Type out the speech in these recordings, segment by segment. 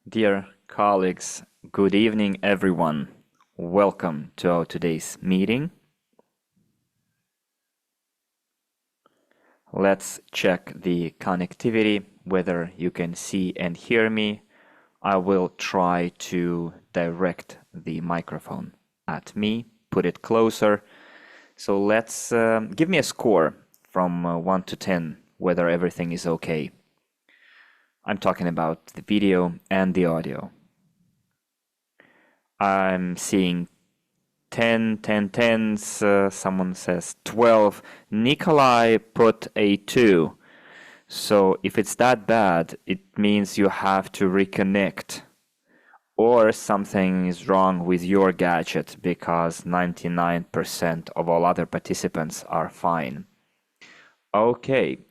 Dear colleagues, good evening everyone. Welcome to our today's meeting. Let's check the connectivity, whether you can see and hear me. I will try to direct the microphone at me, put it closer. So let's give me a score from 1 to 10, whether everything is okay. I'm talking about the video and the audio. I'm seeing 10, 10, 10s. Someone says 12. Nikolai put a 2. So if it's that bad, it means you have to reconnect. Or something is wrong with your gadget because 99% of all other participants are fine. Okay,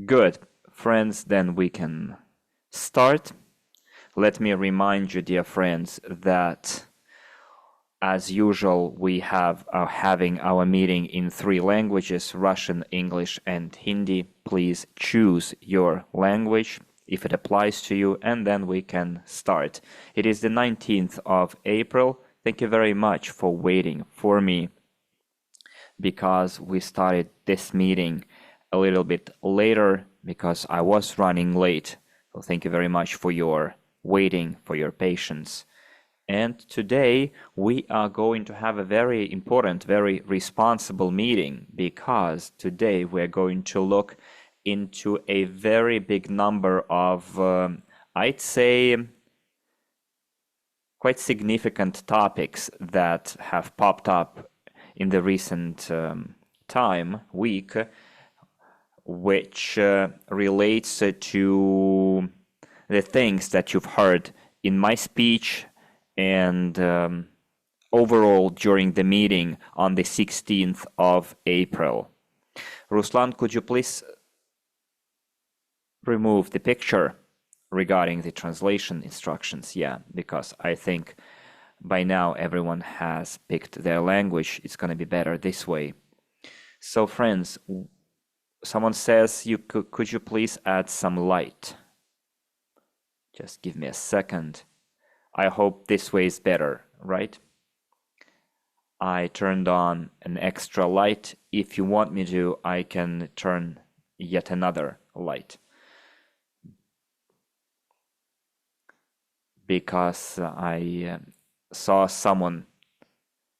good. Friends, then we can start. Let me remind you, dear friends, that as usual, we are having our meeting in 3 languages, Russian, English, and Hindi. Please choose your language if it applies to you, and then we can start. It is the 19th of April. Thank you very much for waiting for me, because we started this meeting a little bit later because I was running late. So thank you very much for your waiting, for your patience. And today we are going to have a very important, very responsible meeting, because today we're going to look into a very big number of, I'd say, quite significant topics that have popped up in the recent week, which relates to the things that you've heard in my speech and overall during the meeting on the 16th of April. Ruslan, could you please remove the picture regarding the translation instructions? Yeah, because I think by now everyone has picked their language. It's going to be better this way. So friends, someone says, could you please add some light? Just give me a second. I hope this way is better, right? I turned on an extra light. If you want me to, I can turn yet another light. Because I saw someone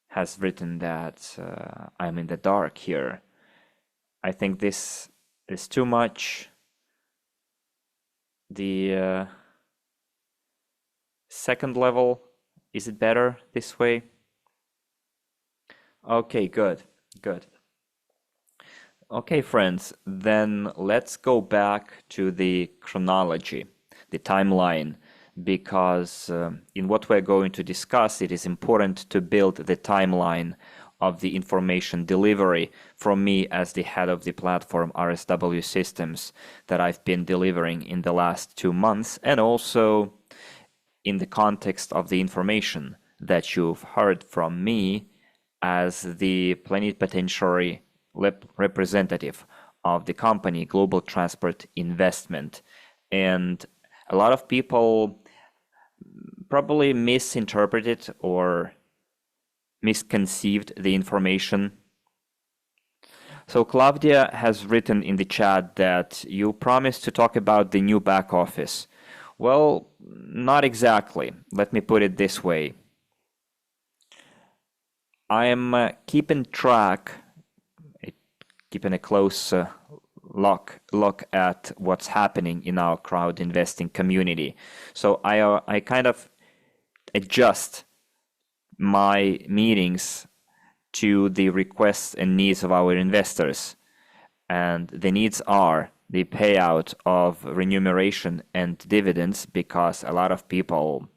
has written that I'm in the dark here. I think this is too much. The second level, is it better this way? Okay, good. Okay, friends, then let's go back to the chronology, the timeline, because in what we're going to discuss, it is important to build the timeline of the information delivery from me as the head of the platform RSW Systems that I've been delivering in the last 2 months, and also in the context of the information that you've heard from me as the plenipotentiary representative of the company Global Transport Investment. And a lot of people probably misinterpreted or misconceived the information. So Claudia has written in the chat that you promised to talk about the new back office. Well, not exactly. Let me put it this way. I'm keeping a close look at what's happening in our crowd investing community. So I kind of adjust my meetings to the requests and needs of our investors. And the needs are the payout of remuneration and dividends, because a lot of people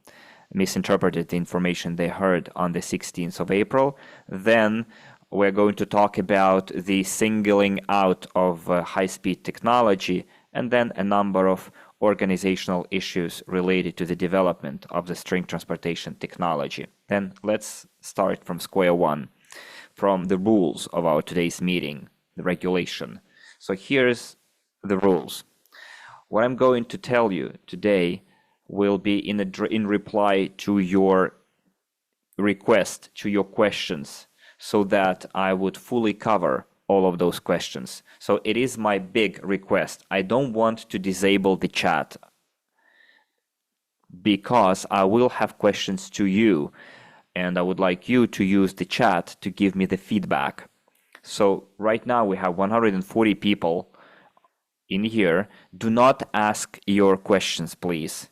misinterpreted the information they heard on the 16th of April. Then we're going to talk about the singling out of high-speed technology, and then a number of organizational issues related to the development of the string transportation technology. Then let's start from square one, from the rules of our today's meeting, the regulation. So here's the rules. What I'm going to tell you today will be in reply to your request, to your questions, so that I would fully cover all of those questions. So it is my big request. I don't want to disable the chat because I will have questions to you, and I would like you to use the chat to give me the feedback. So right now we have 140 people in here. Do not ask your questions, please.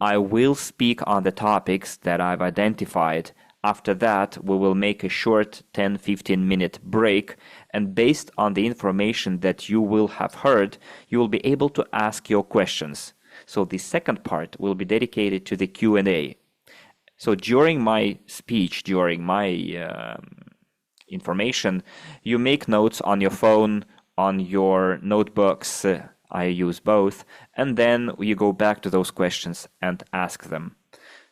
I will speak on the topics that I've identified. After that, we will make a short 10-15 minute break, and based on the information that you will have heard, you will be able to ask your questions. So the second part will be dedicated to the Q&A. So during my speech, during my information, you make notes on your phone, on your notebooks. I use both, and then you go back to those questions and ask them.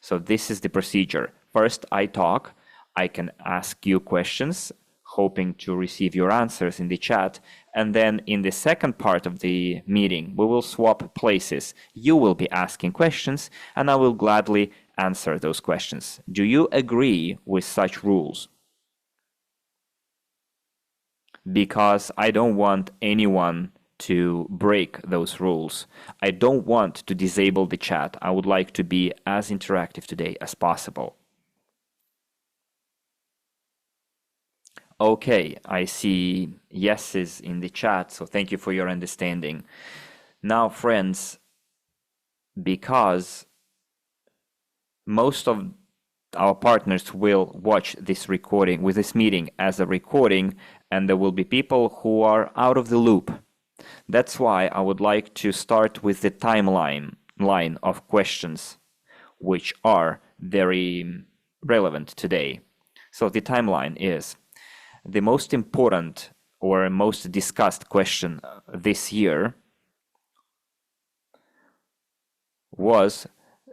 So this is the procedure. First, I talk. I can ask you questions, hoping to receive your answers in the chat. And then in the second part of the meeting, we will swap places. You will be asking questions, and I will gladly answer those questions. Do you agree with such rules? Because I don't want anyone to break those rules. I don't want to disable the chat. I would like to be as interactive today as possible. Okay, I see yeses in the chat, so thank you for your understanding. Now, friends, because most of our partners will watch this recording with this meeting as a recording, and there will be people who are out of the loop. That's why I would like to start with the timeline of questions, which are very relevant today. So the timeline is the most important or most discussed question this year was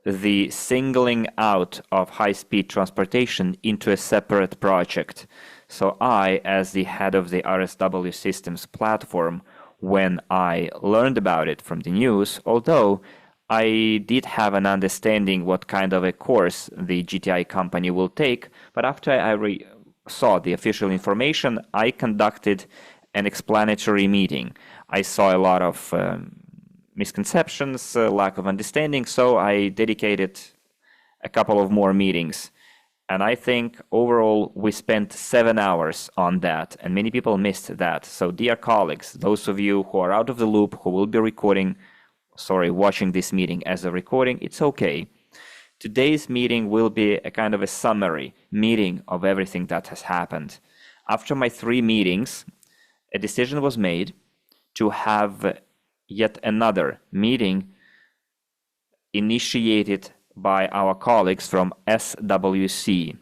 the singling out of high-speed transportation into a separate project. So I, as the head of the RSW Systems platform, when I learned about it from the news, although I did have an understanding what kind of a course the GTI company will take, but after I saw the official information, I conducted an explanatory meeting. I saw a lot of misconceptions, lack of understanding, so I dedicated a couple of more meetings. And I think overall we spent 7 hours on that, and many people missed that. So dear colleagues, those of you who are out of the loop, who will be watching this meeting as a recording, it's okay. Today's meeting will be a kind of a summary meeting of everything that has happened. After my 3 meetings, a decision was made to have yet another meeting initiated by our colleagues from SWC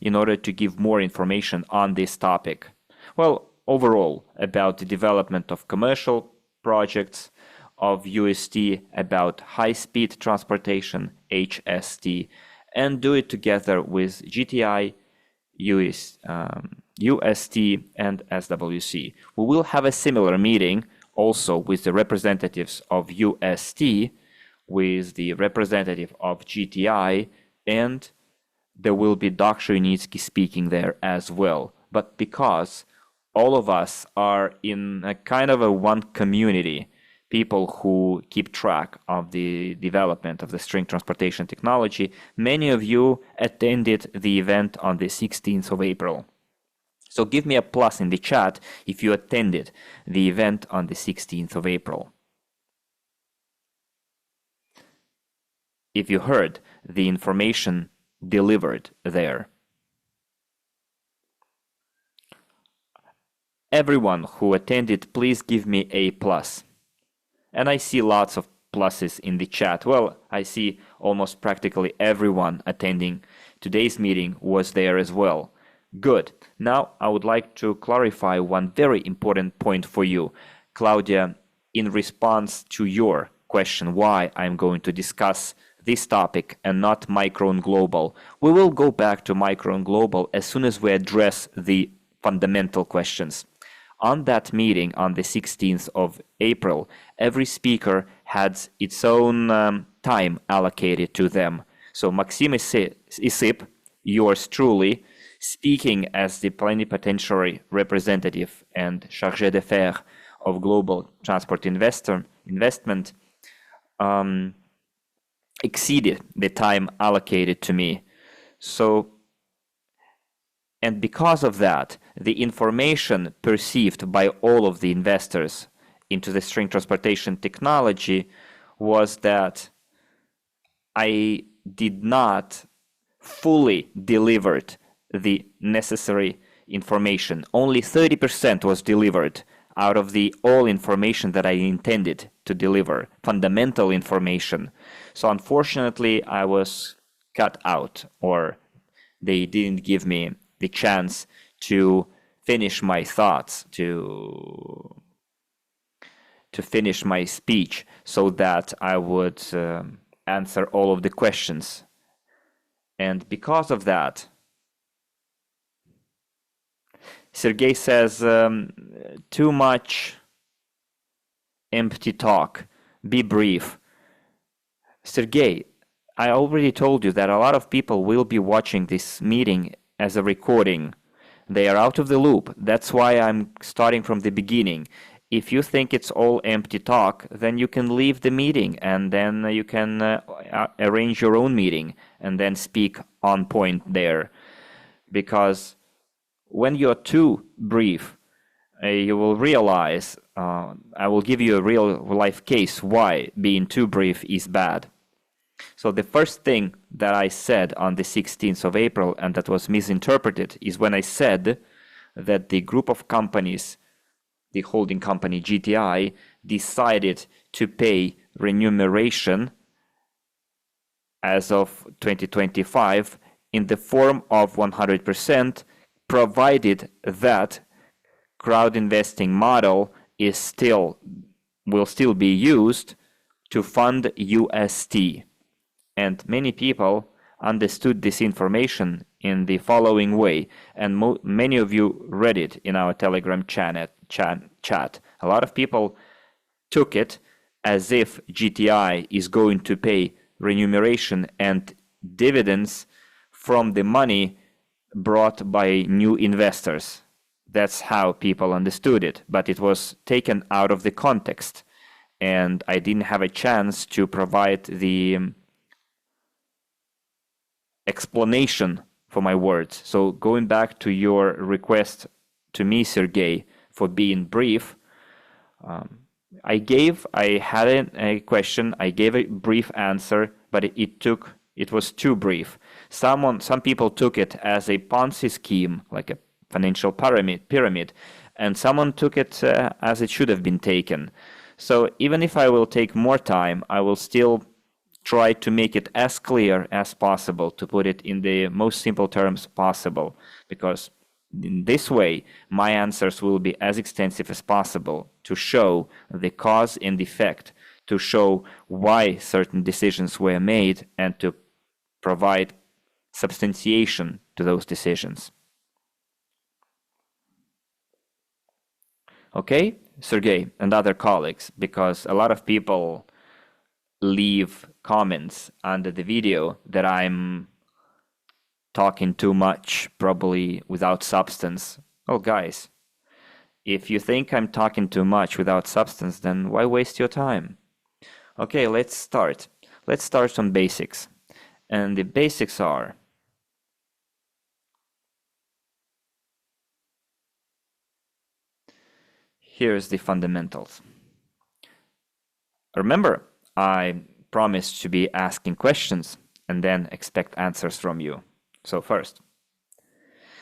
in order to give more information on this topic. Well, overall, about the development of commercial projects of UST, about high-speed transportation, HST, and do it together with GTI, UST, and SWC. We will have a similar meeting also with the representatives of UST, with the representative of GTI, and there will be Dr. Unitsky speaking there as well. But because all of us are in a kind of a one community, people who keep track of the development of the string transportation technology, many of you attended the event on the 16th of April. So give me a plus in the chat if you attended the event on the 16th of April. If you heard the information delivered there. Everyone who attended, please give me a plus. And I see lots of pluses in the chat. Well, I see almost practically everyone attending today's meeting was there as well. Good. Now I would like to clarify one very important point for you, Claudia, in response to your question why I'm going to discuss this topic and not micro and global. We will go back to micro and global as soon as we address the fundamental questions. On that meeting on the 16th of April, every speaker had its own time allocated to them. So Maxim Isyp, yours truly, speaking as the plenipotentiary representative and chargé d'affaires of global transport investment, exceeded the time allocated to me. So, and because of that, the information perceived by all of the investors into the string transportation technology was that I did not fully delivered the necessary information. Only 30% was delivered out of the all information that I intended to deliver, fundamental information. So unfortunately, I was cut out, or they didn't give me the chance to finish my thoughts, to finish my speech, so that I would answer all of the questions. And because of that, Sergey says, too much empty talk. Be brief. Sergey, I already told you that a lot of people will be watching this meeting as a recording. They are out of the loop. That's why I'm starting from the beginning. If you think it's all empty talk, then you can leave the meeting and then you can arrange your own meeting and then speak on point there. Because when you're too brief, you will realize, I will give you a real life case why being too brief is bad. So the first thing that I said on the 16th of April, and that was misinterpreted, is when I said that the group of companies, the holding company GTI, decided to pay remuneration as of 2025 in the form of 100%, provided that crowd investing model will still be used to fund UST. And many people understood this information in the following way, and many of you read it in our Telegram chat. A lot of people took it as if GTI is going to pay remuneration and dividends from the money brought by new investors. That's how people understood it, but it was taken out of the context, and I didn't have a chance to provide the explanation for my words. So going back to your request to me, Sergey, for being brief, I had a question, I gave a brief answer, but it was too brief. Some people took it as a Ponzi scheme, like a financial pyramid, and someone took it as it should have been taken. So even if I will take more time, I will still try to make it as clear as possible, to put it in the most simple terms possible, because in this way, my answers will be as extensive as possible to show the cause and effect, to show why certain decisions were made, and to provide substantiation to those decisions. Okay, Sergey and other colleagues, because a lot of people leave comments under the video that I'm talking too much, probably without substance. Well, guys, if you think I'm talking too much without substance, then why waste your time? Okay, let's start. Let's start from basics. And the basics are: here's the fundamentals. Remember, I promised to be asking questions and then expect answers from you. So first,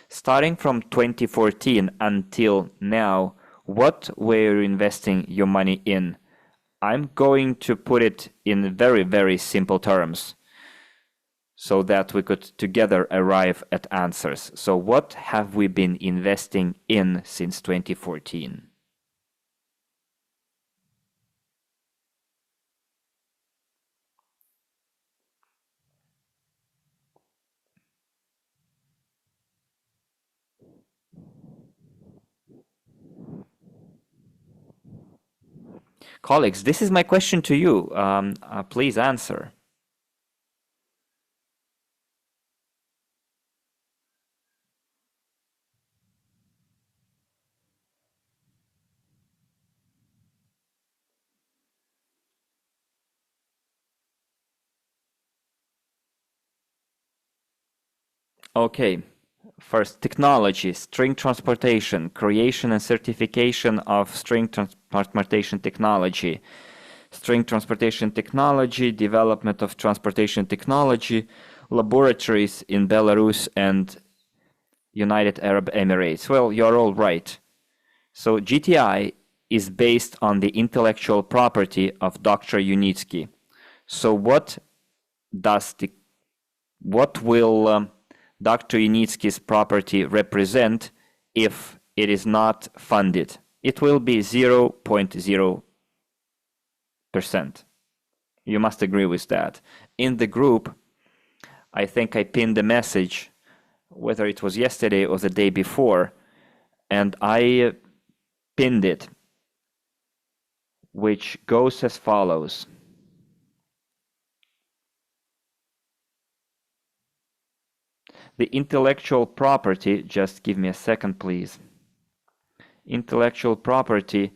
starting from 2014 until now, what were you investing your money in? I'm going to put it in very, very simple terms so that we could together arrive at answers. So what have we been investing in since 2014? Colleagues, this is my question to you. Please answer. Okay. First, technology, string transportation, creation and certification of string transportation technology. String transportation technology, development of transportation technology, laboratories in Belarus and United Arab Emirates. Well, you're all right. So GTI is based on the intellectual property of Dr. Unitsky. So what will Dr. Unitsky's property represent if it is not funded? It will be 0.0%. You must agree with that. In the group, I think I pinned a message, whether it was yesterday or the day before, and I pinned it, which goes as follows. The intellectual property, just give me a second, please. Intellectual property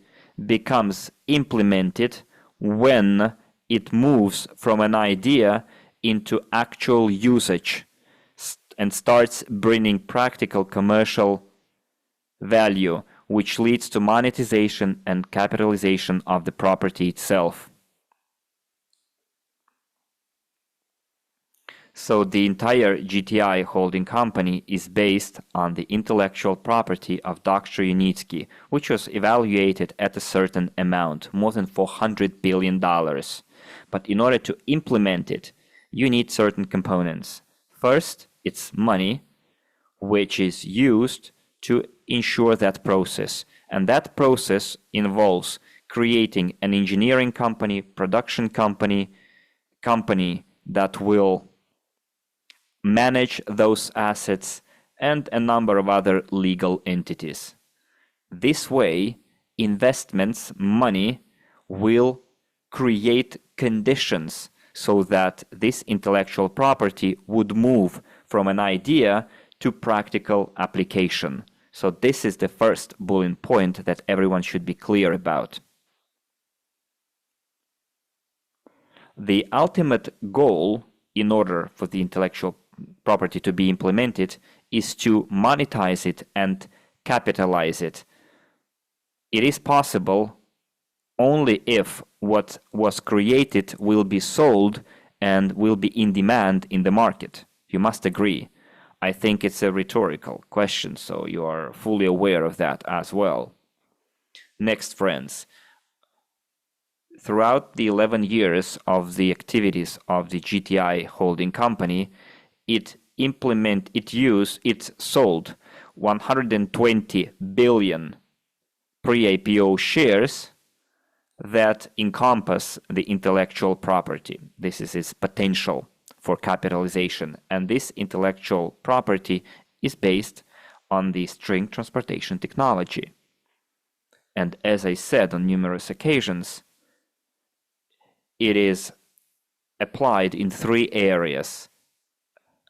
becomes implemented when it moves from an idea into actual usage and starts bringing practical commercial value, which leads to monetization and capitalization of the property itself. So the entire GTI holding company is based on the intellectual property of Dr. Unitsky, which was evaluated at a certain amount, more than $400 billion. But in order to implement it, you need certain components. First, it's money, which is used to ensure that process. And that process involves creating an engineering company, production company that will manage those assets, and a number of other legal entities. This way, investments, money, will create conditions so that this intellectual property would move from an idea to practical application. So this is the first bullet point that everyone should be clear about. The ultimate goal, in order for the intellectual property to be implemented, is to monetize it and capitalize it. It is possible only if what was created will be sold and will be in demand in the market. You must agree. I think it's a rhetorical question, so you are fully aware of that as well. Next, friends. Throughout the 11 years of the activities of the GTI holding company, it sold 120 billion pre-IPO shares that encompass the intellectual property. This is its potential for capitalization, and this intellectual property is based on the string transportation technology. And as I said on numerous occasions, it is applied in three areas: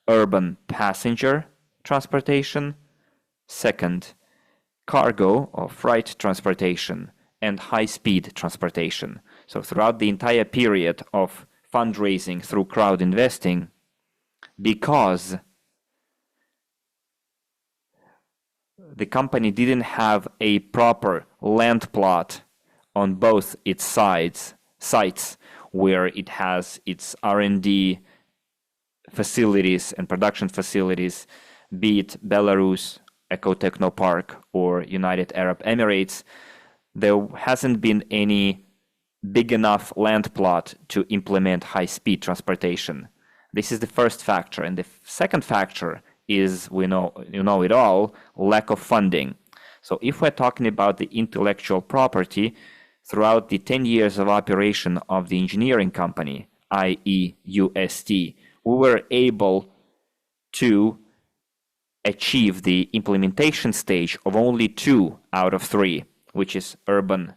urban passenger transportation, second, cargo or freight transportation, and high-speed transportation. So throughout the entire period of fundraising through crowd investing, because the company didn't have a proper land plot on both its sites where it has its R&D facilities and production facilities, be it Belarus, Ecotechno Park, or United Arab Emirates, there hasn't been any big enough land plot to implement high-speed transportation. This is the first factor. And the second factor is, you know it all, lack of funding. So if we're talking about the intellectual property, throughout the 10 years of operation of the engineering company, i.e. UST, we were able to achieve the implementation stage of only 2 out of 3, which is urban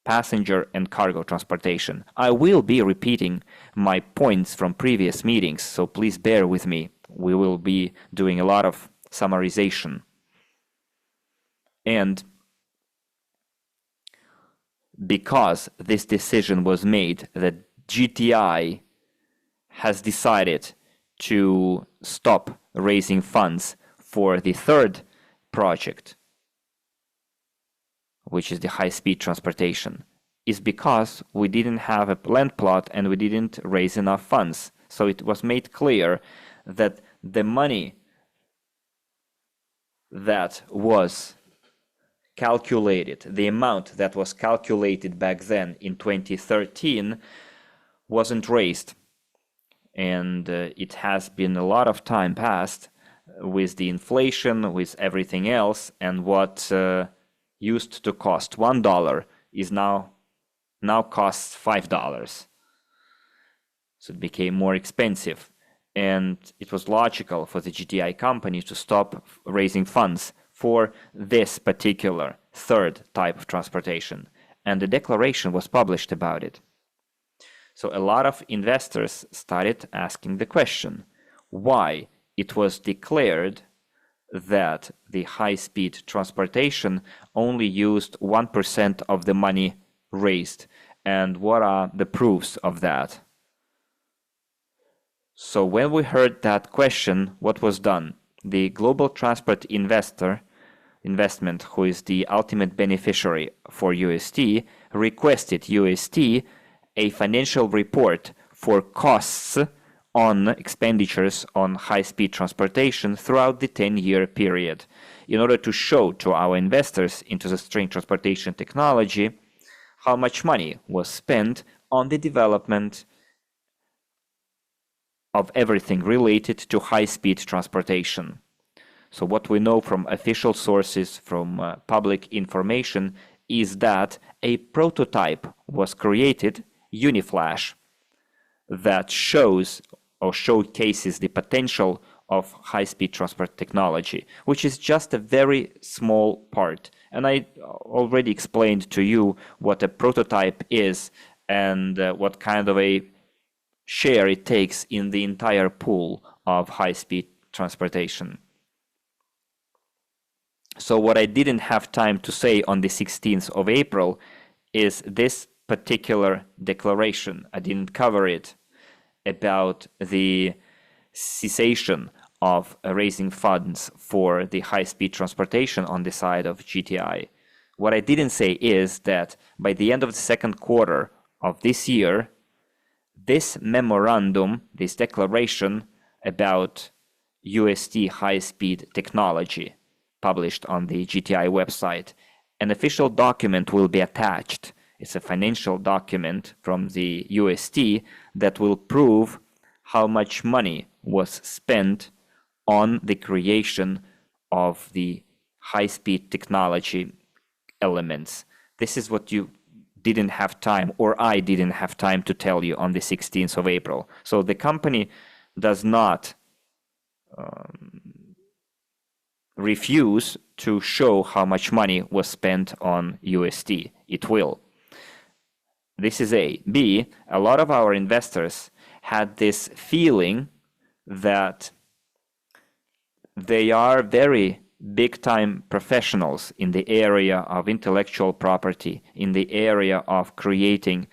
passenger and cargo transportation. I will be repeating my points from previous meetings, so please bear with me. We will be doing a lot of summarization. And because this decision was made, that GTI has decided to stop raising funds for the third project, which is the high-speed transportation, is because we didn't have a land plot and we didn't raise enough funds. So it was made clear that the money that was calculated, the amount that was calculated back then in 2013 wasn't raised. And it has been a lot of time passed with the inflation, with everything else, and what used to cost $1 is now costs $5. So it became more expensive. And it was logical for the GTI company to stop raising funds for this particular third type of transportation. And the declaration was published about it. So a lot of investors started asking the question, why it was declared that the high-speed transportation only used 1% of the money raised, and what are the proofs of that? So when we heard that question, what was done? The global transport investment, who is the ultimate beneficiary for UST, requested UST a financial report for costs on expenditures on high-speed transportation throughout the 10-year period, in order to show to our investors into the string transportation technology how much money was spent on the development of everything related to high-speed transportation. So what we know from official sources, from public information, is that a prototype was created, Uniflash, that shows or showcases the potential of high-speed transport technology, which is just a very small part. And I already explained to you what a prototype is and what kind of a share it takes in the entire pool of high-speed transportation. So what I didn't have time to say on the 16th of April is this particular declaration. I didn't cover it about the cessation of raising funds for the high-speed transportation on the side of GTI. What I didn't say is that by the end of the second quarter of this year, this memorandum, this declaration about UST high-speed technology published on the GTI website, an official document will be attached. It's a financial document from the UST that will prove how much money was spent on the creation of the high-speed technology elements. This is what you didn't have time, or I didn't have time to tell you on the 16th of April. So the company does not refuse to show how much money was spent on UST. It will. This is A. B, a lot of our investors had this feeling that they are very big-time professionals in the area of intellectual property, in the area of creating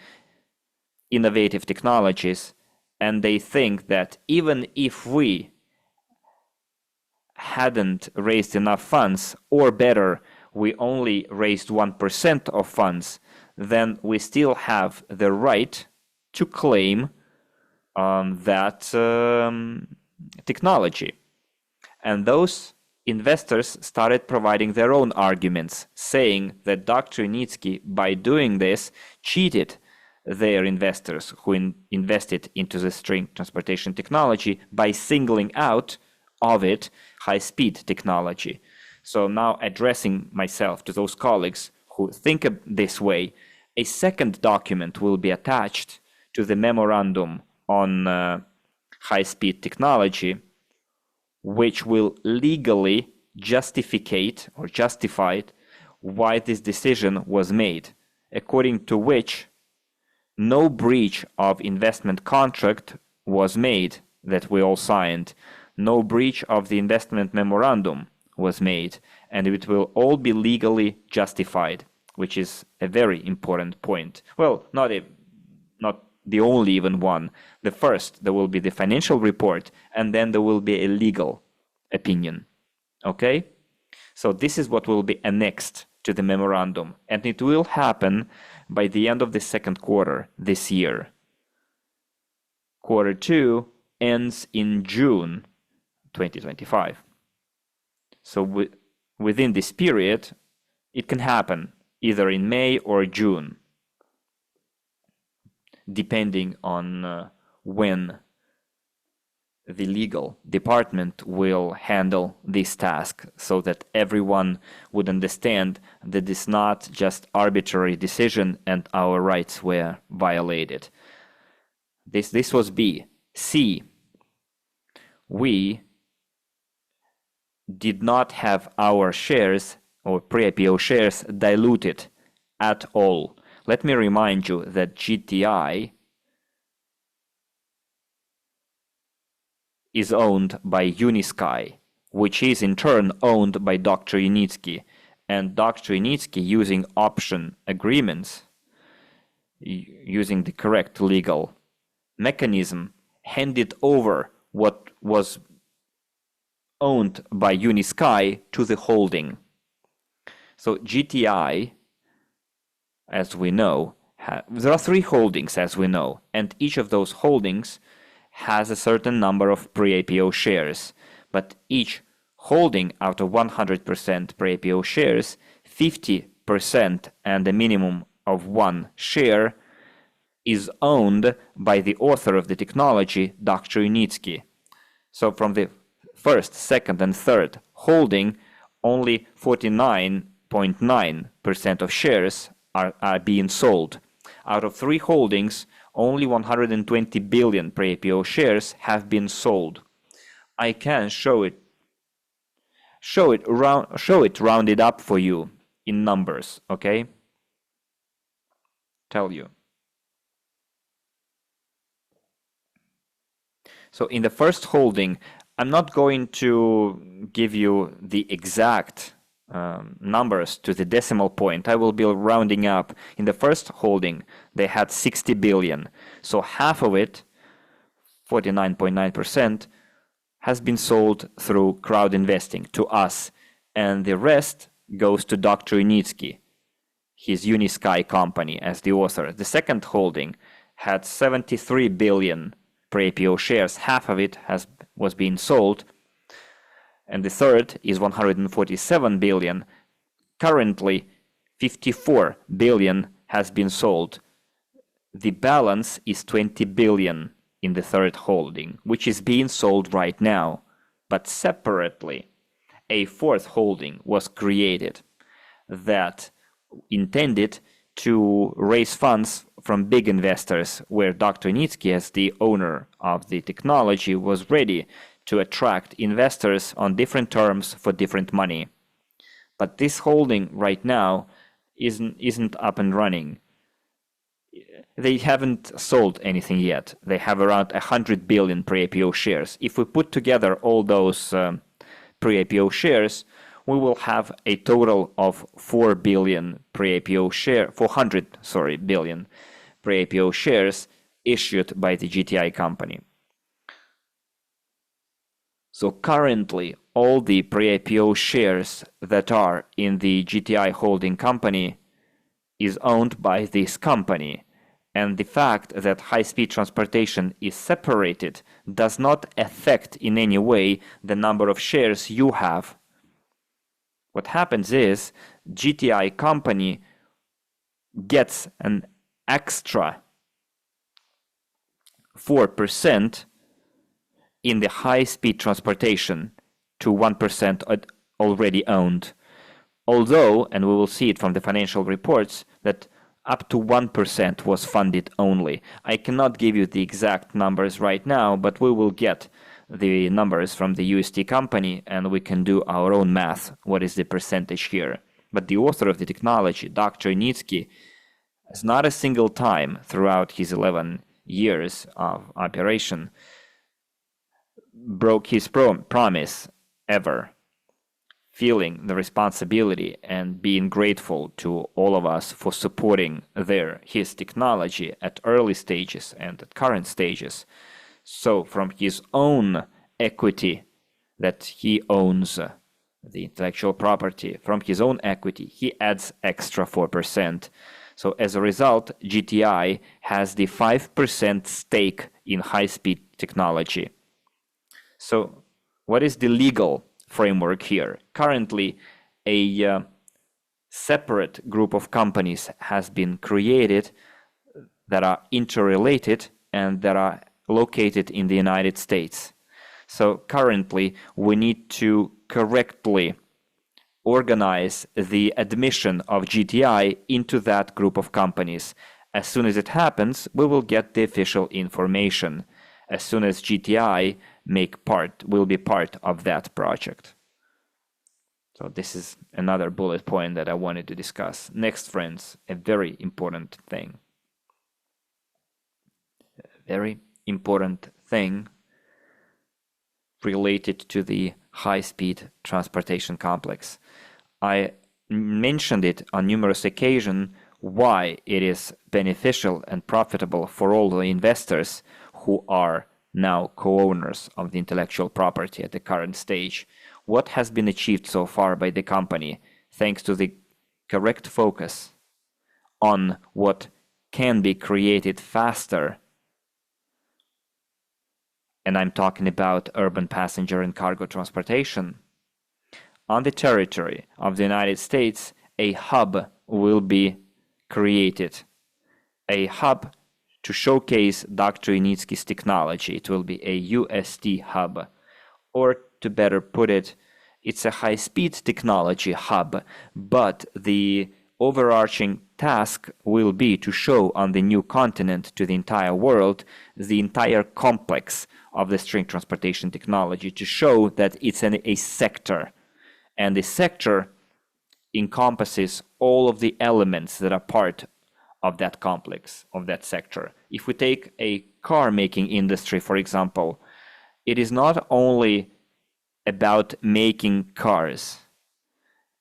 innovative technologies, and they think that even if we hadn't raised enough funds, or better, we only raised 1% of funds, then we still have the right to claim that technology. And those investors started providing their own arguments, saying that Dr. Nitsky, by doing this, cheated their investors who invested into the string transportation technology by singling out of it high-speed technology. So now, addressing myself to those colleagues who think this way, a second document will be attached to the memorandum on high-speed technology, which will legally justify why this decision was made. according to which no breach of investment contract was made that we all signed. No breach of the investment memorandum was made, and it will all be legally justified, which is a very important point. Well, not the only even one. The first, there will be the financial report, and then there will be a legal opinion. Okay? So this is what will be annexed to the memorandum, and it will happen by the end of the second quarter this year. Quarter 2 ends in June 2025. So within this period, it can happen either in May or June, depending on when the legal department will handle this task, so that everyone would understand that it's not just arbitrary decision and our rights were violated. This was B. C. We did not have our shares or pre-IPO shares diluted at all. Let me remind you that GTI is owned by Unisky, which is in turn owned by Dr. Yunitsky. And Dr. Yunitsky, using option agreements, using the correct legal mechanism, handed over what was owned by Unisky to the holding. So GTI, as we know, there are 3 holdings, as we know, and each of those holdings has a certain number of pre-IPO shares, but each holding out of 100% pre-IPO shares, 50% and a minimum of 1 share is owned by the author of the technology, Dr. Yunitsky. So from the first, second, and third holding, only 49.9% of shares are being sold. Out of 3 holdings, only 120 billion pre-IPO shares have been sold. I can show it rounded up for you in numbers, okay? Tell you. So in the first holding, I'm not going to give you the exact numbers to the decimal point. I will be rounding up. In the first holding, they had 60 billion. So half of it, 49.9%, has been sold through crowd investing to us. And the rest goes to Dr. Yunitsky, his Unisky company, as the author. The second holding had 73 billion pre-IPO shares. Half of it was being sold. And the third is 147 billion. Currently, 54 billion has been sold. The balance is 20 billion in the third holding, which is being sold right now. But separately, a fourth holding was created that intended to raise funds from big investors, where Dr. Yunitsky, as the owner of the technology, was ready to attract investors on different terms for different money. But this holding right now isn't up and running. They haven't sold anything yet. They have around 100 billion pre-IPO shares. If we put together all those pre-IPO shares, we will have a total of 400 billion pre-IPO shares issued by the GTI company. So currently, all the pre-IPO shares that are in the GTI holding company is owned by this company. And the fact that high-speed transportation is separated does not affect in any way the number of shares you have. What happens is GTI company gets an extra 4% in the high-speed transportation to 1% already owned. Although, and we will see it from the financial reports, that up to 1% was funded only. I cannot give you the exact numbers right now, but we will get the numbers from the UST company and we can do our own math. What is the percentage here? But the author of the technology, Dr. Yunitsky, has not a single time throughout his 11 years of operation broke his promise ever, feeling the responsibility and being grateful to all of us for supporting his technology at early stages and at current stages. So from his own equity that he owns, the intellectual property, from his own equity, he adds extra 4%. So as a result, GTI has the 5% stake in high-speed technology. So what is the legal framework here? Currently, a separate group of companies has been created that are interrelated and that are located in the United States. So currently, we need to correctly organize the admission of GTI into that group of companies. As soon as it happens, we will get the official information. As soon as GTI will be part of that project. So this is another bullet point that I wanted to discuss. Next, friends, a very important thing. A very important thing related to the high-speed transportation complex. I mentioned it on numerous occasions why it is beneficial and profitable for all the investors who are now co-owners of the intellectual property at the current stage. What has been achieved so far by the company thanks to the correct focus on what can be created faster? And I'm talking about urban passenger and cargo transportation. On the territory of the United States, a hub will be created. A hub to showcase Dr. Initsky's technology. It will be a UST hub. Or to better put it, it's a high-speed technology hub, but the overarching task will be to show on the new continent to the entire world the entire complex of the string transportation technology, to show that it's a sector. And the sector encompasses all of the elements that are part of that complex, of that sector. If we take a car making industry, for example, it is not only about making cars.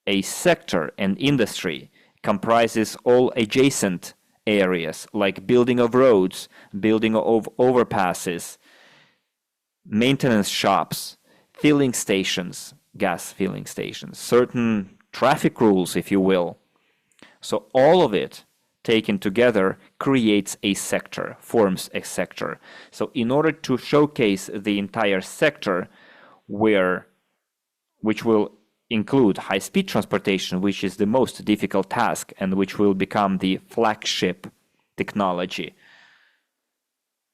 A sector and industry comprises all adjacent areas like building of roads, building of overpasses, maintenance shops, filling stations, gas filling stations, certain traffic rules, if you will. So all of it taken together creates a sector, forms a sector. So in order to showcase the entire sector, which will include high-speed transportation, which is the most difficult task and which will become the flagship technology,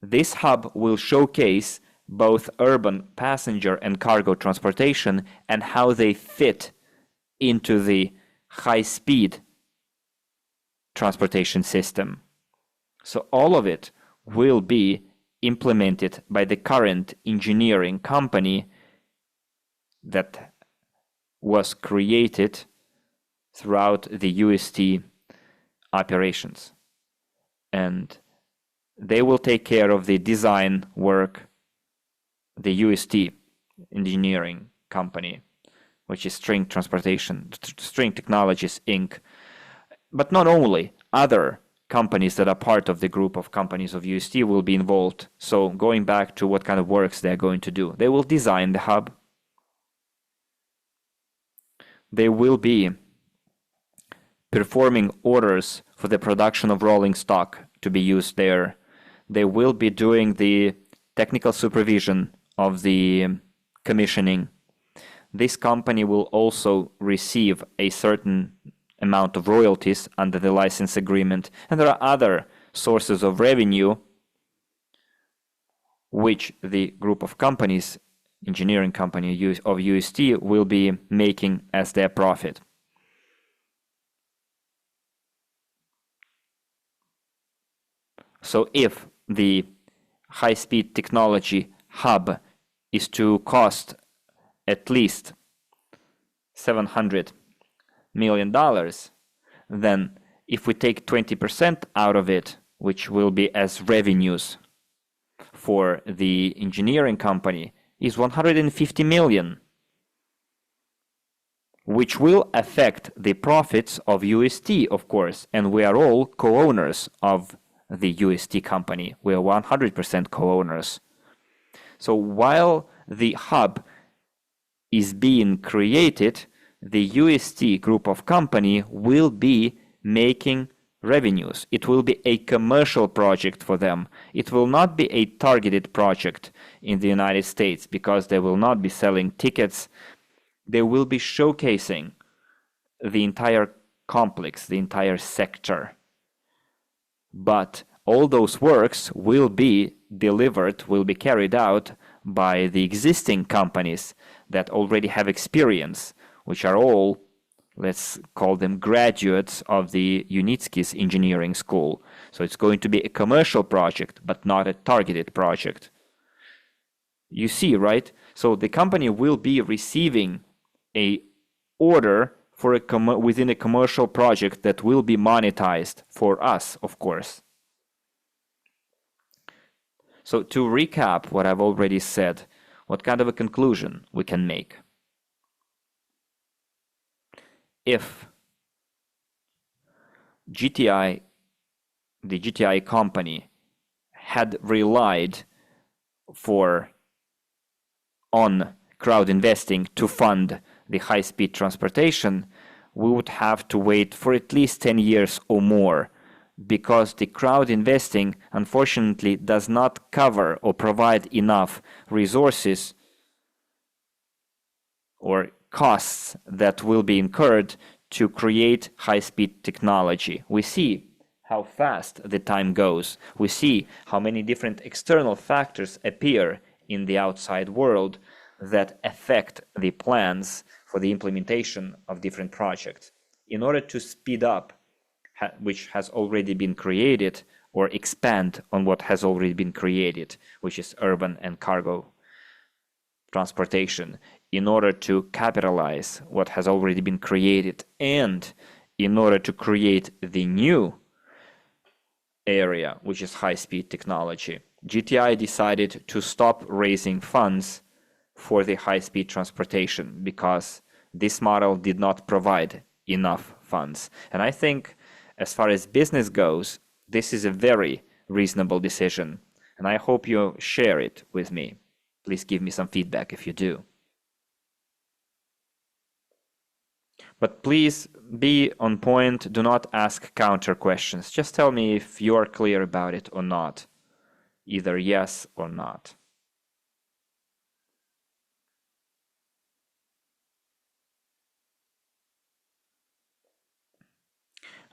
this hub will showcase both urban passenger and cargo transportation and how they fit into the high-speed transportation system. So all of it will be implemented by the current engineering company that was created throughout the UST operations. And they will take care of the design work, the UST engineering company, which is String Technologies Inc. But not only, other companies that are part of the group of companies of UST will be involved. So going back to what kind of works they're going to do, they will design the hub. They will be performing orders for the production of rolling stock to be used there. They will be doing the technical supervision of the commissioning. This company will also receive a certain amount of royalties under the license agreement, and there are other sources of revenue which the group of companies, engineering company of UST, will be making as their profit. So if the high-speed technology hub is to cost at least $700 million, then if we take 20% out of it, which will be as revenues for the engineering company, is 150 million, which will affect the profits of UST, of course, and we are all co-owners of the UST company. We are 100% co-owners. So while the hub is being created, the UST group of company will be making revenues. It will be a commercial project for them. It will not be a targeted project in the United States because they will not be selling tickets. They will be showcasing the entire complex, the entire sector. But all those works will be delivered, will be carried out by the existing companies that already have experience, which are all, let's call them graduates of the Unitsky's engineering school. So it's going to be a commercial project, but not a targeted project. You see, right? So the company will be receiving a order for within a commercial project that will be monetized for us, of course. So to recap what I've already said, what kind of a conclusion we can make? If GTI, the GTI company, had relied on crowd investing to fund the high-speed transportation, we would have to wait for at least 10 years or more, because the crowd investing, unfortunately, does not cover or provide enough resources or costs that will be incurred to create high-speed technology. We see how fast the time goes. We see how many different external factors appear in the outside world that affect the plans for the implementation of different projects. In order to speed up which has already been created, or expand on what has already been created, which is urban and cargo transportation, in order to capitalize what has already been created, and in order to create the new area, which is high-speed technology, GTI decided to stop raising funds for the high-speed transportation because this model did not provide enough funds. And I think as far as business goes, this is a very reasonable decision, and I hope you share it with me. Please give me some feedback if you do. But please be on point. Do not ask counter questions. Just tell me if you are clear about it or not. Either yes or not.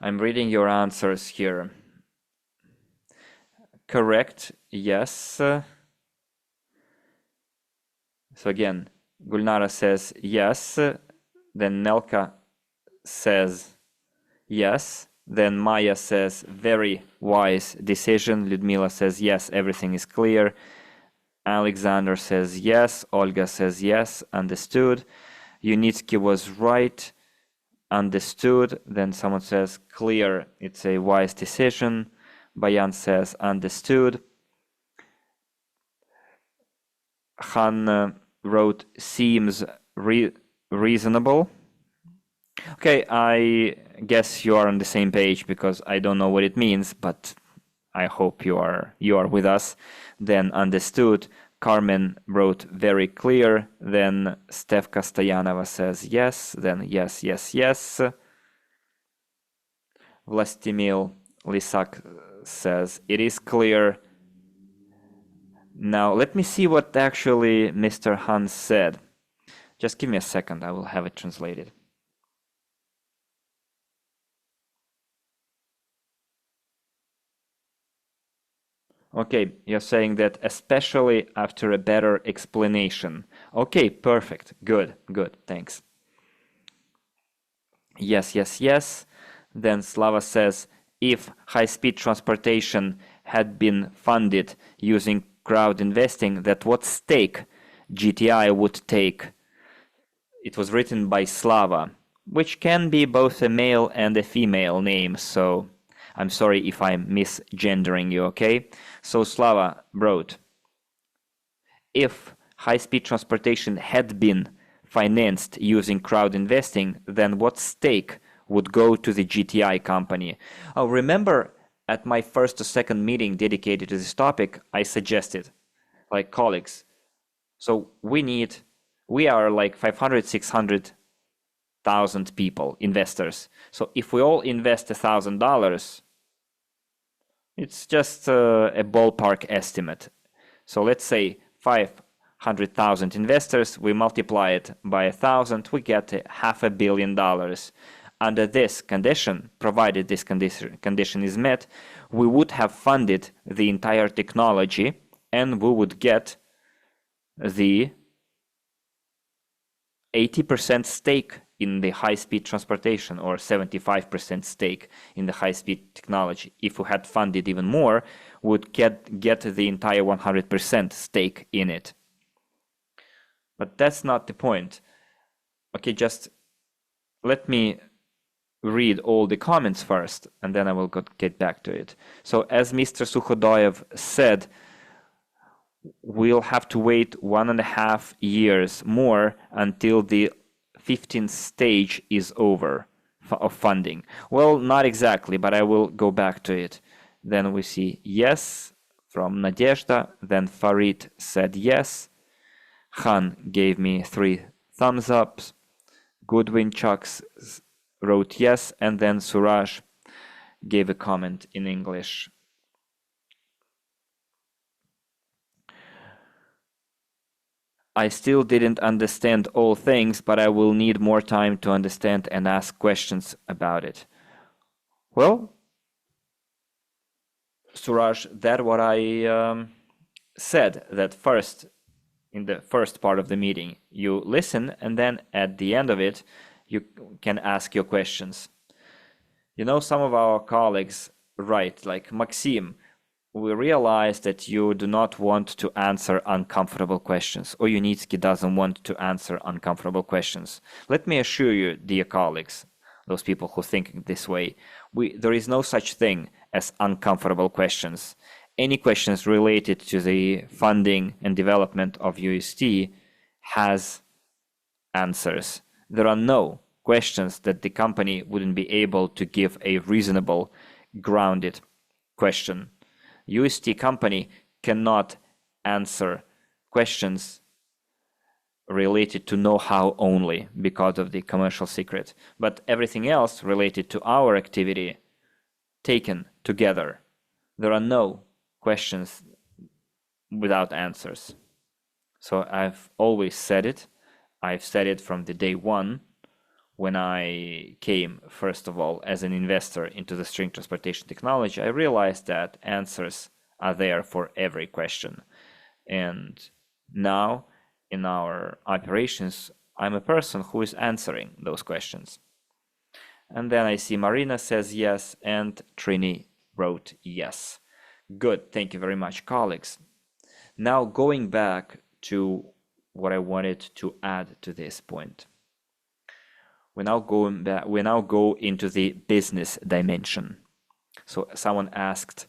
I'm reading your answers here. Correct, yes. So again, Gulnara says yes. Then Nelka says yes. Then Maya says very wise decision. Ludmila says yes, everything is clear. Alexander says yes. Olga says yes, understood. Unitsky was right. Understood. Then someone says clear, it's a wise decision. Bayan says understood. Han wrote seems reasonable. Okay, I guess you are on the same page because I don't know what it means, but I hope you are with us. Then understood. Carmen wrote very clear. Then Stefka Stoyanova says yes. Then yes, yes, yes. Vlastimil Lisak says it is clear. Now let me see what actually Mr. Hans said. Just give me a second, I will have it translated. Okay, you're saying that especially after a better explanation. Okay, perfect. Good, good, thanks. Yes, yes, yes. Then Slava says, if high-speed transportation had been funded using crowd investing, that what stake GTI would take. It was written by Slava. which can be both a male and a female name, so I'm sorry if I'm misgendering you, okay? So Slava wrote, if high-speed transportation had been financed using crowd investing, then what stake would go to the GTI company? Oh, remember at my first or second meeting dedicated to this topic, I suggested, like colleagues, so we are like 500, 600,000 people, investors. So if we all invest $1,000, it's just a ballpark estimate. So let's say 500,000 investors, we multiply it by 1,000, we get $500 million. Under this condition, provided this condition is met, we would have funded the entire technology and we would get the 80% stake in the high-speed transportation or 75% stake in the high-speed technology. If we had funded even more, we would get the entire 100% stake in it. But that's not the point. Okay, just let me read all the comments first, and then I will get back to it. So as Mr. Sukhodoyev said, we'll have to wait 1.5 years more until the 15th stage is over of funding. Well, not exactly, but I will go back to it. Then we see yes from Nadezhda, then Farid said yes. Khan gave me 3 thumbs ups. Goodwin Chucks wrote yes, and then Suraj gave a comment in English. I still didn't understand all things, but I will need more time to understand and ask questions about it. Well, Suraj, that's what I said, that first, in the first part of the meeting, you listen, and then at the end of it, you can ask your questions. You know, some of our colleagues write, like Maxim, we realize that you do not want to answer uncomfortable questions, or Unitsky doesn't want to answer uncomfortable questions. Let me assure you, dear colleagues, those people who think this way, there is no such thing as uncomfortable questions. Any questions related to the funding and development of UST has answers. There are no questions that the company wouldn't be able to give a reasonable, grounded question. UST company cannot answer questions related to know-how only because of the commercial secret, but everything else related to our activity taken together. There are no questions without answers. So I've always said it. I've said it from the day one when I came, first of all, as an investor into the string transportation technology. I realized that answers are there for every question. And now in our operations, I'm a person who is answering those questions. And then I see Marina says yes, and Trini wrote yes. Good, thank you very much, colleagues. Now going back to what I wanted to add to this point. We now go into the business dimension. So someone asked,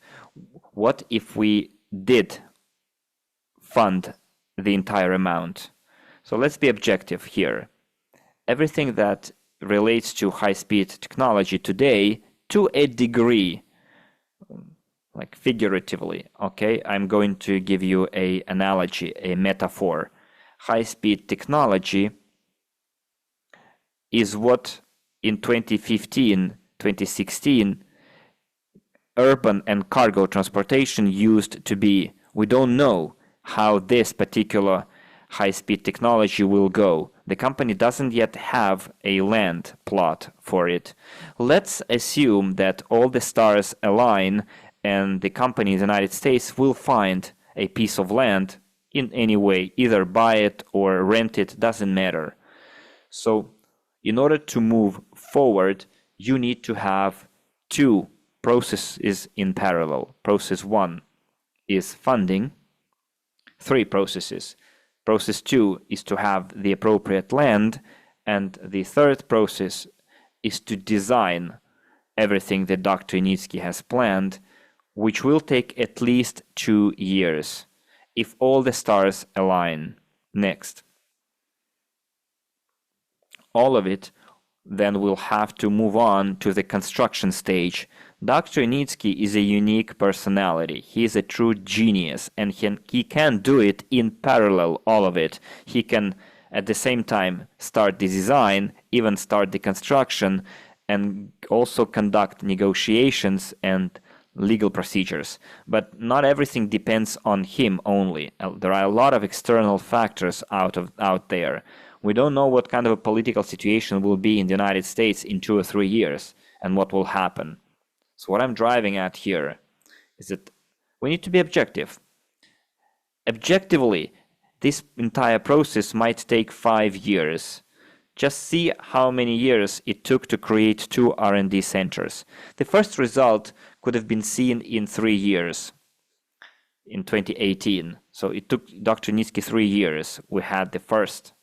what if we did fund the entire amount? So let's be objective here. Everything that relates to high-speed technology today, to a degree, like figuratively, okay, I'm going to give you an analogy, a metaphor. High-speed technology is what in 2015, 2016, urban and cargo transportation used to be. We don't know how this particular high-speed technology will go. The company doesn't yet have a land plot for it. Let's assume that all the stars align and the company in the United States will find a piece of land in any way, either buy it or rent it, doesn't matter. So in order to move forward, you need to have 2 processes in parallel. Process 1 is funding, 3 processes. Process 2 is to have the appropriate land, And the third process is to design everything that Dr. Initsky has planned, which will take at least 2 years if all the stars align. Next. All of it then will have to move on to the construction stage. Dr. Initsky is a unique personality. He is a true genius, and he can do it in parallel, all of it. He can, at the same time, start the design, even start the construction, and also conduct negotiations and legal procedures. But not everything depends on him only. There are a lot of external factors out there. We don't know what kind of a political situation will be in the United States in 2 or 3 years and what will happen. So what I'm driving at here is that we need to be objective. Objectively, this entire process might take 5 years. Just see how many years it took to create 2 R&D centers. The first result could have been seen in 3 years, in 2018. So it took Dr. Initsky 3 years. We had the first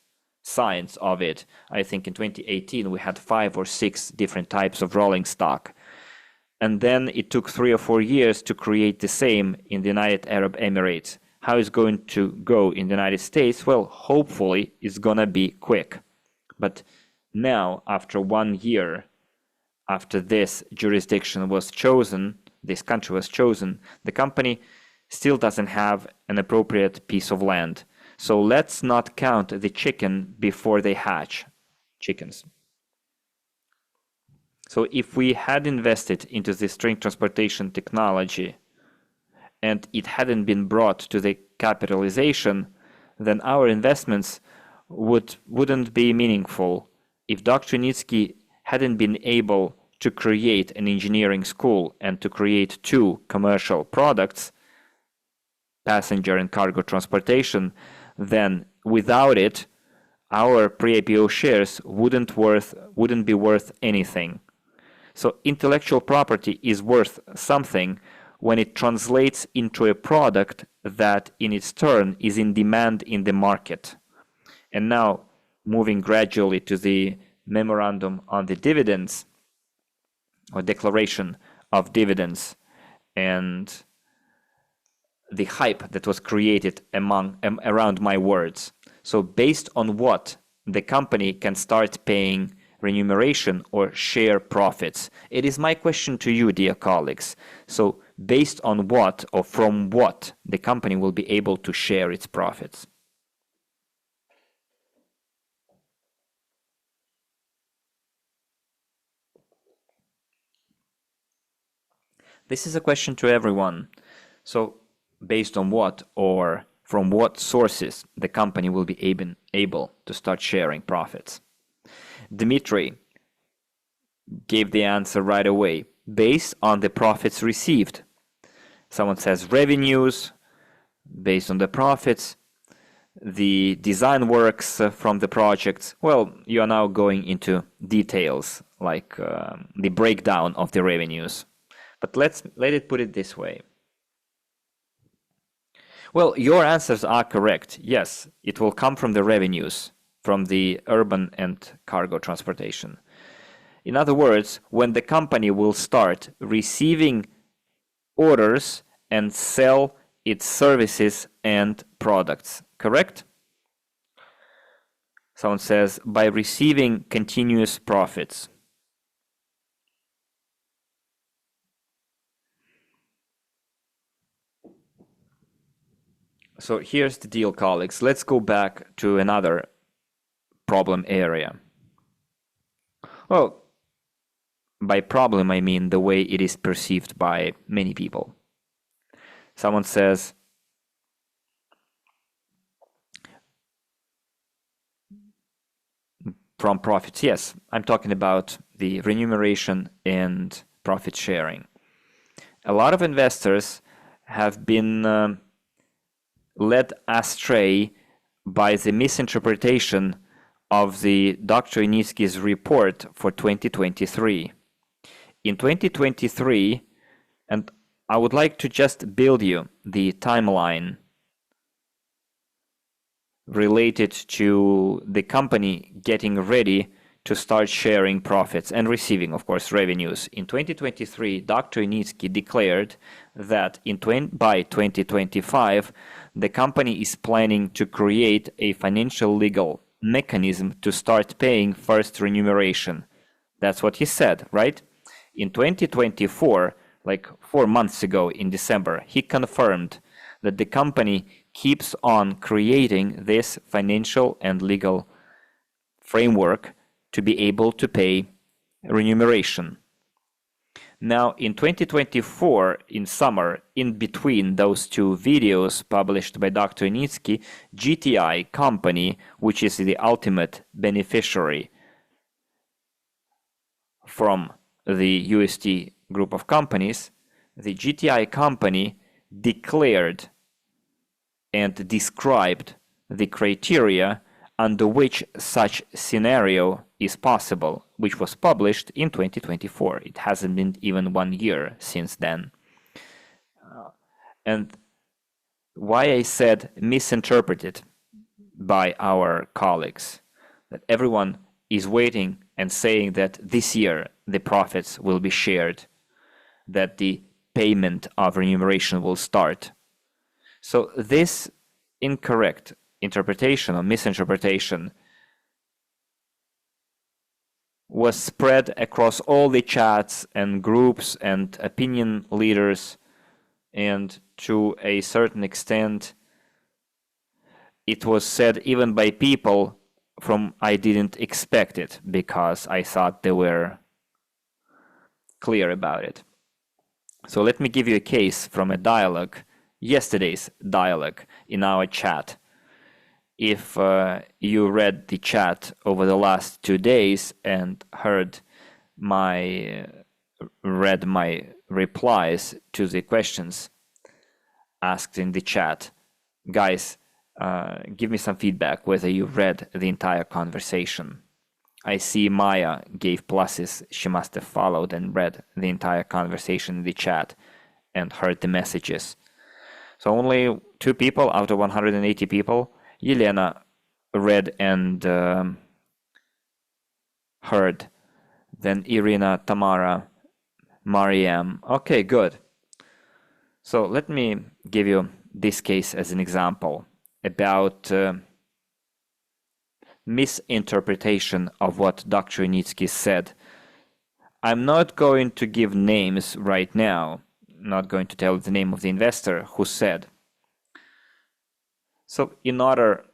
signs of it. I think in 2018 we had 5 or 6 different types of rolling stock. And then it took 3 or 4 years to create the same in the United Arab Emirates. How it's going to go in the United States? Well, hopefully it's gonna be quick. But now, after 1 year, after this jurisdiction was chosen, this country was chosen, the company still doesn't have an appropriate piece of land. So let's not count the chicken before they hatch. Chickens. So if we had invested into the string transportation technology and it hadn't been brought to the capitalization, then our investments wouldn't be meaningful. If Dr. Initsky hadn't been able to create an engineering school and to create 2 commercial products, passenger and cargo transportation, then without it, our pre-IPO shares wouldn't be worth anything. So intellectual property is worth something when it translates into a product that in its turn is in demand in the market. And now, moving gradually to the memorandum on the dividends, or declaration of dividends, and the hype that was created around my words. So based on what the company can start paying remuneration or share profits? It is my question to you, dear colleagues. So based on what or from what the company will be able to share its profits? This is a question to everyone. So based on what or from what sources the company will be able to start sharing profits? Dmitry gave the answer right away. Based on the profits received. Someone says revenues, based on the profits, the design works from the projects. Well, you are now going into details, like the breakdown of the revenues. But let it put it this way. Well, your answers are correct. Yes, it will come from the revenues, from the urban and cargo transportation. In other words, when the company will start receiving orders and sell its services and products, correct? Someone says, by receiving continuous profits. So here's the deal, colleagues. Let's go back to another problem area. Well, by problem, I mean the way it is perceived by many people. Someone says, from profits. Yes, I'm talking about the remuneration and profit sharing. A lot of investors have been led astray by the misinterpretation of the Dr. Initsky's report for 2023. In 2023, and I would like to just build you the timeline. related to the company getting ready to start sharing profits and receiving, of course, revenues. In 2023, Dr. Initsky declared that by 2025, the company is planning to create a financial legal mechanism to start paying first remuneration. That's what he said, right? In 2024, like 4 months ago in December, he confirmed that the company keeps on creating this financial and legal framework to be able to pay remuneration. Now, in 2024, in summer, in between those two videos published by Dr. Initsky, GTI company, which is the ultimate beneficiary from the UST group of companies, the GTI company declared and described the criteria under which such scenario is possible, which was published in 2024. It hasn't been even 1 year since then. And why I said misinterpreted by our colleagues, that everyone is waiting and saying that this year the profits will be shared, that the payment of remuneration will start. So this incorrect interpretation or misinterpretation was spread across all the chats and groups and opinion leaders, and to a certain extent it was said even by people from I didn't expect it, because I thought they were clear about it. So let me give you a case from a dialogue, yesterday's dialogue in our chat. If you read the chat over the last 2 days and read my replies to the questions asked in the chat, guys, give me some feedback whether you read the entire conversation. I see Maya gave pluses. She must have followed and read the entire conversation in the chat and heard the messages. So only 2 people out of 180 people, Yelena read and heard. Then Irina, Tamara, Mariam. Okay, good. So let me give you this case as an example about misinterpretation of what Dr. Initsky said. I'm not going to give names right now, not going to tell the name of the investor who said. So in order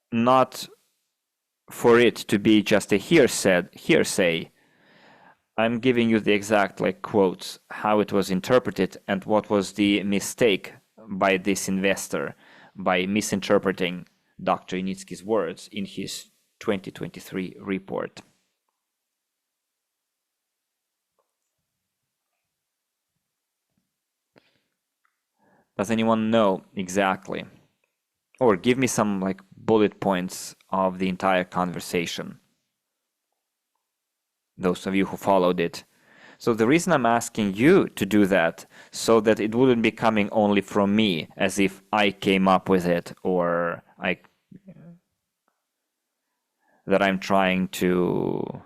not for it to be just a hearsay, I'm giving you the exact quotes, how it was interpreted and what was the mistake by this investor by misinterpreting Dr. Initsky's words in his 2023 report. Does anyone know exactly? Or give me some bullet points of the entire conversation. Those of you who followed it. So the reason I'm asking you to do that, so that it wouldn't be coming only from me, as if I came up with it, or that I'm trying to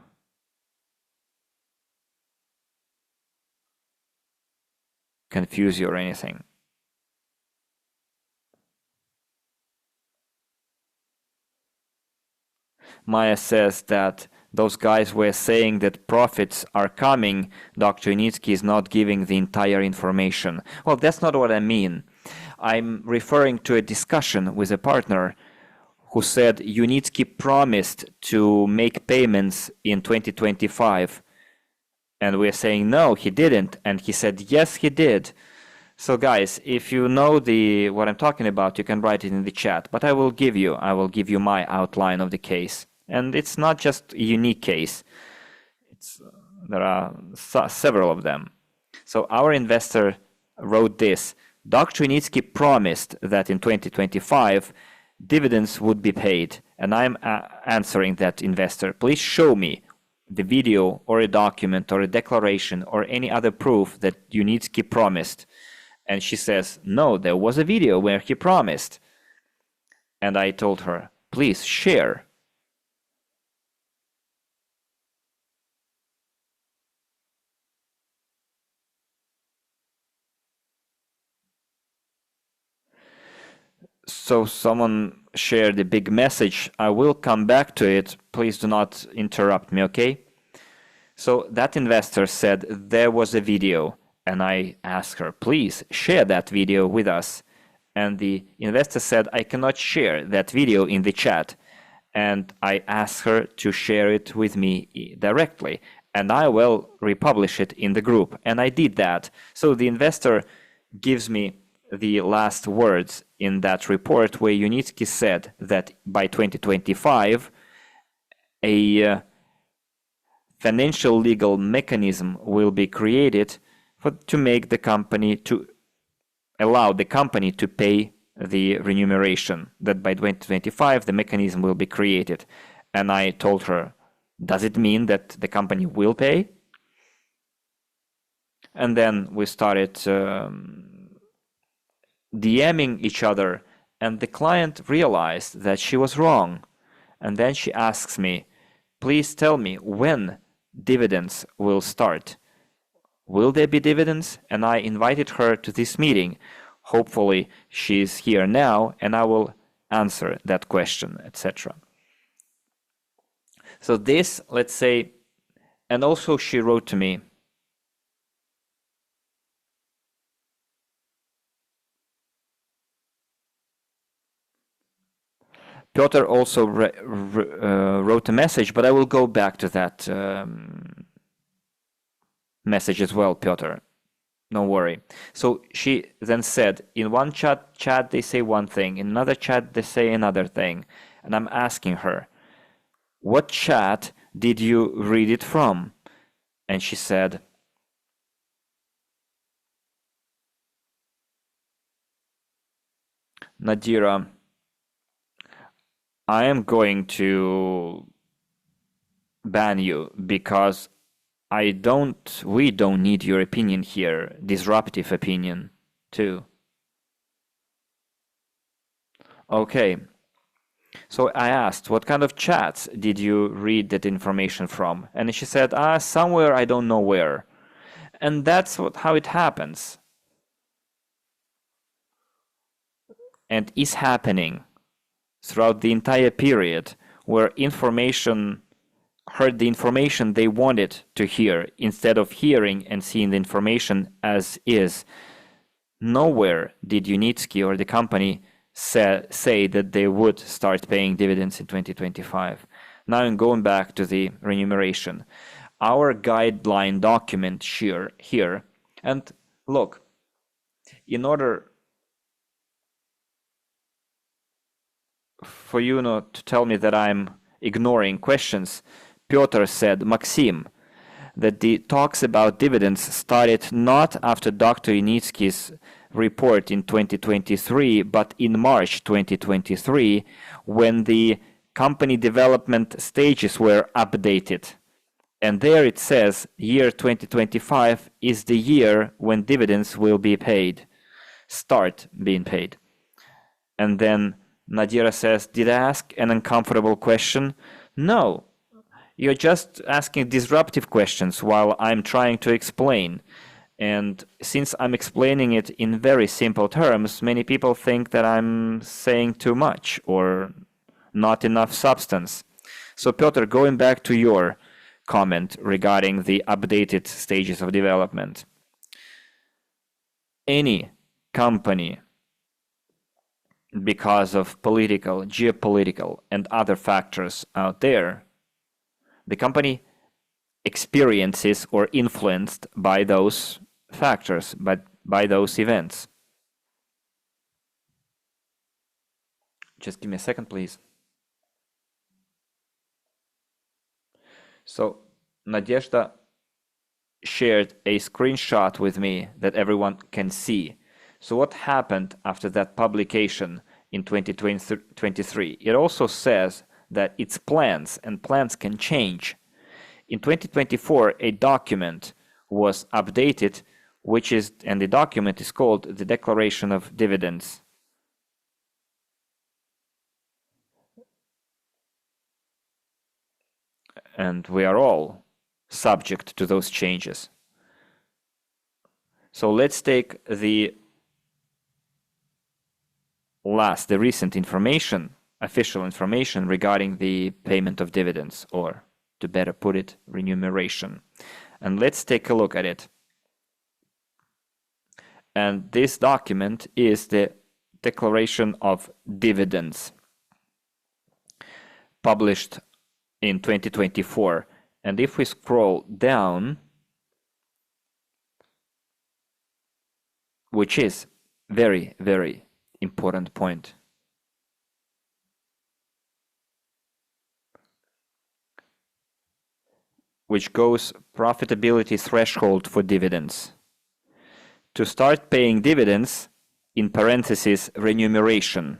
confuse you or anything. Maya says that those guys were saying that profits are coming. Dr. Initsky is not giving the entire information. Well, that's not what I mean. I'm referring to a discussion with a partner who said Initsky promised to make payments in 2025. And we're saying, no, he didn't. And he said, yes, he did. So guys, if you know what I'm talking about, you can write it in the chat. But I will give you my outline of the case. And it's not just a unique case. There are several of them. So our investor wrote this. Dr. Initsky promised that in 2025, dividends would be paid. And I'm answering that investor. Please show me the video or a document or a declaration or any other proof that Initsky promised. And she says, no, there was a video where he promised. And I told her, please share. So someone shared a big message. I will come back to it. Please do not interrupt me, okay? So that investor said there was a video, and I asked her, please share that video with us. And the investor said, I cannot share that video in the chat. And I asked her to share it with me directly, and I will republish it in the group. And I did that. So the investor gives me the last words in that report where Unitsky said that by 2025, a financial legal mechanism will be created to make the company to allow the company to pay the remuneration, that by 2025 the mechanism will be created. And I told her, does it mean that the company will pay? And then we started DMing each other, and the client realized that she was wrong. And then she asks me, please tell me when dividends will start. Will there be dividends? And I invited her to this meeting. Hopefully she's here now, and I will answer that question, etc. So this, let's say, and also she wrote to me, Piotr also wrote a message, but I will go back to that message as well, Piotr. Don't worry. So she then said, in one chat they say one thing, in another chat they say another thing. And I'm asking her, what chat did you read it from? And she said, Nadira, I am going to ban you because we don't need your opinion here, disruptive opinion too. Okay. So I asked, what kind of chats did you read that information from? And she said, somewhere I don't know where. And that's how it happens. And is happening throughout the entire period where information heard the information they wanted to hear instead of hearing and seeing the information as is. Nowhere did Unitsky or the company say that they would start paying dividends in 2025. Now I'm going back to the remuneration. Our guideline document here, and look, in order for you not to tell me that I'm ignoring questions, Piotr said, Maxim, that the talks about dividends started not after Dr. Unitsky's report in 2023, but in March 2023, when the company development stages were updated. And there it says, year 2025 is the year when dividends will be paid, start being paid. And then Nadira says, did I ask an uncomfortable question? No. You're just asking disruptive questions while I'm trying to explain. And since I'm explaining it in very simple terms, many people think that I'm saying too much or not enough substance. So Piotr, going back to your comment regarding the updated stages of development. Any company, because of political, geopolitical, and other factors out there, the company experiences or influenced by those factors, but by those events. Just give me a second, please. So Nadezhda shared a screenshot with me that everyone can see. So what happened after that publication in 2023? It also says that its plans, and plans can change. In 2024, a document was updated, and the document is called the Declaration of Dividends. and we are all subject to those changes. So let's take the recent information, official information regarding the payment of dividends, or to better put it, remuneration. And let's take a look at it. And this document is the Declaration of Dividends, published in 2024. And if we scroll down, which is very, very important point, which goes profitability threshold for dividends. To start paying dividends, in parentheses, remuneration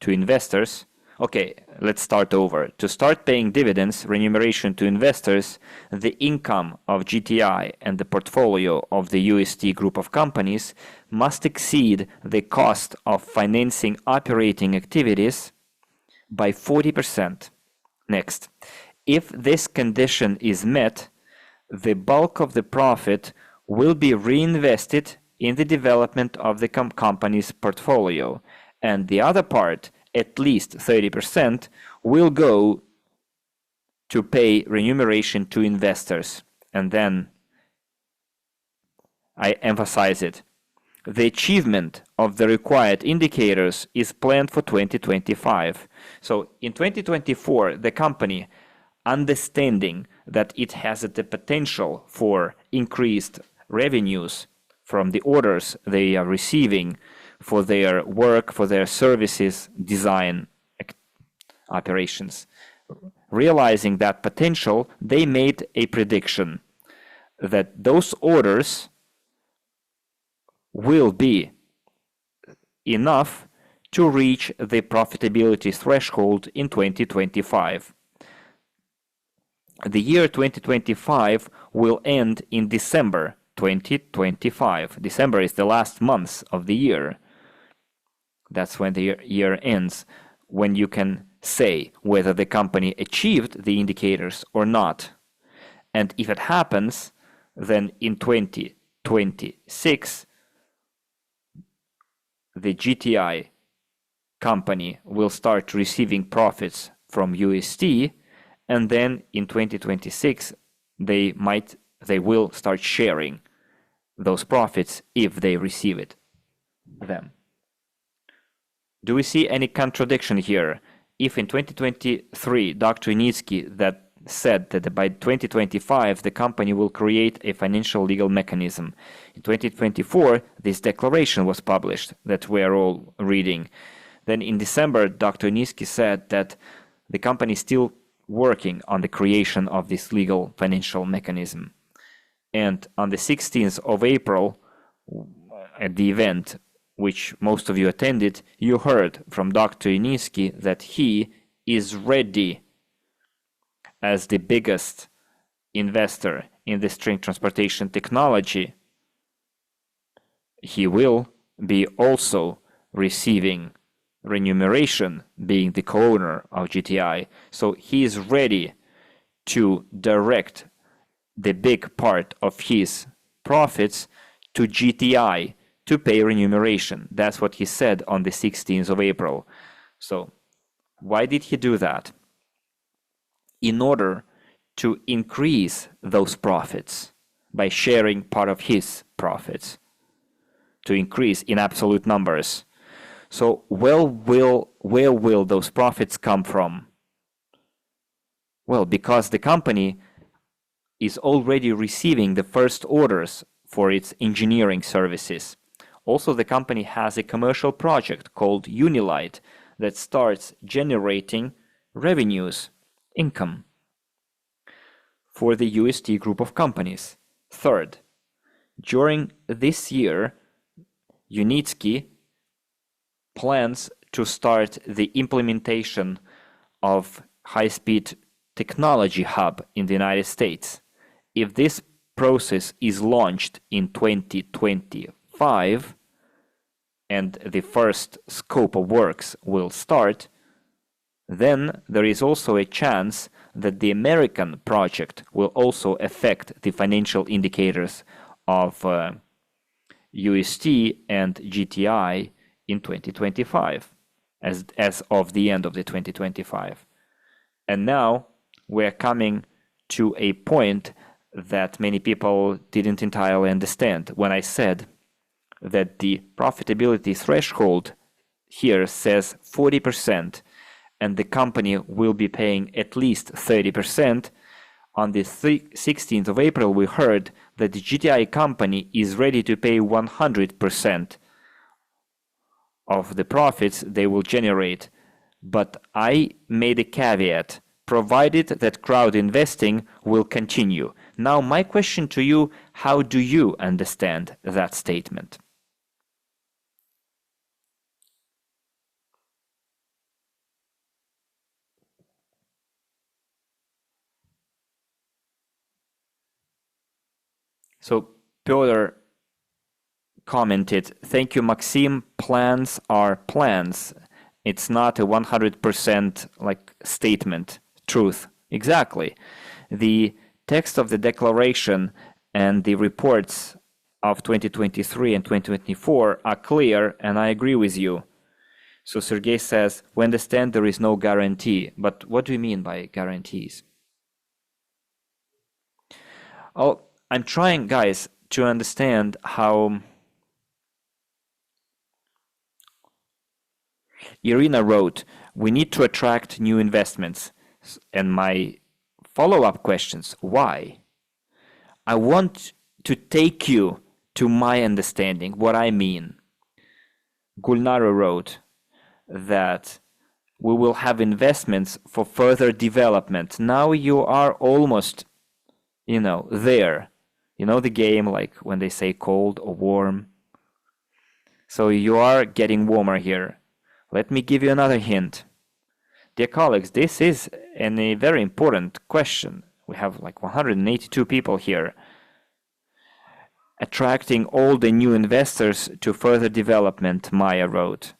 to investors. Okay, let's start over. To start paying dividends, remuneration to investors, the income of GTI and the portfolio of the UST group of companies must exceed the cost of financing operating activities by 40%. Next, if this condition is met, the bulk of the profit will be reinvested in the development of the company's portfolio, and the other part, at least 30%, will go to pay remuneration to investors. And then I emphasize it. The achievement of the required indicators is planned for 2025. So in 2024, the company, understanding that it has the potential for increased revenues from the orders they are receiving for their work, for their services, design, operations. Realizing that potential, they made a prediction that those orders will be enough to reach the profitability threshold in 2025. The year 2025 will end in December 2025. December is the last month of the year. That's when the year ends, when you can say whether the company achieved the indicators or not. And if it happens, then in 2026, the GTI company will start receiving profits from UST, and then in 2026, they will start sharing those profits if they receive them. Do we see any contradiction here? If in 2023, Dr. Initsky that said that by 2025 the company will create a financial legal mechanism. In 2024, this declaration was published that we are all reading. Then in December, Dr. Initsky said that the company is still working on the creation of this legal financial mechanism. And on the 16th of April, at the event which most of you attended, you heard from Dr. Initsky that he is ready as the biggest investor in the string transportation technology. He will be also receiving remuneration, being the co-owner of GTI. So he is ready to direct the big part of his profits to GTI to pay remuneration. That's what he said on the 16th of April. So why did he do that? In order to increase those profits by sharing part of his profits, to increase in absolute numbers. So where will those profits come from? Well, because the company is already receiving the first orders for its engineering services. Also, the company has a commercial project called Unilight that starts generating revenues, income, for the UST group of companies. Third, during this year, Unitsky plans to start the implementation of high-speed technology hub in the United States. If this process is launched in 2025 and the first scope of works will start, then there is also a chance that the American project will also affect the financial indicators of UST and GTI in 2025, as of the end of the 2025. And now we're coming to a point that many people didn't entirely understand when I said that the profitability threshold here says 40%, and the company will be paying at least 30%. On the 16th of April, we heard that the GTI company is ready to pay 100% of the profits they will generate. But I made a caveat, provided that crowd investing will continue. Now, my question to you, how do you understand that statement? So Piotr commented, "Thank you, Maxim. Plans are plans. It's not a 100% like statement, truth." Exactly. The text of the declaration and the reports of 2023 and 2024 are clear, and I agree with you. So Sergey says, "We understand there is no guarantee." But what do you mean by guarantees? Oh, I'm trying, guys, to understand how Irina wrote, "We need to attract new investments." And my follow-up questions, why? I want to take you to my understanding, what I mean. Gulnara wrote that we will have investments for further development. Now you are almost, there. You know the game, like when they say cold or warm. So you are getting warmer here. Let me give you another hint. Dear colleagues, this is a very important question. We have like 182 people here. Attracting all the new investors to further development, Maya wrote.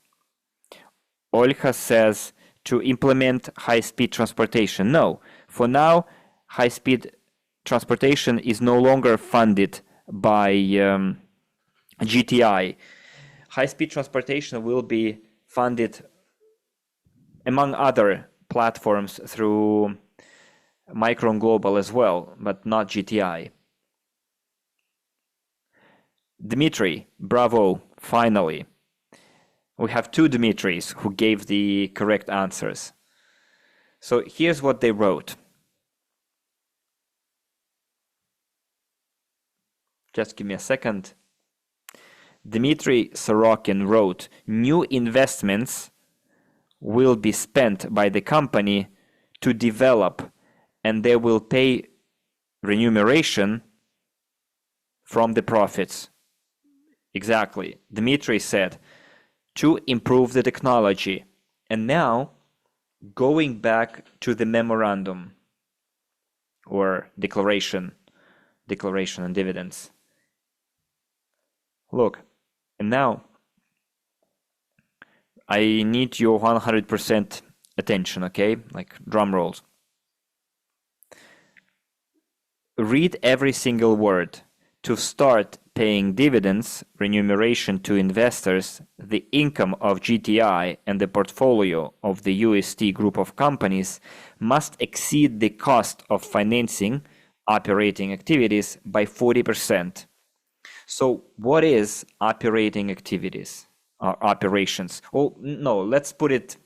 Olha says to implement high-speed transportation. No, for now, high-speed transportation is no longer funded by GTI. High-speed transportation will be funded, among other platforms, through Micron Global as well, but not GTI. Dmitry, bravo, finally. We have two Dmitris who gave the correct answers. So here's what they wrote. Just give me a second. Dmitry Sorokin wrote, "New investments will be spent by the company to develop, and they will pay remuneration from the profits." Exactly. Dmitry said, to improve the technology. And now, going back to the memorandum or declaration on dividends. Look, and now I need your 100% attention, okay? Like drum rolls. Read every single word. To start paying dividends, remuneration to investors, the income of GTI and the portfolio of the UST group of companies must exceed the cost of financing operating activities by 40%. So what is operating activities or operations? Oh, no, let's put it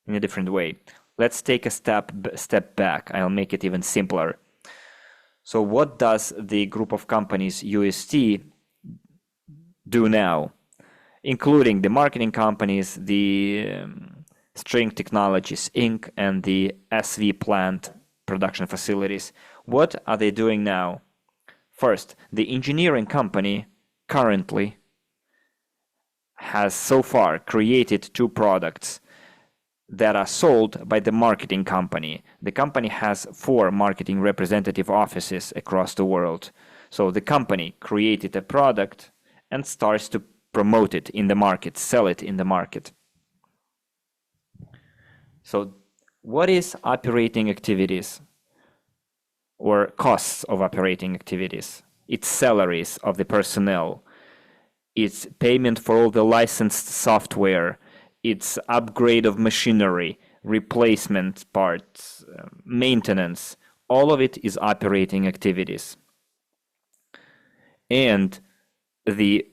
in a different way. Let's take a step back. I'll make it even simpler. So what does the group of companies UST do now, including the marketing companies, the String Technologies Inc. and the SV plant production facilities? What are they doing now? First, the engineering company currently has so far created two products that are sold by the marketing company. The company has 4 marketing representative offices across the world. So the company created a product and starts to promote it in the market, sell it in the market. So What is operating activities or costs of operating activities? It's salaries of the personnel. It's payment for all the licensed software. It's upgrade of machinery, replacement parts, maintenance. All of it is operating activities. And the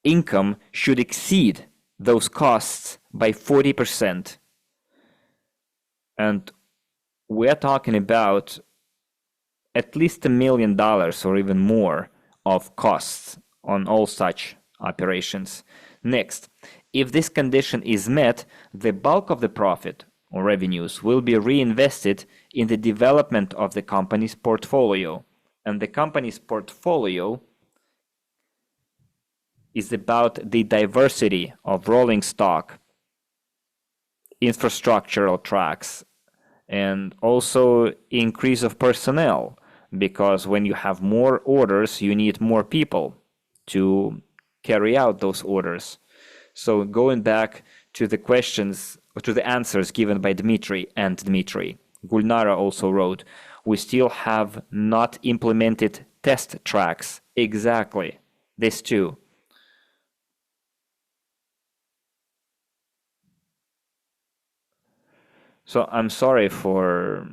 income should exceed those costs by 40%. And we're talking about at least $1 million or even more of costs on all such operations. Next, if this condition is met, the bulk of the profit or revenues will be reinvested in the development of the company's portfolio. And the company's portfolio is about the diversity of rolling stock, infrastructural tracks, and also increase of personnel, because when you have more orders, you need more people to carry out those orders. So going back to the questions, to the answers given by Dmitry, Gulnara also wrote, we still have not implemented test tracks. Exactly, this too. So I'm sorry for,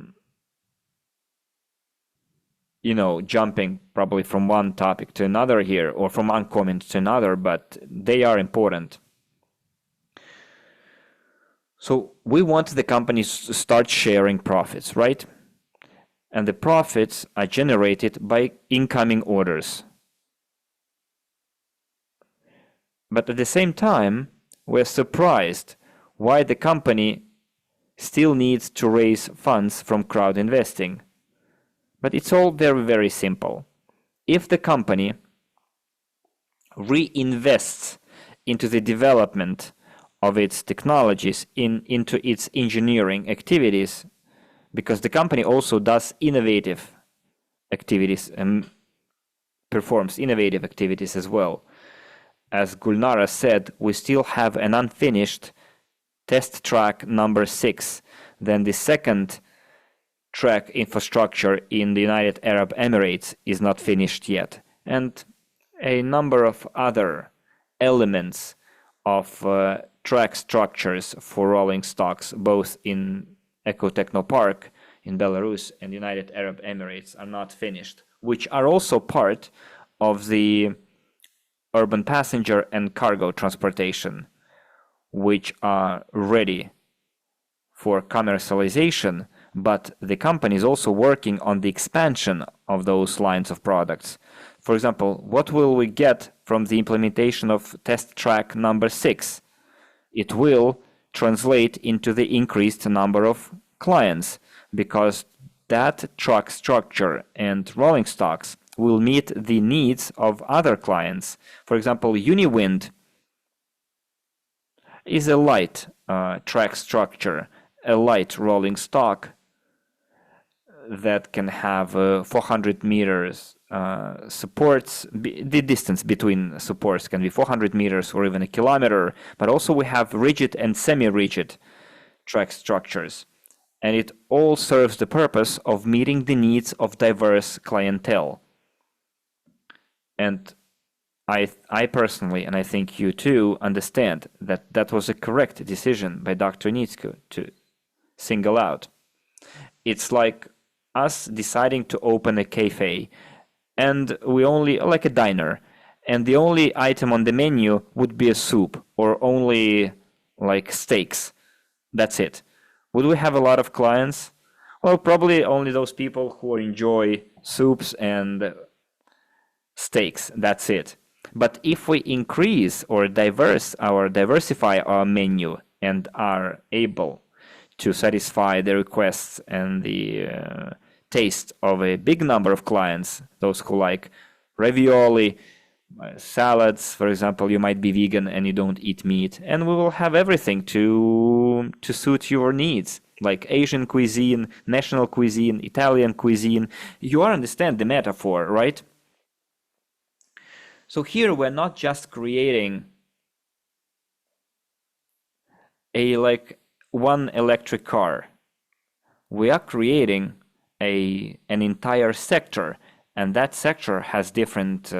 jumping probably from one topic to another here, or from one comment to another, but they are important. So we want the companies to start sharing profits, right? And the profits are generated by incoming orders. But at the same time, we're surprised why the company still needs to raise funds from crowd investing. But it's all very, very simple. If the company reinvests into the development of its technologies, into its engineering activities, because the company also does innovative activities and performs innovative activities as well. As Gulnara said, we still have an unfinished test track number 6. Then the second track infrastructure in the United Arab Emirates is not finished yet. And a number of other elements of track structures for rolling stocks, both in Ecotechnopark in Belarus and United Arab Emirates, are not finished, which are also part of the urban passenger and cargo transportation, which are ready for commercialization, but the company is also working on the expansion of those lines of products. For example, what will we get from the implementation of test track number 6? It will translate into the increased number of clients, because that truck structure and rolling stocks will meet the needs of other clients. For example, Uniwind is a light track structure, a light rolling stock that can have 400 meters supports. The distance between supports can be 400 meters or even a kilometer, but also we have rigid and semi-rigid track structures. And it all serves the purpose of meeting the needs of diverse clientele. And I personally, and I think you too, understand that that was a correct decision by Dr. Nitsku to single out. It's like us deciding to open a cafe, and we only, like a diner, and the only item on the menu would be a soup, or only like steaks. That's it. Would we have a lot of clients? Well, probably only those people who enjoy soups and steaks. That's it. But if we increase or diversify our menu and are able to satisfy the requests and the taste of a big number of clients, those who like ravioli, salads, for example, you might be vegan and you don't eat meat, and we will have everything to suit your needs, like Asian cuisine, national cuisine, Italian cuisine. You understand the metaphor, right? So here we're not just creating a like one electric car. We are creating an entire sector, and that sector has different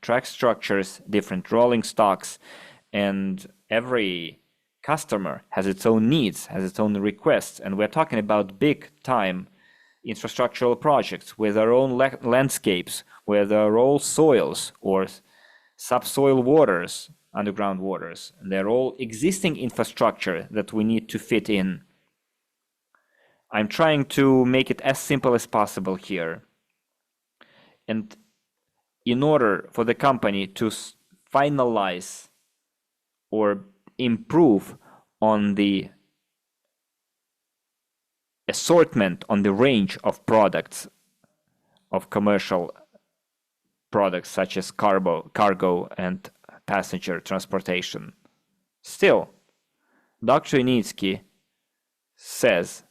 track structures, different rolling stocks, and every customer has its own needs, has its own requests, and we're talking about big time infrastructural projects with their own landscapes, where there are all soils or subsoil waters, underground waters. They're all existing infrastructure that we need to fit in. I'm trying to make it as simple as possible here. And in order for the company to finalize or improve on the assortment, on the range of products, of commercial products such as cargo and passenger transportation. Still, Dr. Initsky says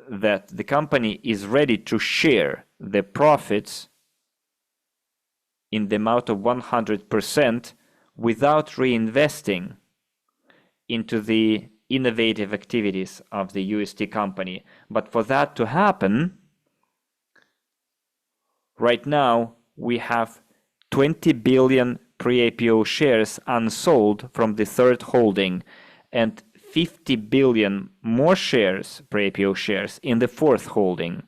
that the company is ready to share the profits in the amount of 100% without reinvesting into the innovative activities of the UST company. But for that to happen, right now we have 20 billion pre-IPO shares unsold from the third holding and 50 billion more shares, pre-IPO shares, in the fourth holding.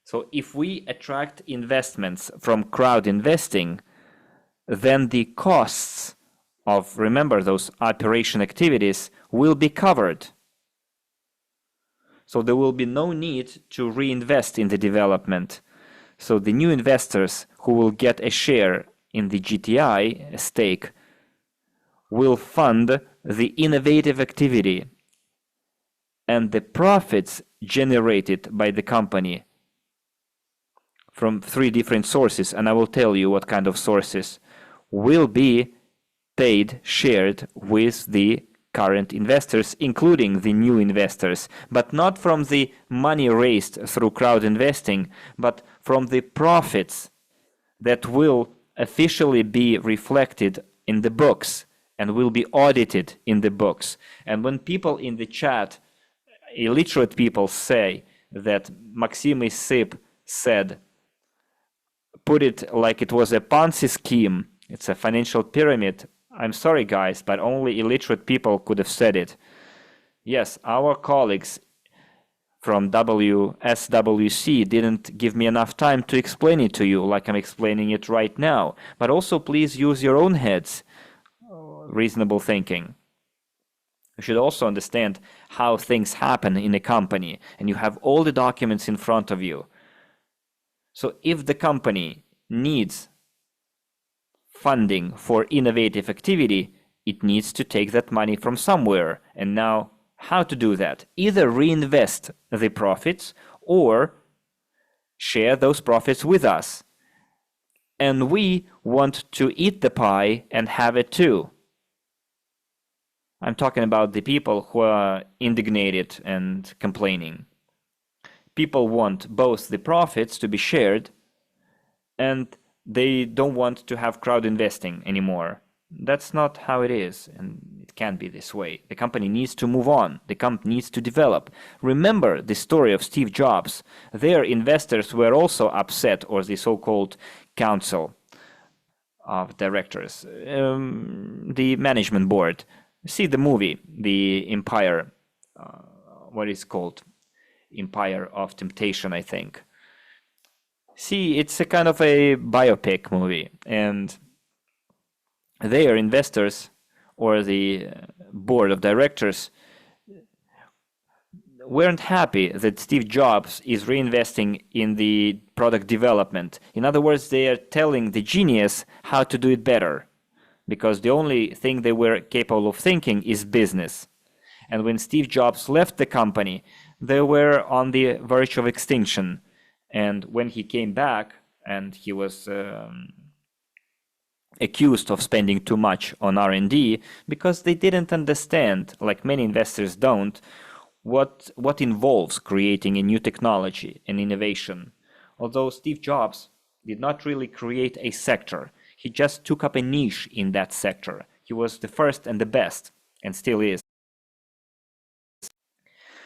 So if we attract investments from crowd investing, then the costs of, remember, those operation activities will be covered. So there will be no need to reinvest in the development. So the new investors who will get a share in the GTI, a stake, will fund the innovative activity, and the profits generated by the company from 3 different sources, and I will tell you what kind of sources, will be paid, shared with the current investors, including the new investors, but not from the money raised through crowd investing, but from the profits that will officially be reflected in the books and will be audited in the books. And when people in the chat, illiterate people, say that Maxim Isyp said, put it like it was a Ponzi scheme, it's a financial pyramid, I'm sorry guys, but only illiterate people could have said it. Yes, our colleagues from SWC didn't give me enough time to explain it to you like I'm explaining it right now. But also please use your own heads, reasonable thinking. You should also understand how things happen in a company, and you have all the documents in front of you. So if the company needs funding for innovative activity, it needs to take that money from somewhere. And now, how to do that? Either reinvest the profits or share those profits with us. And we want to eat the pie and have it too. I'm talking about the people who are indignated and complaining. People want both the profits to be shared, and they don't want to have crowd investing anymore. That's not how it is, and it can't be this way. The company needs to move on. The company needs to develop. Remember the story of Steve Jobs. Their investors were also upset, or the so-called council of directors, the management board. See the movie, The Empire, what is called? Empire of Temptation, I think. See, it's a kind of a biopic movie, and their investors or the board of directors weren't happy that Steve Jobs is reinvesting in the product development. In other words, they are telling the genius how to do it better, because the only thing they were capable of thinking is business. And when Steve Jobs left the company, they were on the verge of extinction. And when he came back, and he was accused of spending too much on R&D, because they didn't understand, like many investors don't, what involves creating a new technology and innovation. Although Steve Jobs did not really create a sector, he just took up a niche in that sector. He was the first and the best. and still is,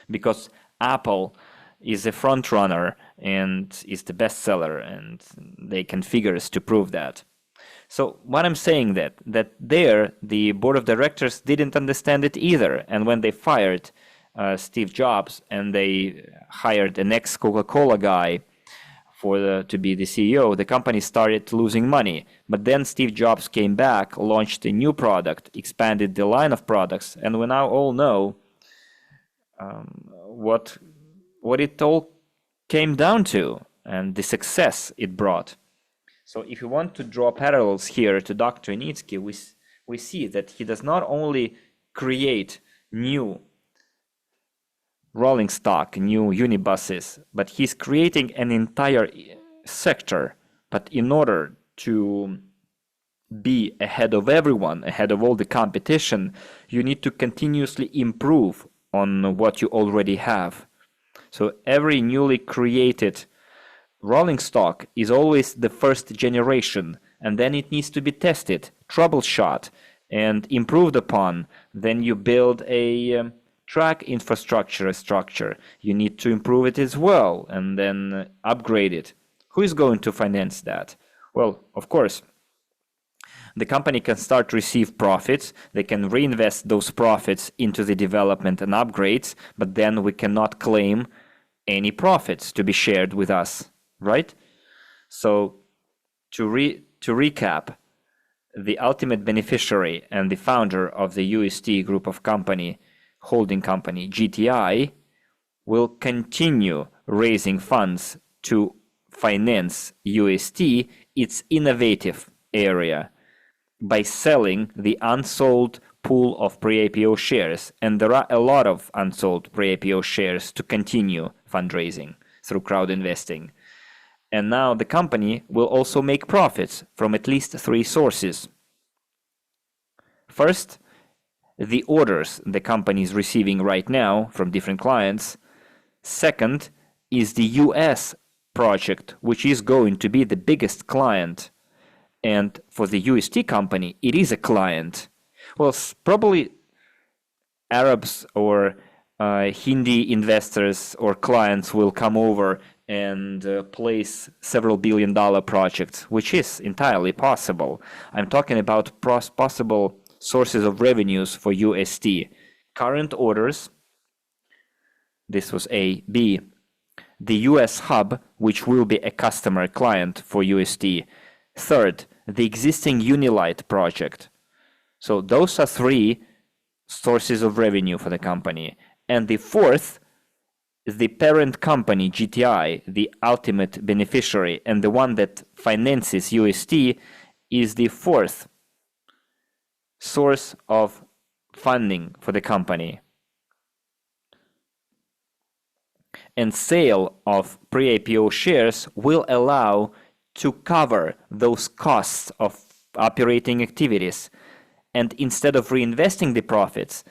because Apple is a front runner and is the bestseller, and they can figures to prove that. So what I'm saying that there the board of directors didn't understand it either, and when they fired Steve Jobs and they hired an ex-Coca-Cola guy to be the CEO, the company started losing money. But then Steve Jobs came back, launched a new product, expanded the line of products, and we now all know what it all came down to and the success it brought. So if you want to draw parallels here to Dr. Initsky, we see that he does not only create new rolling stock, new unibuses, but he's creating an entire sector. But in order to be ahead of everyone, ahead of all the competition, you need to continuously improve on what you already have. So every newly created rolling stock is always the first generation, and then it needs to be tested, troubleshot, and improved upon. Then you build a track infrastructure structure. You need to improve it as well, and then upgrade it. Who is going to finance that? Well, of course, the company can start to receive profits. They can reinvest those profits into the development and upgrades, but then we cannot claim any profits to be shared with us, right? So to recap, the ultimate beneficiary and the founder of the UST group of holding company, GTI, will continue raising funds to finance UST, its innovative area, by selling the unsold pool of pre-IPO shares. And there are a lot of unsold pre-IPO shares to continue fundraising through crowd investing. And now the company will also make profits from at least 3 sources. First, the orders the company is receiving right now from different clients. Second is the US project, which is going to be the biggest client. And for the UST company, it is a client. Well, probably Arabs or Hindi investors or clients will come over and place several billion-dollar projects, which is entirely possible. I'm talking about possible sources of revenues for UST. Current orders, this was A. B. The US hub, which will be a customer client for UST. Third, the existing Unilight project. So those are 3 sources of revenue for the company. And the fourth, the parent company, GTI, the ultimate beneficiary and the one that finances UST, is the fourth source of funding for the company. And sale of pre-IPO shares will allow to cover those costs of operating activities. And instead of reinvesting the profits,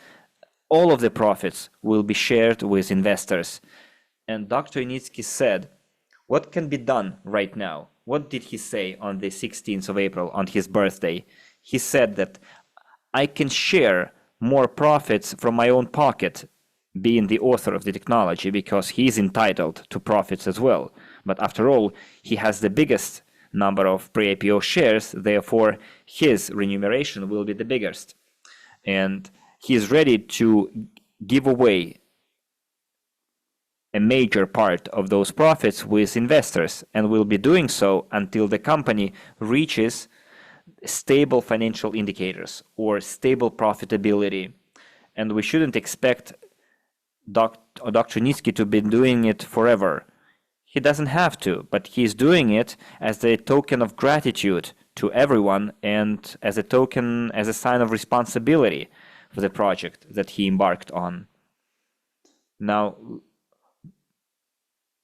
all of the profits will be shared with investors. And Dr. Initsky said, what can be done right now? What did he say on the 16th of April, on his birthday? He said that I can share more profits from my own pocket, being the author of the technology, because he is entitled to profits as well. But after all, he has the biggest number of pre-IPO shares, therefore his remuneration will be the biggest. And he is ready to give away a major part of those profits with investors, and will be doing so until the company reaches stable financial indicators or stable profitability. And we shouldn't expect Dr. Initsky to be doing it forever. He doesn't have to, but he's doing it as a token of gratitude to everyone and as a sign of responsibility for the project that he embarked on. Now,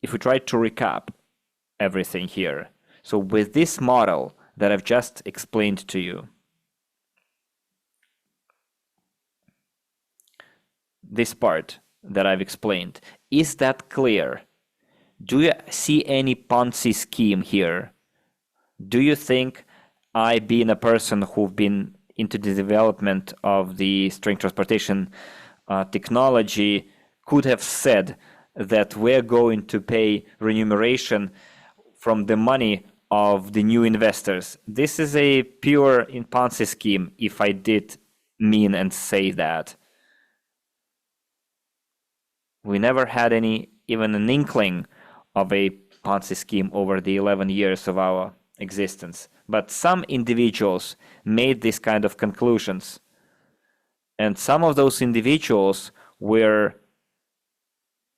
if we try to recap everything here, so with this model that I've just explained to you, this part that I've explained, is that clear? Do you see any Ponzi scheme here? Do you think I, being a person who've been into the development of the string transportation technology could have said that we're going to pay remuneration from the money of the new investors. This is a pure Ponzi scheme, if I did mean and say that. We never had even an inkling of a Ponzi scheme over the 11 years of our existence. But some individuals made this kind of conclusions. And some of those individuals were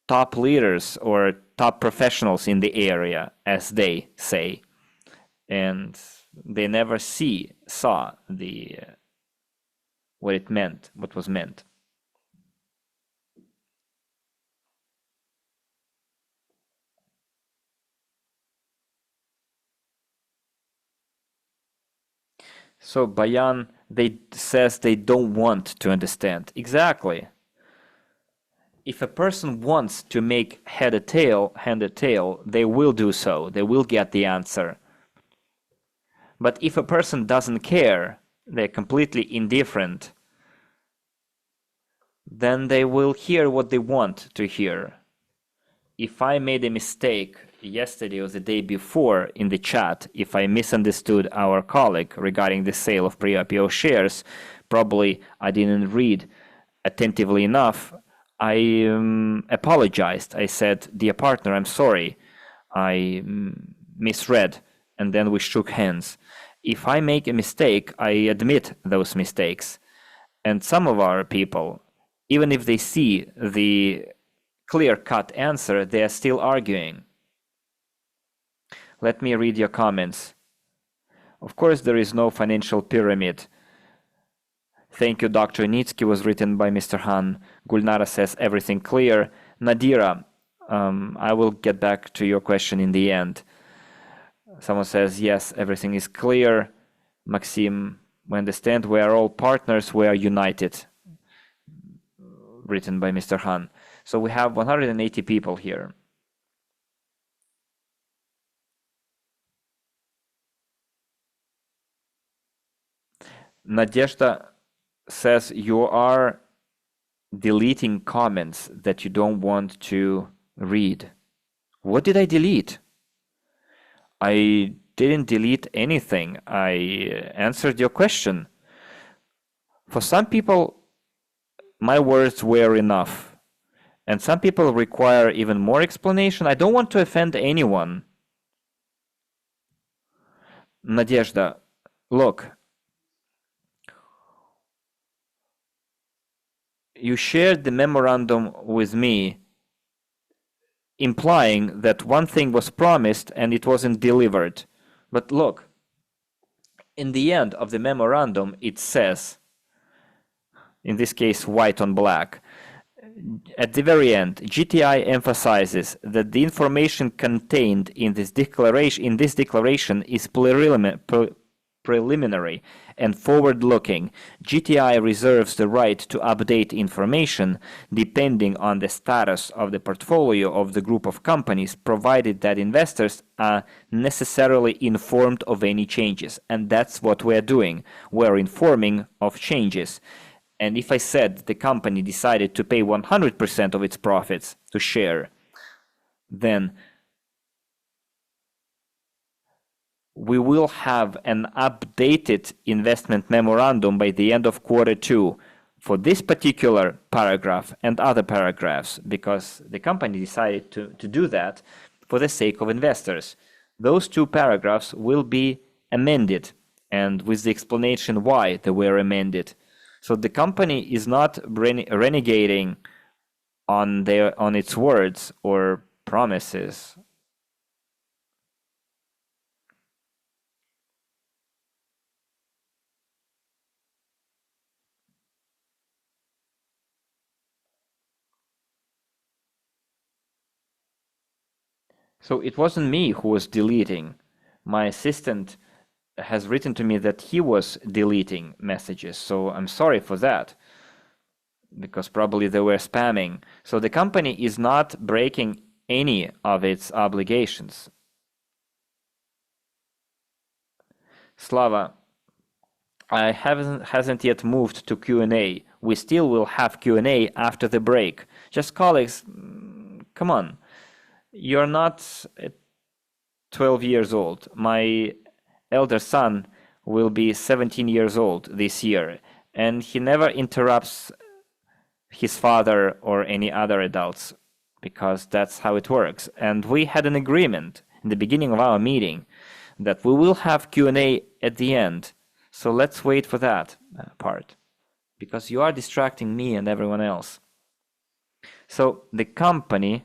top leaders or top professionals in the area, as they say. And they never saw what was meant. So Bayan, says they don't want to understand. Exactly. If a person wants to make hand a tail, they will do so. They will get the answer. But if a person doesn't care, they're completely indifferent, then they will hear what they want to hear. If I made a mistake yesterday or the day before in the chat, if I misunderstood our colleague regarding the sale of pre-IPO shares, probably I didn't read attentively enough. I apologized. I said, "Dear partner, I'm sorry. I misread," and then we shook hands. If I make a mistake, I admit those mistakes. And some of our people, even if they see the clear-cut answer, they are still arguing. Let me read your comments. Of course, there is no financial pyramid. Thank you, Dr. Nitsky was written by Mr. Han. Gulnara says everything clear. Nadira, I will get back to your question in the end. Someone says, yes, everything is clear. Maxim, we understand we are all partners, we are united. Written by Mr. Han. So we have 180 people here. Nadezhda says you are deleting comments that you don't want to read. What did I delete? I didn't delete anything. I answered your question. For some people, my words were enough. And some people require even more explanation. I don't want to offend anyone. Nadezhda, look. You shared the memorandum with me, implying that one thing was promised and it wasn't delivered. But look, in the end of the memorandum, it says, in this case, white on black, at the very end, GTI emphasizes that the information contained in this declaration is preliminary and forward-looking. GTI reserves the right to update information depending on the status of the portfolio of the group of companies, provided that investors are necessarily informed of any changes. And that's what we're doing. We're informing of changes. And if I said the company decided to pay 100% of its profits to share, then we will have an updated investment memorandum by the end of Q2 for this particular paragraph and other paragraphs, because the company decided to do that for the sake of investors. Those two paragraphs will be amended, and with the explanation why they were amended. So the company is not renegating on its words or promises. So it wasn't me who was deleting. My assistant has written to me that he was deleting messages. So I'm sorry for that, because probably they were spamming. So the company is not breaking any of its obligations. Slava, I hasn't yet moved to Q&A. We still will have Q&A after the break. Just colleagues, come on. You're not 12 years old. My elder son will be 17 years old this year, and he never interrupts his father or any other adults because that's how it works. And we had an agreement in the beginning of our meeting that we will have Q&A at the end. So let's wait for that part because you are distracting me and everyone else. So the company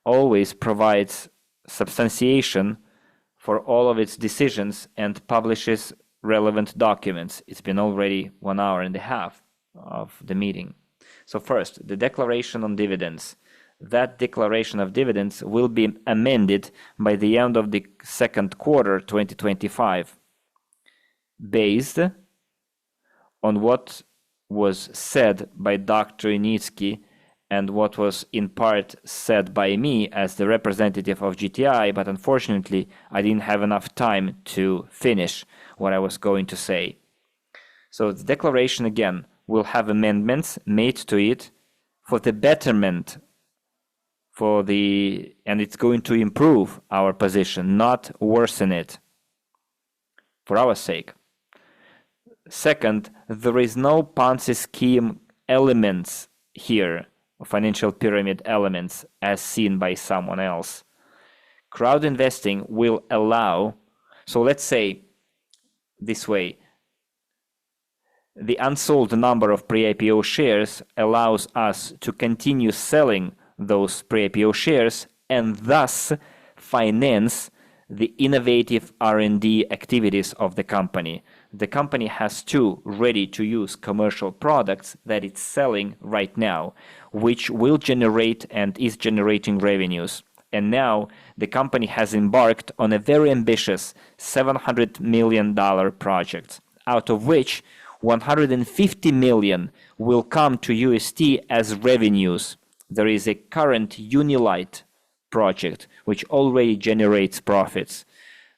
always provides substantiation for all of its decisions and publishes relevant documents. It's been already 1 hour and a half of the meeting. So first, the declaration on dividends. That declaration of dividends will be amended by the end of the second quarter 2025 based on what was said by Dr. Initsky and what was in part said by me as the representative of GTI, but unfortunately I didn't have enough time to finish what I was going to say. So the declaration again will have amendments made to it for the betterment and it's going to improve our position, not worsen it, for our sake. Second, there is no Ponzi scheme elements here, financial pyramid elements, as seen by someone else. Crowd investing will allow, so let's say this way, the unsold number of pre-IPO shares allows us to continue selling those pre-IPO shares and thus finance the innovative R&D activities of the company. The company has two ready-to-use commercial products that it's selling right now, which will generate and is generating revenues. And now the company has embarked on a very ambitious $700 million project, out of which 150 million will come to UST as revenues. There is a current Unilight project which already generates profits.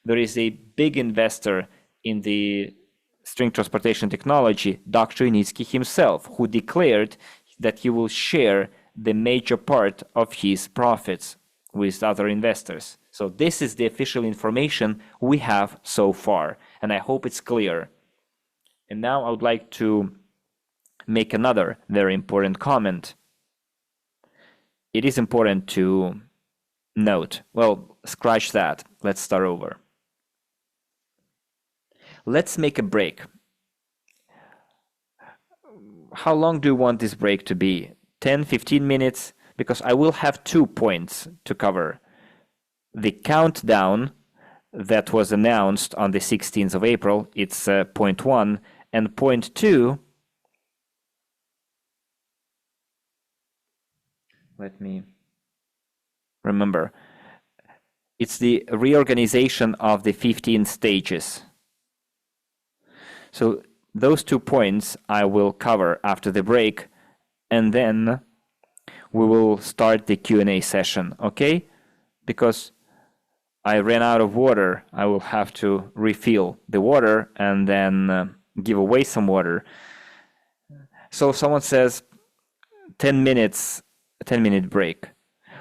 There is a big investor in the string transportation technology, Dr. Initsky himself, who declared that he will share the major part of his profits with other investors. So this is the official information we have so far, and I hope it's clear. And now I would like to make another very important comment. It is important to note, well, scratch that. Let's start over. Let's make a break. How long do you want this break to be? 10, 15 minutes? Because I will have 2 points to cover. The countdown that was announced on the 16th of April, it's point 1, and point 2, let me remember, it's the reorganization of the 15 stages. So those 2 points I will cover after the break, and then we will start the Q&A session, okay? Because I ran out of water, I will have to refill the water and then give away some water. So someone says 10 minutes, a 10-minute break.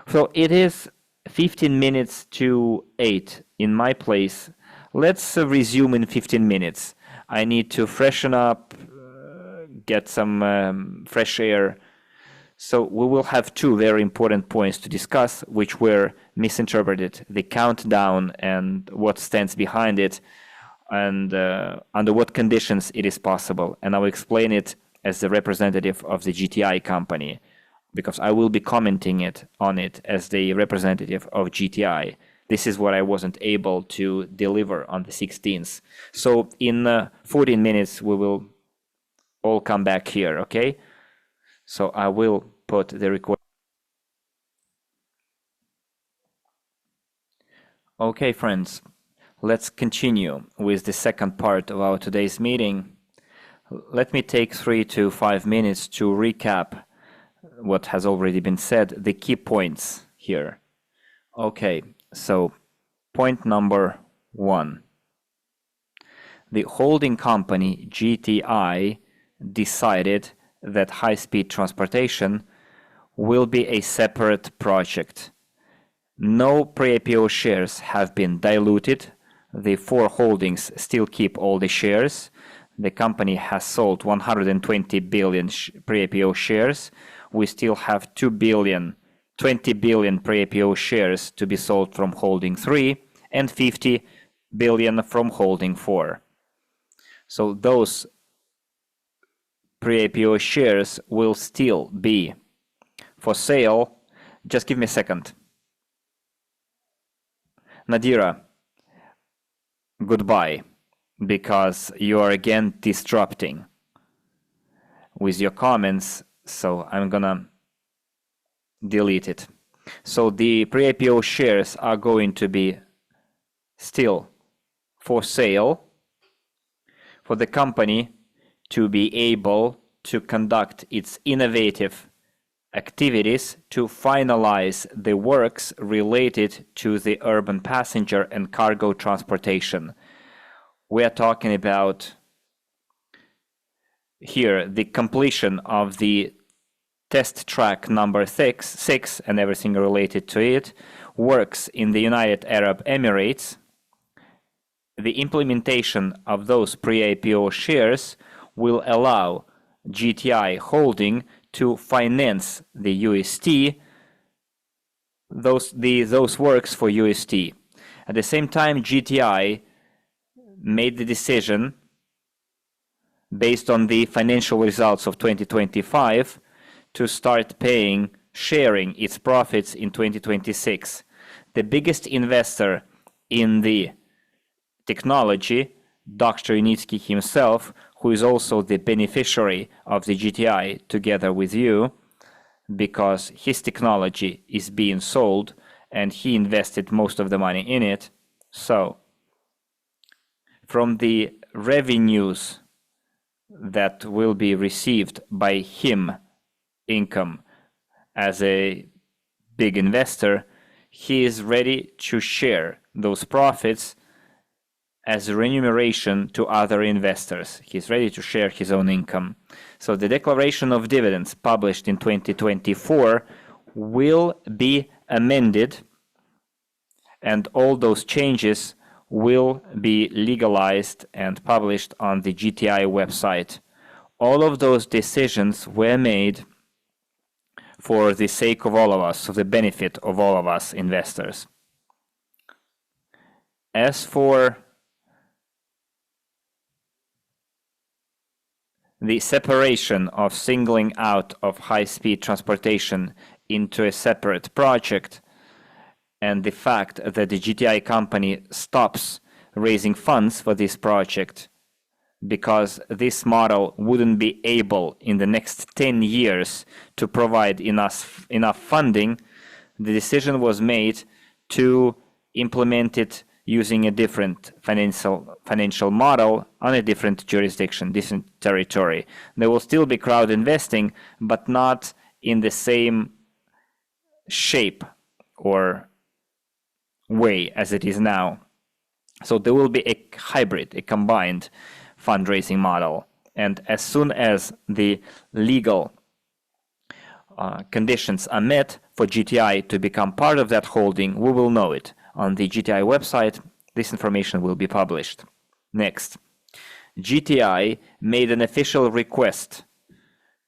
So it is 15 minutes to 8 in my place. Let's resume in 15 minutes. I need to freshen up, get some fresh air. So we will have 2 very important points to discuss, which were misinterpreted, the countdown and what stands behind it, and under what conditions it is possible. And I will explain it as the representative of the GTI company, because I will be commenting on it as the representative of GTI. This is what I wasn't able to deliver on the 16th. So in 14 minutes, we will all come back here, okay? So I will put the record. Okay, friends, let's continue with the second part of our today's meeting. Let me take 3 to 5 minutes to recap what has already been said, the key points here. Okay, so point number 1. the holding company GTI decided that high-speed transportation will be a separate project. No pre-IPO shares have been diluted. The four holdings still keep all the shares. The company has sold 120 billion pre-IPO shares. We still have 20 billion pre-IPO shares to be sold from holding 3 and 50 billion from holding 4. So those pre-IPO shares will still be for sale. Just give me a second. Nadira, goodbye, because you are again disrupting with your comments, so I'm gonna delete it. So the pre-IPO shares are going to be still for sale for the company to be able to conduct its innovative activities to finalize the works related to the urban passenger and cargo transportation. We are talking about here the completion of the test track number 6 and everything related to it, works in the United Arab Emirates. The implementation of those pre-IPO shares will allow GTI Holding to finance the UST, those works for UST. At the same time, GTI made the decision, based on the financial results of 2025, to start sharing its profits in 2026. The biggest investor in the technology, Dr. Unitsky himself, who is also the beneficiary of the GTI together with you, because his technology is being sold and he invested most of the money in it. So, from the revenues that will be received by him, income as a big investor, he is ready to share those profits as a remuneration to other investors. He's ready to share his own income. So the declaration of dividends published in 2024 will be amended, and all those changes will be legalized and published on the GTI website. All of those decisions were made for the sake of all of us, for the benefit of all of us investors. As for the separation of singling out of high-speed transportation into a separate project, and the fact that the GTI company stops raising funds for this project because this model wouldn't be able in the next 10 years to provide enough funding, the decision was made to implement it using a different financial model on a different jurisdiction, different territory. There will still be crowd investing, but not in the same shape or way as it is now. So there will be a hybrid, a combined fundraising model. And as soon as the legal conditions are met for GTI to become part of that holding, we will know it. On the GTI website, this information will be published. Next, GTI made an official request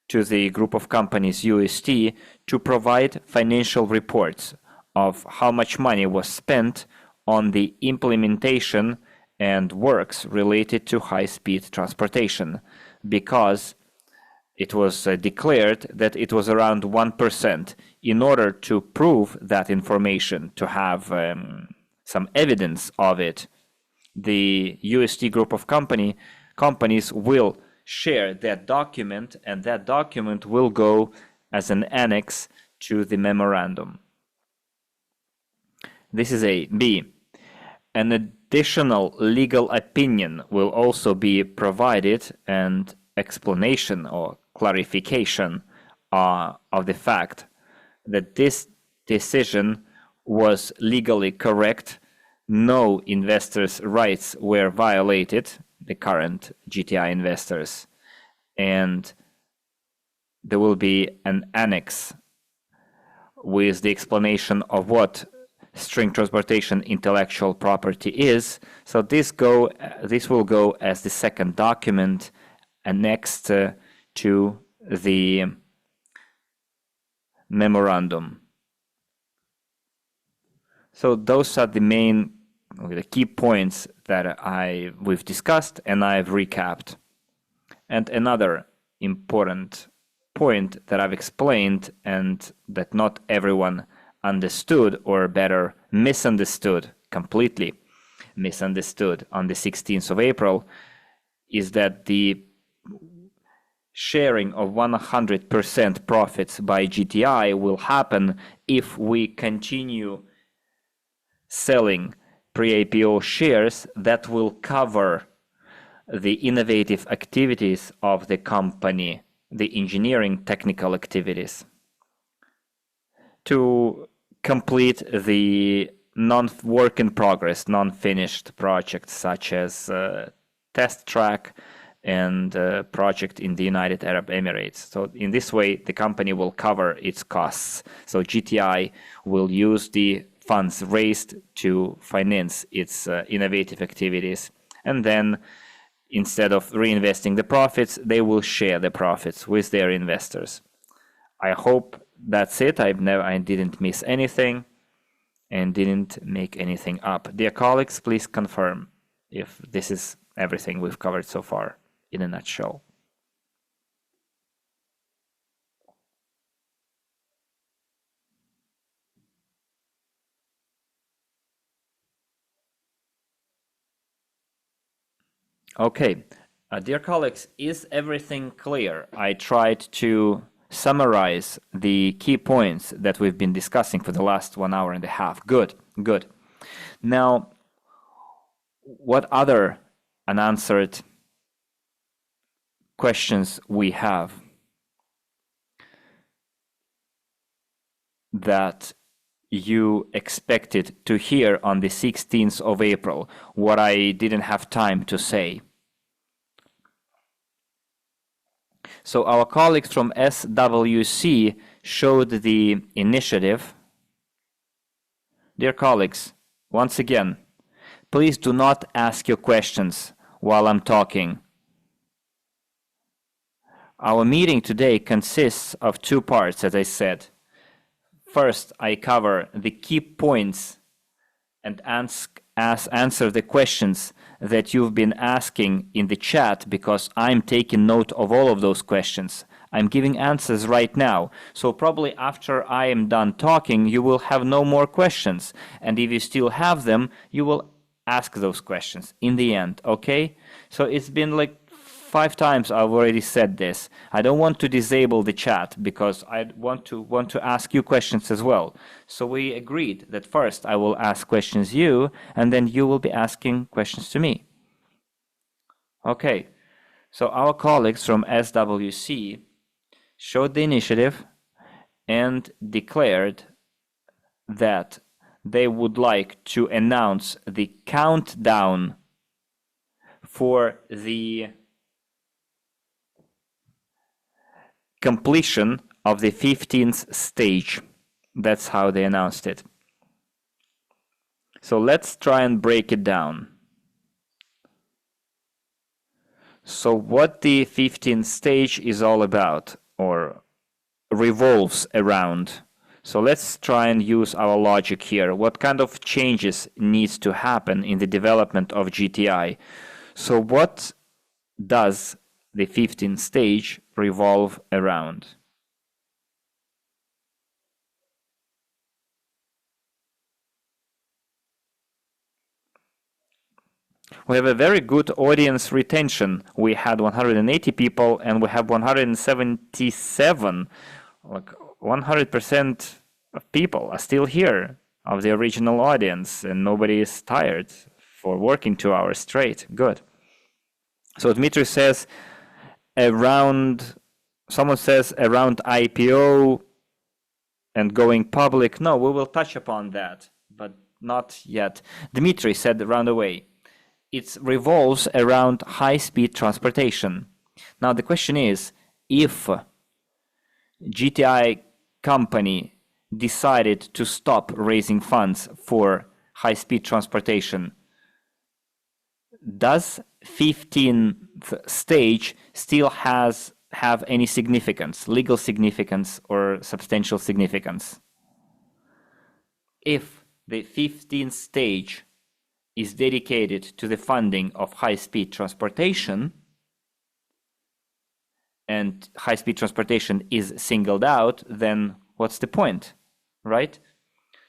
to the group of companies UST to provide financial reports of how much money was spent on the implementation and works related to high-speed transportation, because it was declared that it was around 1%. In order to prove that information, to have some evidence of it, the UST group of companies will share that document, and that document will go as an annex to the memorandum. This is A. B. An additional legal opinion will also be provided, and explanation or clarification of the fact that this decision was legally correct. No investors' rights were violated the current GTI investors. And there will be an annex with the explanation of what string transportation intellectual property is. So this will go as the second document annexed to the memorandum. So those are the key points that we've discussed and I've recapped. And another important point that I've explained and that not everyone understood, or better misunderstood, completely misunderstood on the 16th of April, is that the sharing of 100% profits by GTI will happen if we continue selling pre-IPO shares that will cover the innovative activities of the company, the engineering technical activities, to complete the non-work in progress, non-finished projects such as test track and project in the United Arab Emirates. So in this way, the company will cover its costs. So GTI will use the funds raised to finance its innovative activities. And then instead of reinvesting the profits, they will share the profits with their investors. I hope that's it. I didn't miss anything and didn't make anything up. Dear colleagues, please confirm if this is everything we've covered so far in a nutshell. Okay, dear colleagues, is everything clear? I tried to summarize the key points that we've been discussing for the last 1 hour and a half. Good, good. Now, what other unanswered questions we have that you expected to hear on the 16th of April, what I didn't have time to say? So our colleagues from SWC showed the initiative. Dear colleagues, once again, please do not ask your questions while I'm talking. Our meeting today consists of 2 parts, as I said. First, I cover the key points and answer the questions that you've been asking in the chat, because I'm taking note of all of those questions. I'm giving answers right now. So probably after I am done talking, you will have no more questions. And if you still have them, you will ask those questions in the end, okay? So it's been like 5 times I've already said this. I don't want to disable the chat because I want to ask you questions as well. So we agreed that first I will ask questions you, and then you will be asking questions to me. Okay, so our colleagues from SWC showed the initiative and declared that they would like to announce the countdown for the completion of the 15th stage. That's how they announced it. So let's try and break it down. So what the 15th stage is all about, or revolves around. So let's try and use our logic here. What kind of changes needs to happen in the development of GTI? So what does the 15th stage revolve around? We have a very good audience retention. We had 180 people and we have 177. Like 100% of people are still here of the original audience, and nobody is tired for working 2 hours straight. Good. So Dmitry says someone says around IPO and going public. No, we will touch upon that, but not yet. Dmitry said round away. it revolves around high-speed transportation. Now the question is, if GTI company decided to stop raising funds for high-speed transportation, does 15th stage still have any significance, legal significance or substantial significance? If the 15th stage is dedicated to the funding of high-speed transportation, and high-speed transportation is singled out, then what's the point, right?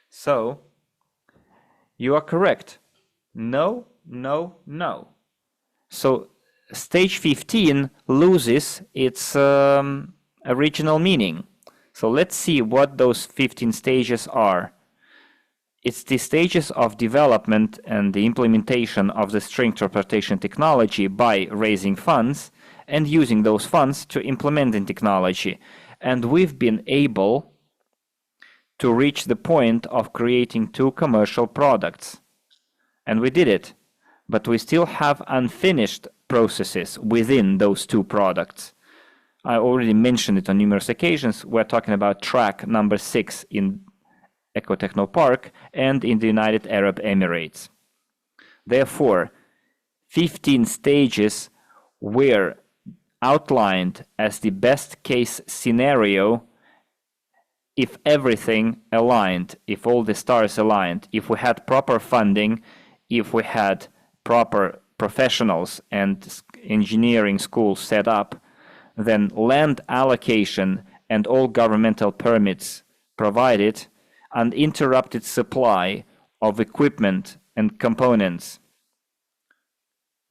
So you are correct. No, no, no. So stage 15 loses its original meaning. So let's see what those 15 stages are. It's the stages of development and the implementation of the string transportation technology by raising funds and using those funds to implement the technology. And we've been able to reach the point of creating 2 commercial products. And we did it. But we still have unfinished processes within those 2 products. I already mentioned it on numerous occasions. We're talking about track number 6 in Ecotechno Park and in the United Arab Emirates. Therefore, 15 stages were outlined as the best case scenario if everything aligned, if all the stars aligned, if we had proper funding, if we had proper professionals and engineering schools set up, then land allocation and all governmental permits provided, uninterrupted supply of equipment and components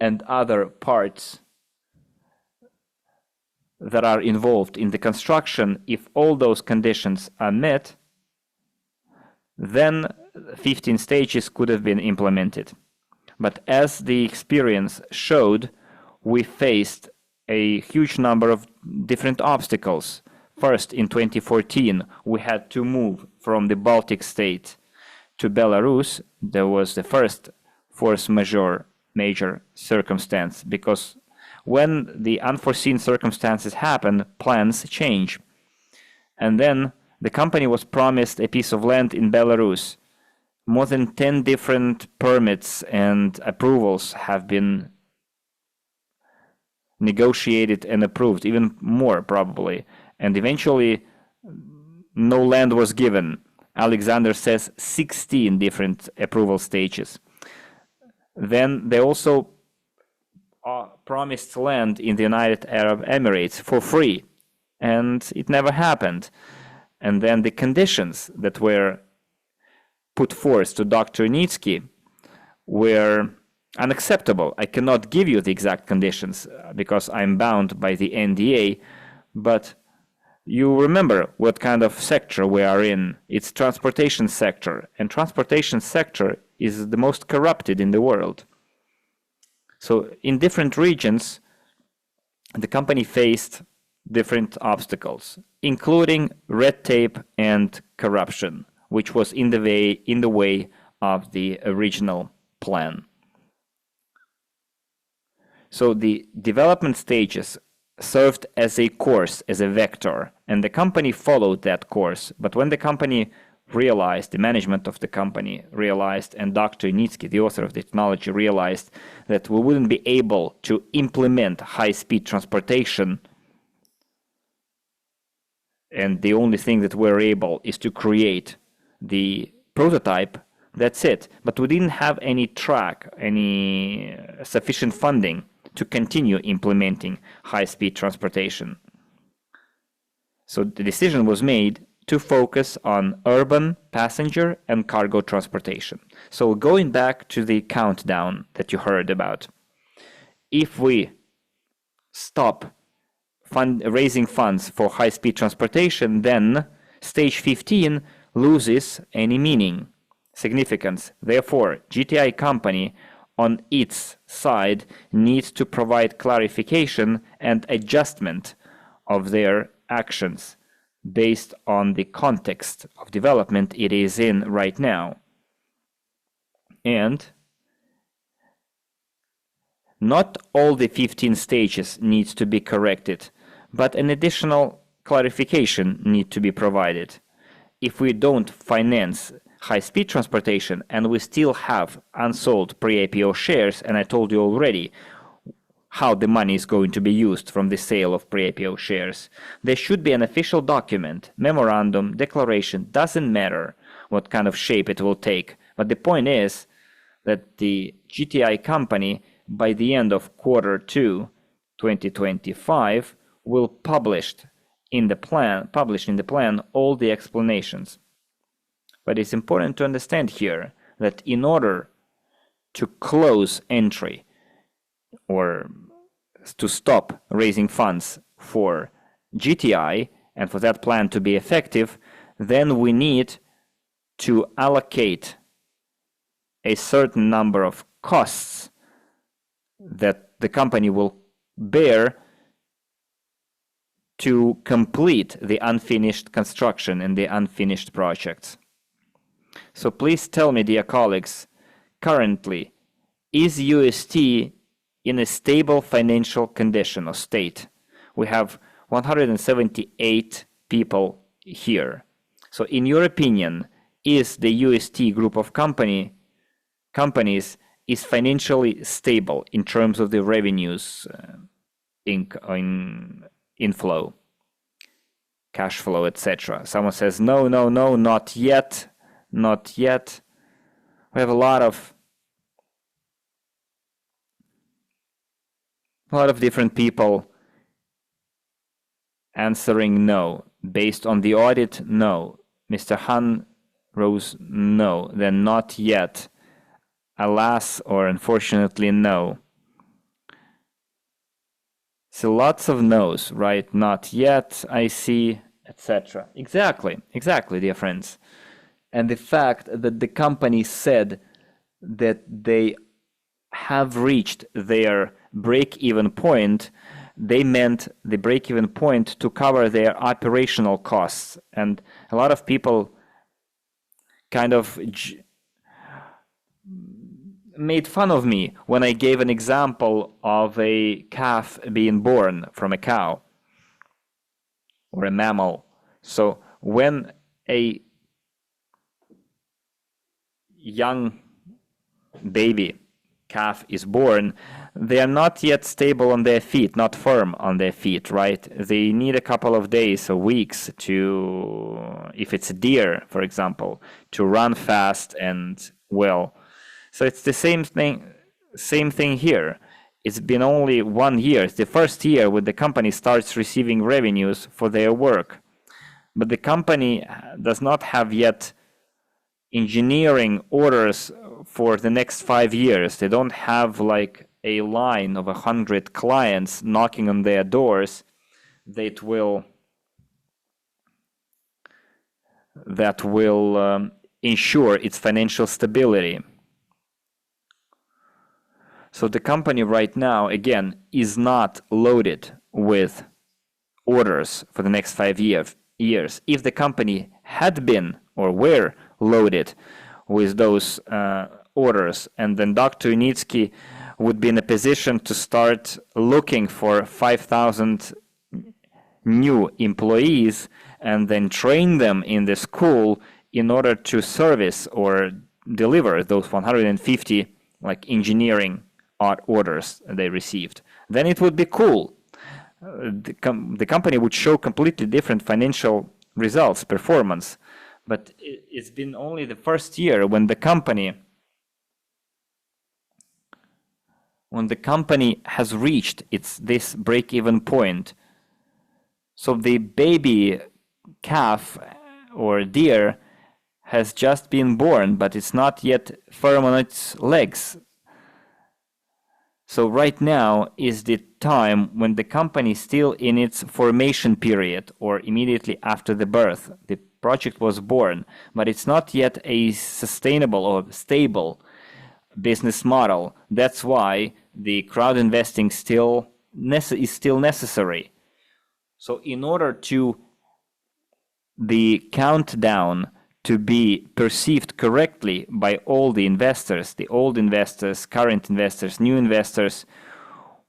and other parts that are involved in the construction, if all those conditions are met, then 15 stages could have been implemented. But as the experience showed, we faced a huge number of different obstacles. First, in 2014, we had to move from the Baltic state to Belarus. There was the first force majeure major circumstance, because when the unforeseen circumstances happen, plans change. And then the company was promised a piece of land in Belarus. More than 10 different permits and approvals have been negotiated and approved, even more probably. And eventually, no land was given. Alexander says 16 different approval stages. Then they also promised land in the United Arab Emirates for free, and it never happened. And then the conditions that were put forth to Dr. Nitsky were unacceptable. I cannot give you the exact conditions because I'm bound by the NDA, but you remember what kind of sector we are in. It's transportation sector, and transportation sector is the most corrupted in the world. So in different regions, the company faced different obstacles, including red tape and corruption, which was in the way of the original plan. So the development stages served as a course, as a vector, and the company followed that course. But when the company realized, the management of the company realized, and Dr. Nitsky, the author of the technology, realized that we wouldn't be able to implement high-speed transportation, and the only thing that we're able is to create the prototype, that's it. But we didn't have any track, any sufficient funding to continue implementing high-speed transportation. So the decision was made to focus on urban passenger and cargo transportation. So going back to the countdown that you heard about, if we stop raising funds for high-speed transportation, then stage 15 loses any meaning, significance. Therefore, GTI company on its side needs to provide clarification and adjustment of their actions based on the context of development it is in right now. And Not all the 15 stages needs to be corrected, but an additional clarification need to be provided. If we don't finance high-speed transportation and we still have unsold pre-IPO shares, and I told you already how the money is going to be used from the sale of pre-IPO shares, there should be an official document, memorandum, declaration, doesn't matter what kind of shape it will take. But the point is that the GTI company, by the end of quarter 2, 2025, will publish in the plan all the explanations. But it's important to understand here that in order to close entry or to stop raising funds for GTI and for that plan to be effective, then we need to allocate a certain number of costs that the company will bear to complete the unfinished construction and the unfinished projects. So please tell me, dear colleagues, currently, is UST in a stable financial condition or state? We have 178 people here. So in your opinion, is the UST group of companies is financially stable in terms of the revenues inflow, cash flow, etc.? Someone says, no, not yet. We have a lot of different people answering no. Based on the audit, no. Mr. Han Rose, no. Then not yet. Alas, or unfortunately, no. So lots of no's, right? Not yet, I see, etc. Exactly, dear friends. And the fact that the company said that they have reached their break-even point, they meant the break-even point to cover their operational costs. And a lot of people kind of made fun of me when I gave an example of a calf being born from a cow or a mammal. So when a young baby calf is born, they are not yet stable on their feet, not firm on their feet, right? They need a couple of days or weeks to, if it's a deer, for example, to run fast and well. So it's the same thing here. It's been only 1 year. It's the first year when the company starts receiving revenues for their work. But the company does not have yet engineering orders for the next 5 years. They don't have like a line of 100 clients knocking on their doors that will ensure its financial stability. So the company right now, again, is not loaded with orders for the next 5 years. If the company had been or were loaded with those orders, and then Dr. Unitsky would be in a position to start looking for 5,000 new employees and then train them in the school in order to service or deliver those 150 like engineering orders they received, then it would be cool. The company would show completely different financial results, performance. But it's been only the first year when the company has reached this break-even point. So the baby calf or deer has just been born, but it's not yet firm on its legs. So right now is the time when the company is still in its formation period or immediately after the birth. The project was born, but it's not yet a sustainable or stable business model. That's why the crowd investing is still necessary. So in order to the countdown to be perceived correctly by all the investors, the old investors, current investors, new investors,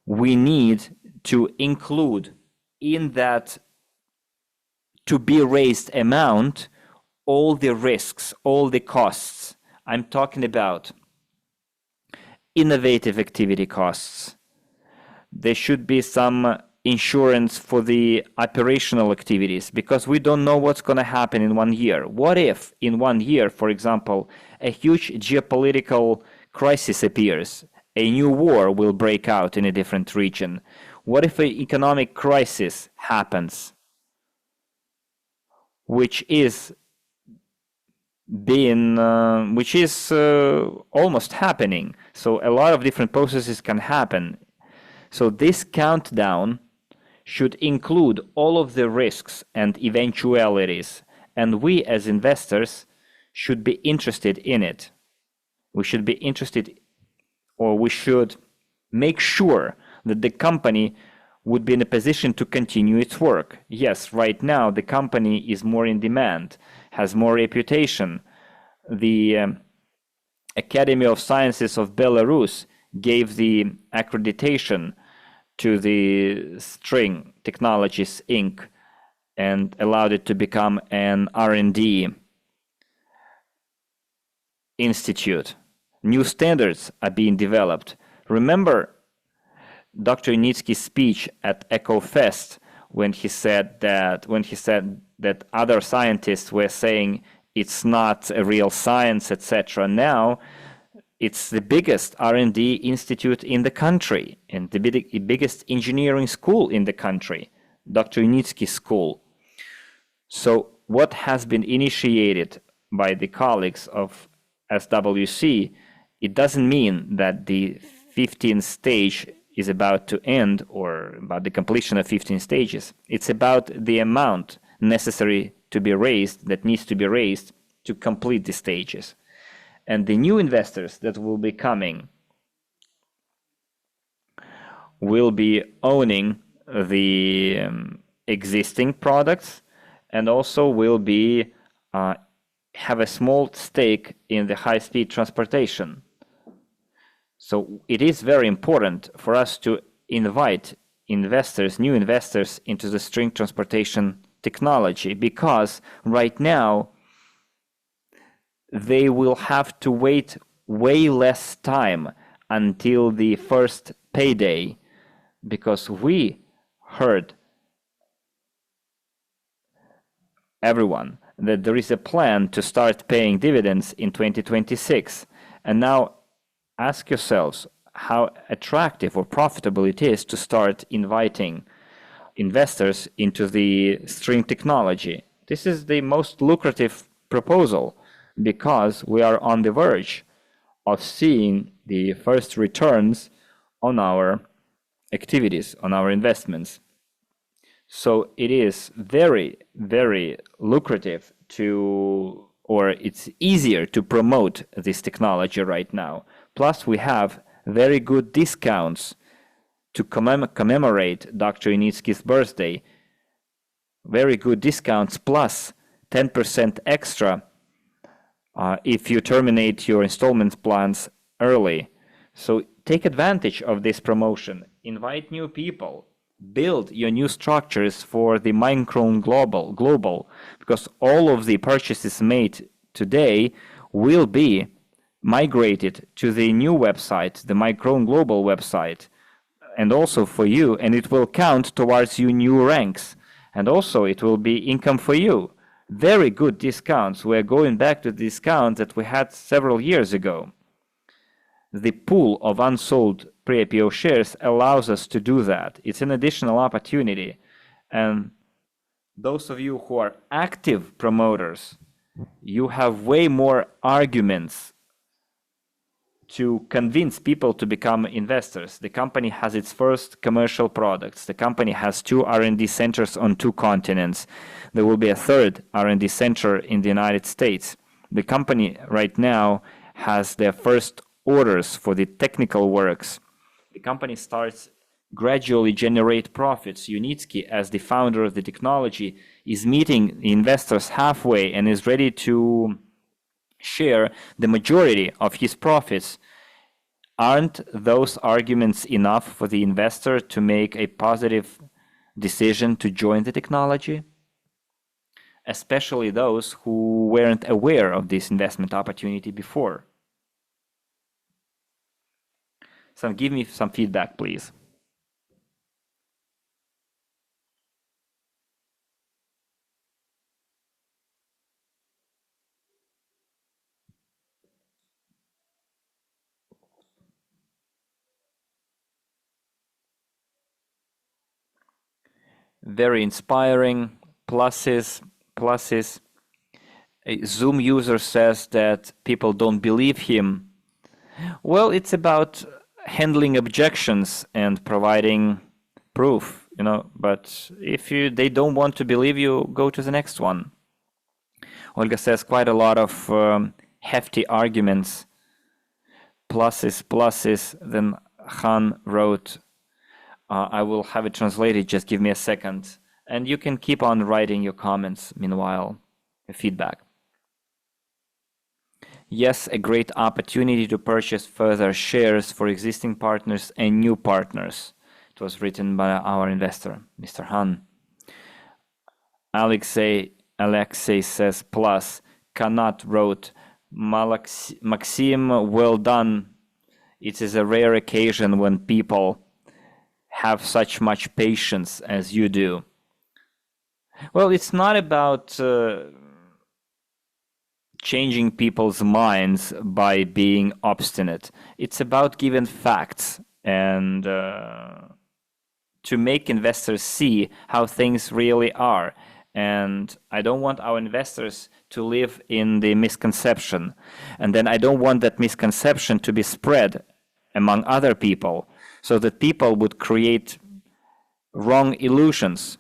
we need to include in that to be raised amount all the risks, all the costs. I'm talking about innovative activity costs. There should be some insurance for the operational activities, because we don't know what's going to happen in 1 year. What if in 1 year, for example, a huge geopolitical crisis appears, a new war will break out in a different region? What if an economic crisis happens, which is almost happening? So a lot of different processes can happen. So this countdown should include all of the risks and eventualities, and we as investors should be interested in it. We should be interested, or we should make sure that the company would be in a position to continue its work. Yes, right now the company is more in demand, has more reputation. The Academy of Sciences of Belarus gave the accreditation to the String Technologies Inc. and allowed it to become an R&D institute. New standards are being developed. Remember Dr. Unitsky's speech at EcoFest when he said that other scientists were saying it's not a real science, etc. Now it's the biggest R&D institute in the country and the biggest engineering school in the country, Dr. Unitsky School. So what has been initiated by the colleagues of SWC, it doesn't mean that the 15th stage is about to end or about the completion of 15 stages. It's about the amount necessary to be raised, that needs to be raised to complete the stages. And the new investors that will be coming will be owning the existing products, and also will be have a small stake in the high-speed transportation. So it is very important for us to invite investors, new investors, into the string transportation technology, because right now they will have to wait way less time until the first payday, because we heard everyone that there is a plan to start paying dividends in 2026. And now ask yourselves how attractive or profitable it is to start inviting investors into the string technology. This is the most lucrative proposal, because we are on the verge of seeing the first returns on our activities, on our investments. So it is very, very lucrative to, or it's easier to promote this technology right now. Plus, we have very good discounts to commemorate Dr. Unitsky's birthday. Very good discounts, plus 10% extra if you terminate your installment plans early. So take advantage of this promotion. Invite new people. Build your new structures for the Maxim Global, because all of the purchases made today will be migrated to the new website, the Maxim Global website, and also for you, and it will count towards your new ranks, and also it will be income for you. Very good discounts. We're going back to the discount that we had several years ago. The pool of unsold pre-IPO shares allows us to do that. It's an additional opportunity. And those of you who are active promoters, you have way more arguments to convince people to become investors. The company has its first commercial products. The company has 2 R&D centers on 2 continents. There will be a 3rd R&D center in the United States. The company right now has their first orders for the technical works. The company starts gradually generate profits. Unitsky, as the founder of the technology, is meeting the investors halfway and is ready to share the majority of his profits aren't those arguments enough for the investor to make a positive decision to join the technology? Especially those who weren't aware of this investment opportunity before. So give me some feedback, please. Very inspiring. Pluses, pluses. A Zoom user says that people don't believe him. Well, it's about handling objections and providing proof, but if they don't want to believe you, go to the next one. Olga says quite a lot of hefty arguments. Pluses, pluses. Then Han wrote, I will have it translated, just give me a second. And you can keep on writing your comments meanwhile, feedback. Yes, a great opportunity to purchase further shares for existing partners and new partners. It was written by our investor, Mr. Han. Alexei says plus. Kanat wrote, Maxim, well done. It is a rare occasion when people have such much patience as you do. Well, it's not about changing people's minds by being obstinate. It's about giving facts and to make investors see how things really are. And I don't want our investors to live in the misconception. And then I don't want that misconception to be spread among other people so that people would create wrong illusions.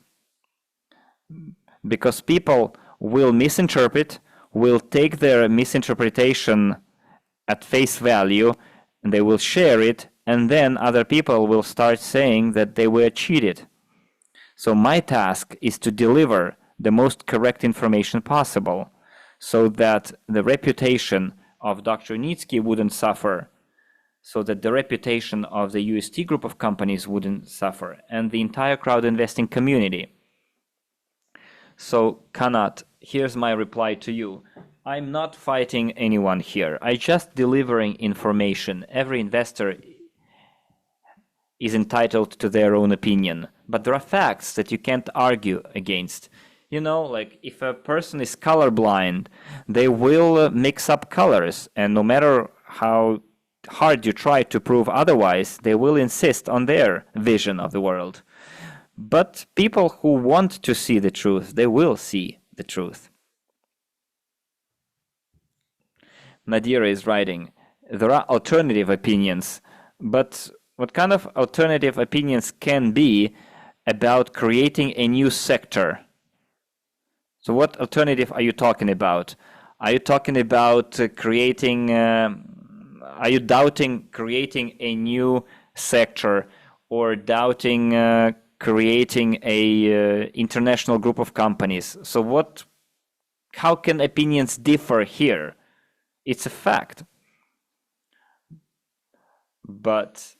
Because people will misinterpret, will take their misinterpretation at face value, and they will share it, and then other people will start saying that they were cheated. So my task is to deliver the most correct information possible so that the reputation of Dr. Nitsky wouldn't suffer, so that the reputation of the UST group of companies wouldn't suffer, and the entire crowd investing community. So, Kanat, here's my reply to you. I'm not fighting anyone here. I'm just delivering information. Every investor is entitled to their own opinion. But there are facts that you can't argue against. Like if a person is colorblind, they will mix up colors. And no matter how hard you try to prove otherwise, they will insist on their vision of the world. But people who want to see the truth, they will see the truth. Nadira is writing, there are alternative opinions, but what kind of alternative opinions can be about creating a new sector? So what alternative are you talking about? Are you talking about are you doubting creating a new sector or doubting creating a international group of companies? So how can opinions differ here? It's a fact. But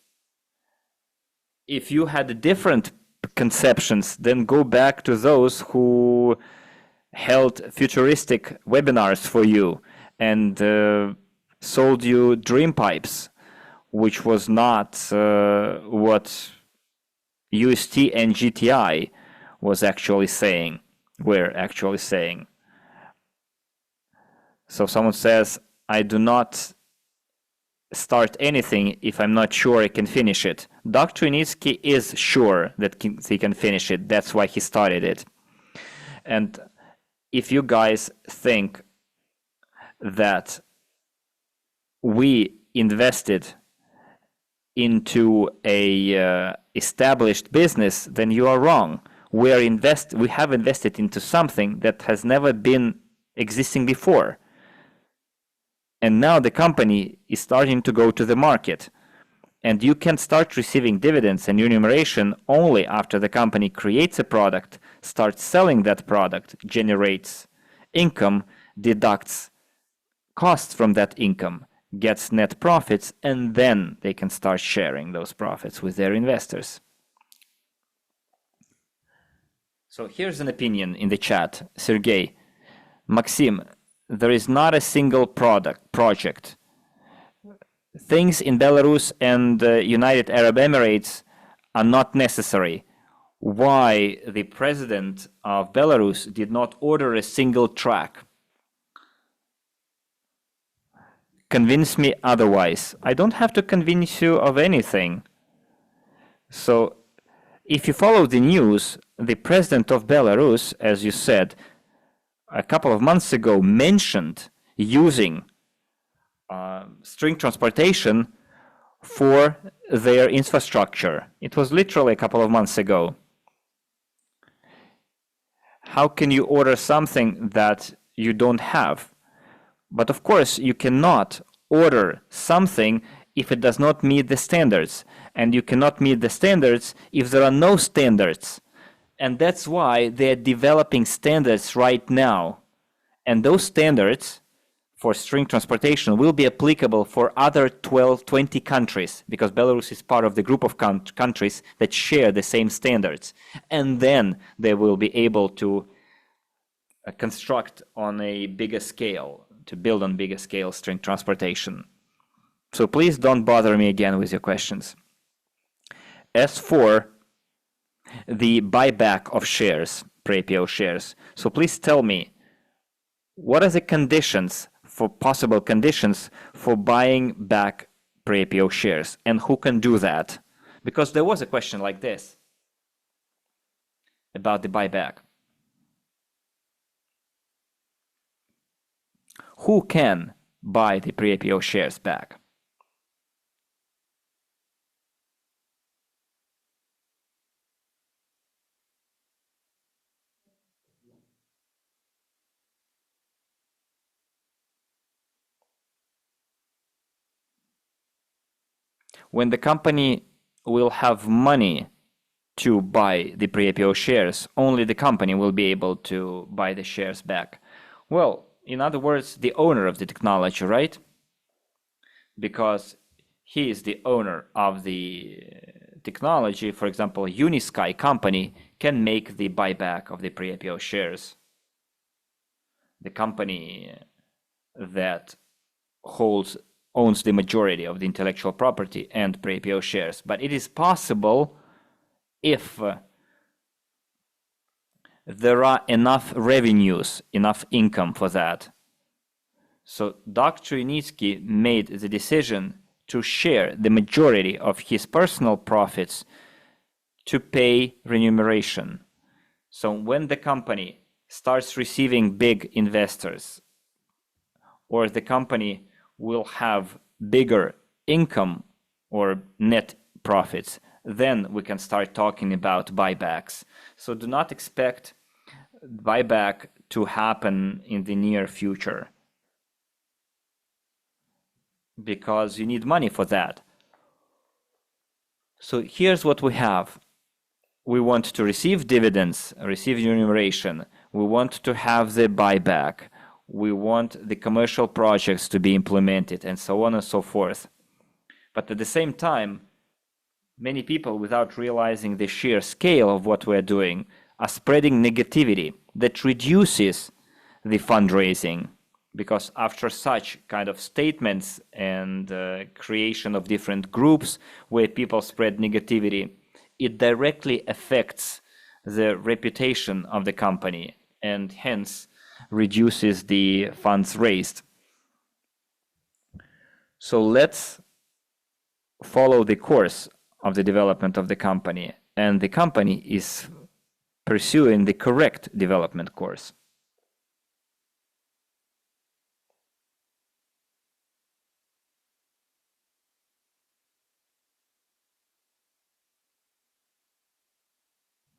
if you had different conceptions, then go back to those who held futuristic webinars for you and sold you dream pipes, which was not what UST and GTI were actually saying. So someone says, I do not start anything if I'm not sure I can finish it. Dr. Nitsky is sure that he can finish it. That's why he started it. And if you guys think that we invested into a established business, then you are wrong. We have invested into something that has never been existing before. And now the company is starting to go to the market. And you can start receiving dividends and remuneration only after the company creates a product, starts selling that product, generates income, deducts costs from that income, gets net profits, and then they can start sharing those profits with their investors. So here's an opinion in the chat. Sergey, Maxim, there is not a single project. Things in Belarus and United Arab Emirates are not necessary. Why the president of Belarus did not order a single track? Convince me otherwise. I don't have to convince you of anything. So if you follow the news, the president of Belarus, as you said, a couple of months ago mentioned using string transportation for their infrastructure. It was literally a couple of months ago. How can you order something that you don't have? But of course, you cannot order something if it does not meet the standards. And you cannot meet the standards if there are no standards. And that's why they're developing standards right now. And those standards for string transportation will be applicable for other 20 countries, because Belarus is part of the group of countries that share the same standards. And then they will be able to construct on a bigger scale, to build on bigger scale string transportation. So please don't bother me again with your questions. As for the buyback of shares, pre-IPO shares, so please tell me, what are the conditions, for possible conditions for buying back pre-IPO shares, and who can do that? Because there was a question like this about the buyback. Who can buy the pre-IPO shares back? When the company will have money to buy the pre-IPO shares, only the company will be able to buy the shares back. Well, in other words, the owner of the technology, right? Because he is the owner of the technology. For example, Unisky company can make the buyback of the pre-IPO shares. The company that owns the majority of the intellectual property and pre-IPO shares. But it is possible if there are enough revenues, enough income for that. So Dr. Unitsky made the decision to share the majority of his personal profits to pay remuneration. So when the company starts receiving big investors, or the company will have bigger income or net profits, then we can start talking about buybacks. So do not expect buyback to happen in the near future, because you need money for that. So here's what we have. We want to receive dividends, receive remuneration. We want to have the buyback. We want the commercial projects to be implemented, and so on and so forth. But at the same time, many people, without realizing the sheer scale of what we're doing, are spreading negativity that reduces the fundraising. Because after such kind of statements and creation of different groups where people spread negativity, it directly affects the reputation of the company and hence reduces the funds raised. So let's follow the course of the development of the company, and the company is pursuing the correct development course.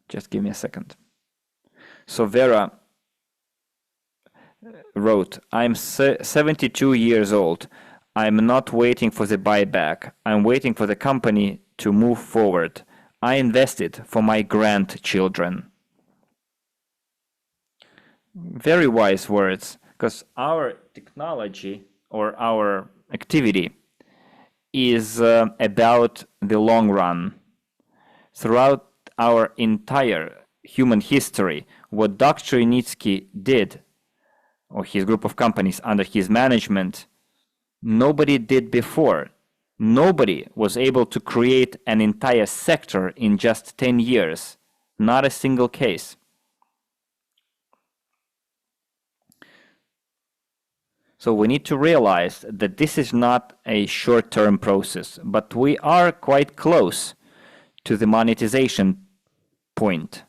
Just give me a second. So Vera wrote, I'm 72 years old. I'm not waiting for the buyback. I'm waiting for the company to move forward. I invested for my grandchildren. Very wise words, because our technology or our activity is about the long run. Throughout our entire human history, what Dr. Initsky did, or his group of companies under his management, nobody did before. Nobody was able to create an entire sector in just 10 years. Not a single case. So we need to realize that this is not a short-term process, but we are quite close to the monetization point.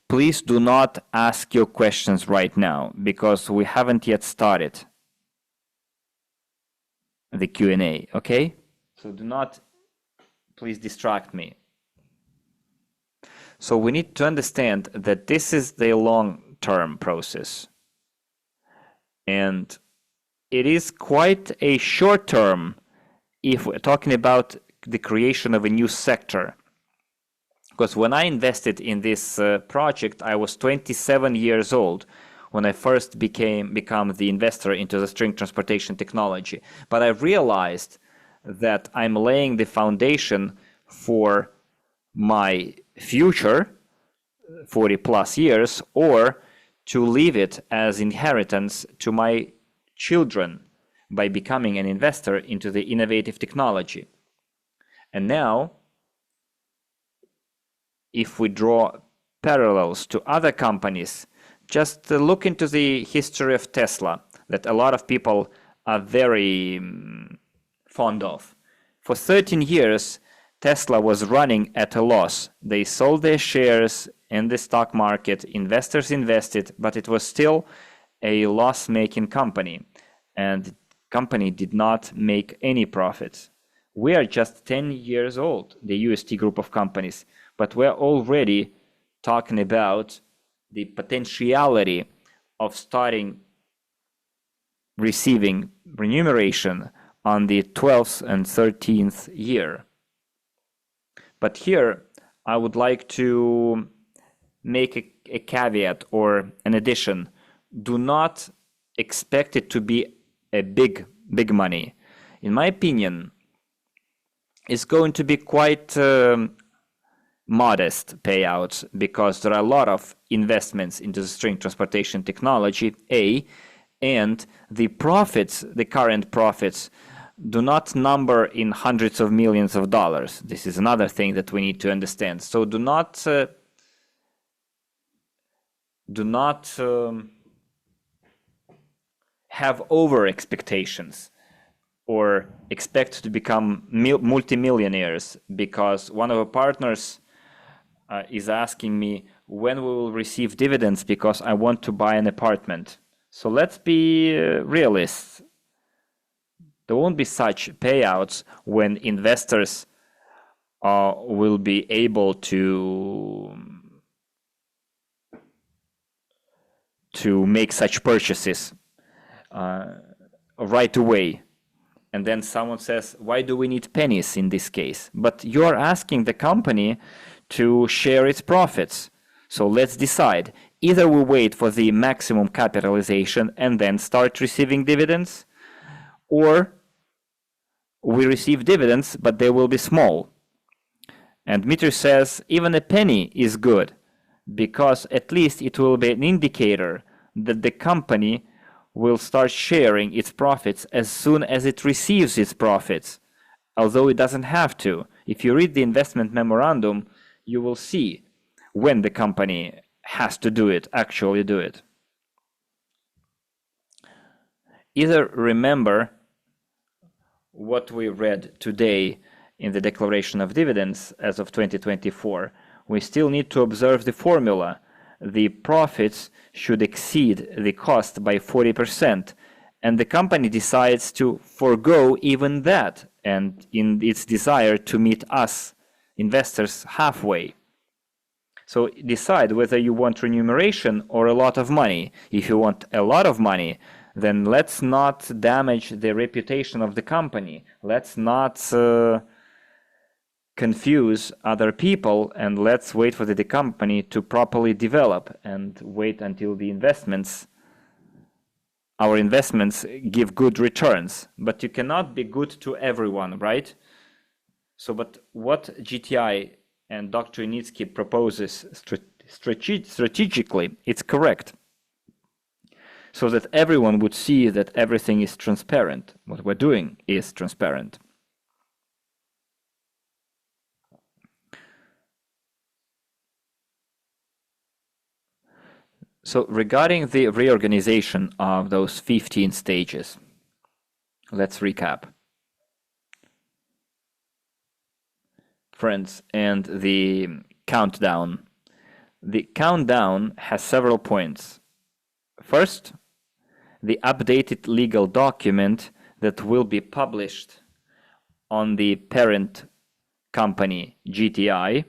Please do not ask your questions right now, because we haven't yet started the Q&A, okay? So do not, please distract me. So we need to understand that this is the long-term process. And it is quite a short-term if we're talking about the creation of a new sector. Because when I invested in this project, I was 27 years old when I first become the investor into the string transportation technology. But I realized that I'm laying the foundation for my future, 40 plus years, or to leave it as inheritance to my children by becoming an investor into the innovative technology. And now, if we draw parallels to other companies, just look into the history of Tesla, that a lot of people are very fond of. For 13 years, Tesla was running at a loss. They sold their shares in the stock market, investors invested, but it was still a loss-making company, and the company did not make any profits. We are just 10 years old, the UST group of companies, but we're already talking about the potentiality of starting receiving remuneration on the 12th and 13th year. But here, I would like to make a caveat or an addition. Do not expect it to be a big money. In my opinion, it's going to be quite modest payouts, because there are a lot of investments into the string transportation technology, and the profits, the current profits, do not number in hundreds of millions of dollars. This is another thing that we need to understand. So do not have over expectations or expect to become multimillionaires, because one of our partners is asking me when we will receive dividends, because I want to buy an apartment. So let's be realists. There won't be such payouts when investors will be able to make such purchases right away. And then someone says, why do we need pennies in this case? But you're asking the company to share its profits. So let's decide. Either we wait for the maximum capitalization and then start receiving dividends, or we receive dividends, but they will be small. And Dmitry says even a penny is good, because at least it will be an indicator that the company will start sharing its profits as soon as it receives its profits, although it doesn't have to. If you read the investment memorandum, you will see when the company has to do it, actually do it. Either remember what we read today in the Declaration of Dividends as of 2024. We still need to observe the formula. The profits should exceed the cost by 40%, and the company decides to forego even that, and in its desire to meet us investors halfway. So decide whether you want remuneration or a lot of money. If you want a lot of money, then let's not damage the reputation of the company. Let's not confuse other people, and let's wait for the company to properly develop and wait until our investments give good returns. But you cannot be good to everyone, right? So, but what GTI and Dr. Inytsky proposes strategically, it's correct. So that everyone would see that everything is transparent. What we're doing is transparent. So regarding the reorganization of those 15 stages, let's recap. Friends, and the countdown. The countdown has several points. First, the updated legal document that will be published on the parent company GTI,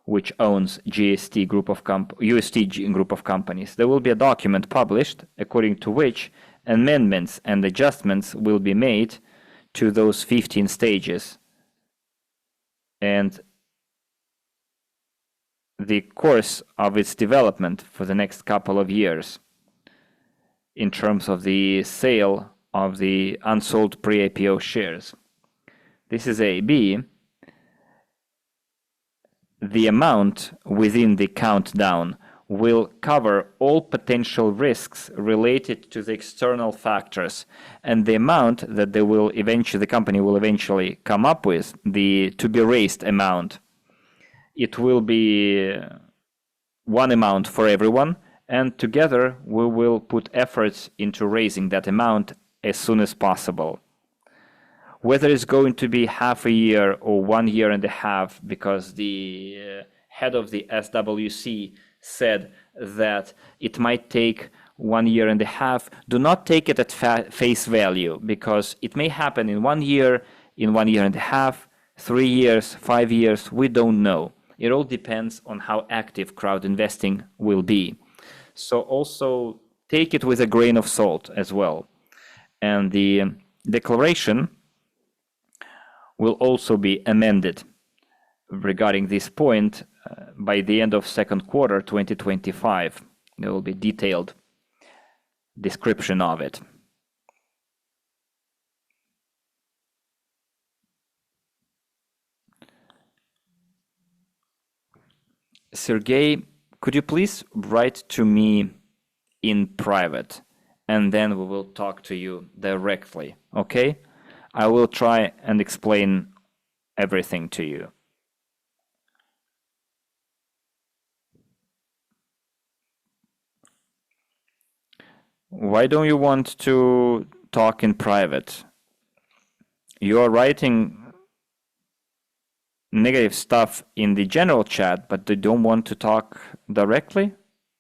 which owns UST group of companies. There will be a document published according to which amendments and adjustments will be made to those 15 stages. And the course of its development for the next couple of years in terms of the sale of the unsold pre-IPO shares. This is A. B. The amount within the countdown will cover all potential risks related to the external factors, and the amount that the company will eventually come up with, the to be raised amount, it will be one amount for everyone, and together we will put efforts into raising that amount as soon as possible. Whether it's going to be half a year or 1 year and a half, because the head of the SWC said that it might take 1 year and a half, do not take it at face value, because it may happen in 1 year, in 1 year and a half, 3 years, 5 years, we don't know. It all depends on how active crowd investing will be. So also take it with a grain of salt as well. And the declaration will also be amended regarding this point by the end of second quarter 2025. There will be detailed description of it. Sergey, could you please write to me in private, and then we will talk to you directly, okay? I will try and explain everything to you. Why don't you want to talk in private? You are writing negative stuff in the general chat, but they don't want to talk directly?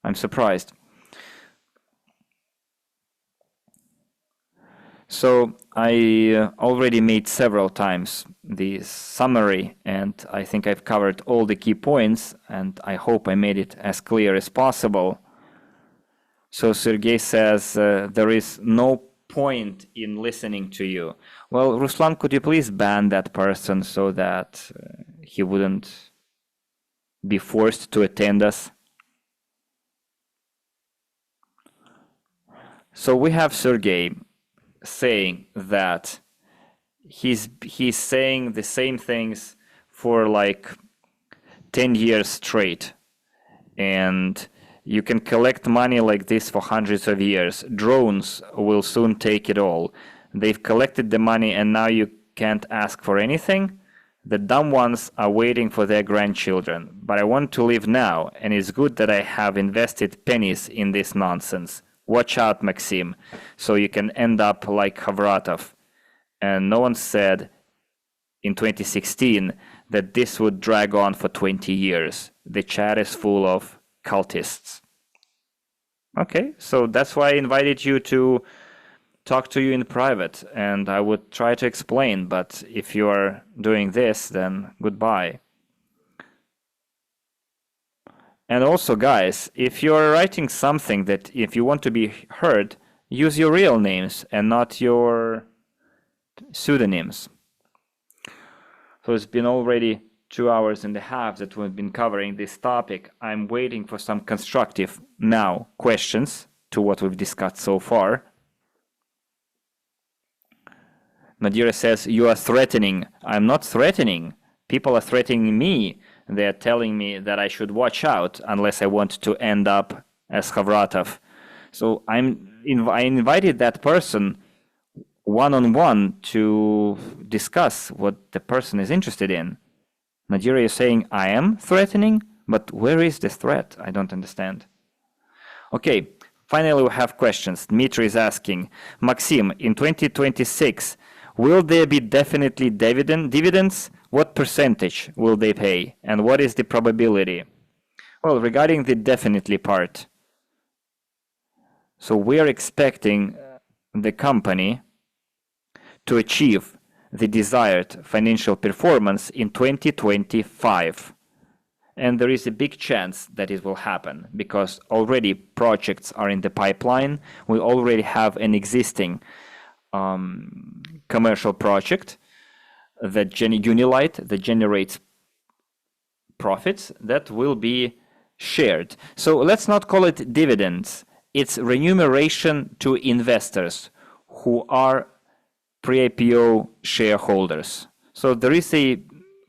I'm surprised. So I already made several times the summary, and I think I've covered all the key points, and I hope I made it as clear as possible. So Sergey says there is no point in listening to you. Well, Ruslan, could you please ban that person so that he wouldn't be forced to attend us? So we have Sergey saying that he's saying the same things for like 10 years straight, and you can collect money like this for hundreds of years. Drones will soon take it all. They've collected the money and now you can't ask for anything. The dumb ones are waiting for their grandchildren. But I want to live now, and it's good that I have invested pennies in this nonsense. Watch out, Maxim, so you can end up like Havratov. And no one said in 2016 that this would drag on for 20 years. The chat is full of cultists. Okay, so that's why I invited you to talk to you in private, and I would try to explain, but if you are doing this, then goodbye. And also, guys, if you're writing something that if you want to be heard, use your real names and not your pseudonyms. So it's been already 2 hours and a half that we've been covering this topic. I'm waiting for some constructive now questions to what we've discussed so far. Nadira says, you are threatening. I'm not threatening. People are threatening me. They're telling me that I should watch out unless I want to end up as Khavratov. So I invited that person one-on-one to discuss what the person is interested in. Nadira is saying, I am threatening, but where is the threat? I don't understand. Okay, finally we have questions. Dmitry is asking, Maxim, in 2026, will there be definitely dividends? What percentage will they pay? And what is the probability? Well, regarding the definitely part, so we are expecting the company to achieve the desired financial performance in 2025. And there is a big chance that it will happen because already projects are in the pipeline. We already have an existing commercial project that Unilight that generates profits that will be shared. So let's not call it dividends. It's remuneration to investors who are pre-IPO shareholders. So there is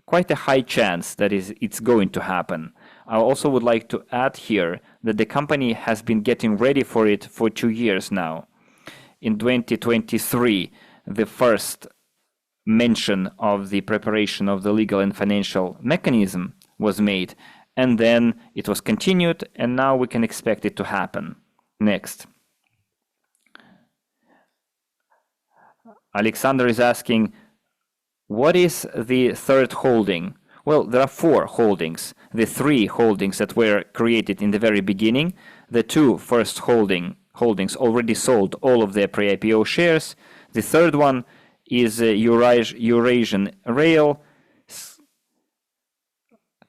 quite a high chance that it's going to happen. I also would like to add here that the company has been getting ready for it for 2 years now. In 2023, the first mention of the preparation of the legal and financial mechanism was made, and then it was continued, and now we can expect it to happen. Next. Alexander is asking, what is the third holding? Well, there are 4 holdings. The 3 holdings that were created in the very beginning, the 2 first holdings already sold all of their pre-IPO shares. The third one is Eurasian Rail,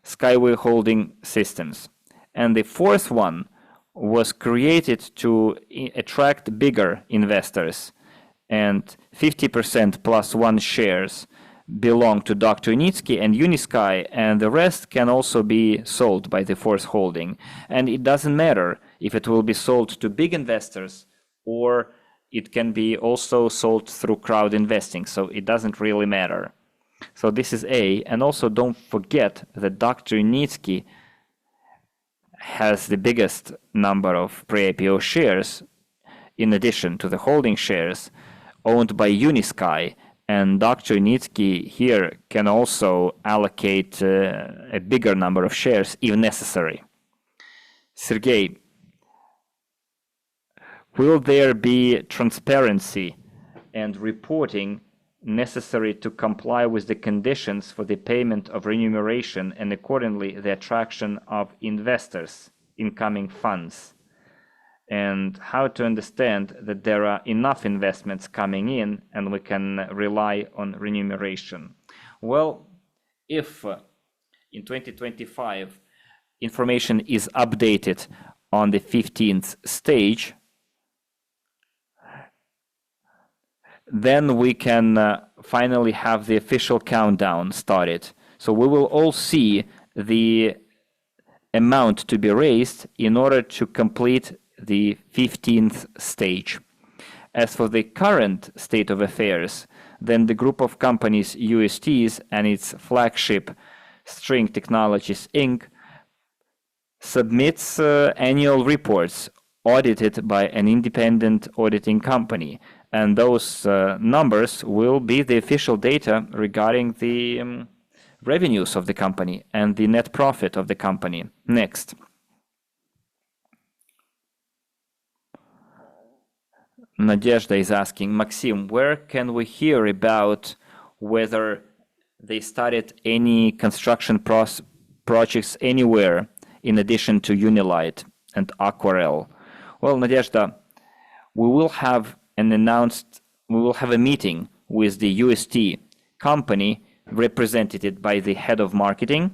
Skyway Holding Systems. And the 4th one was created to attract bigger investors, and 50% plus 1 shares belong to Dr. Unitsky and Unisky, and the rest can also be sold by the 4th holding. And it doesn't matter if it will be sold to big investors or it can be also sold through crowd investing, so it doesn't really matter. So this is A, and also don't forget that Dr. Unitsky has the biggest number of pre-IPO shares in addition to the holding shares owned by Unisky, and Dr. Unitsky here can also allocate a bigger number of shares if necessary. Sergey, will there be transparency and reporting necessary to comply with the conditions for the payment of remuneration and accordingly the attraction of investors, incoming funds? And how to understand that there are enough investments coming in and we can rely on remuneration? Well, if in 2025 information is updated on the 15th stage, then we can finally have the official countdown started. So we will all see the amount to be raised in order to complete the 15th stage. As for the current state of affairs, then the group of companies USTs and its flagship String Technologies Inc. submits annual reports audited by an independent auditing company, and those numbers will be the official data regarding the revenues of the company and the net profit of the company. Next. Nadezhda is asking, Maxim, where can we hear about whether they started any construction projects anywhere in addition to Unilight and Aquarel? Well, Nadezhda, we will have a meeting with the UST company represented by the head of marketing,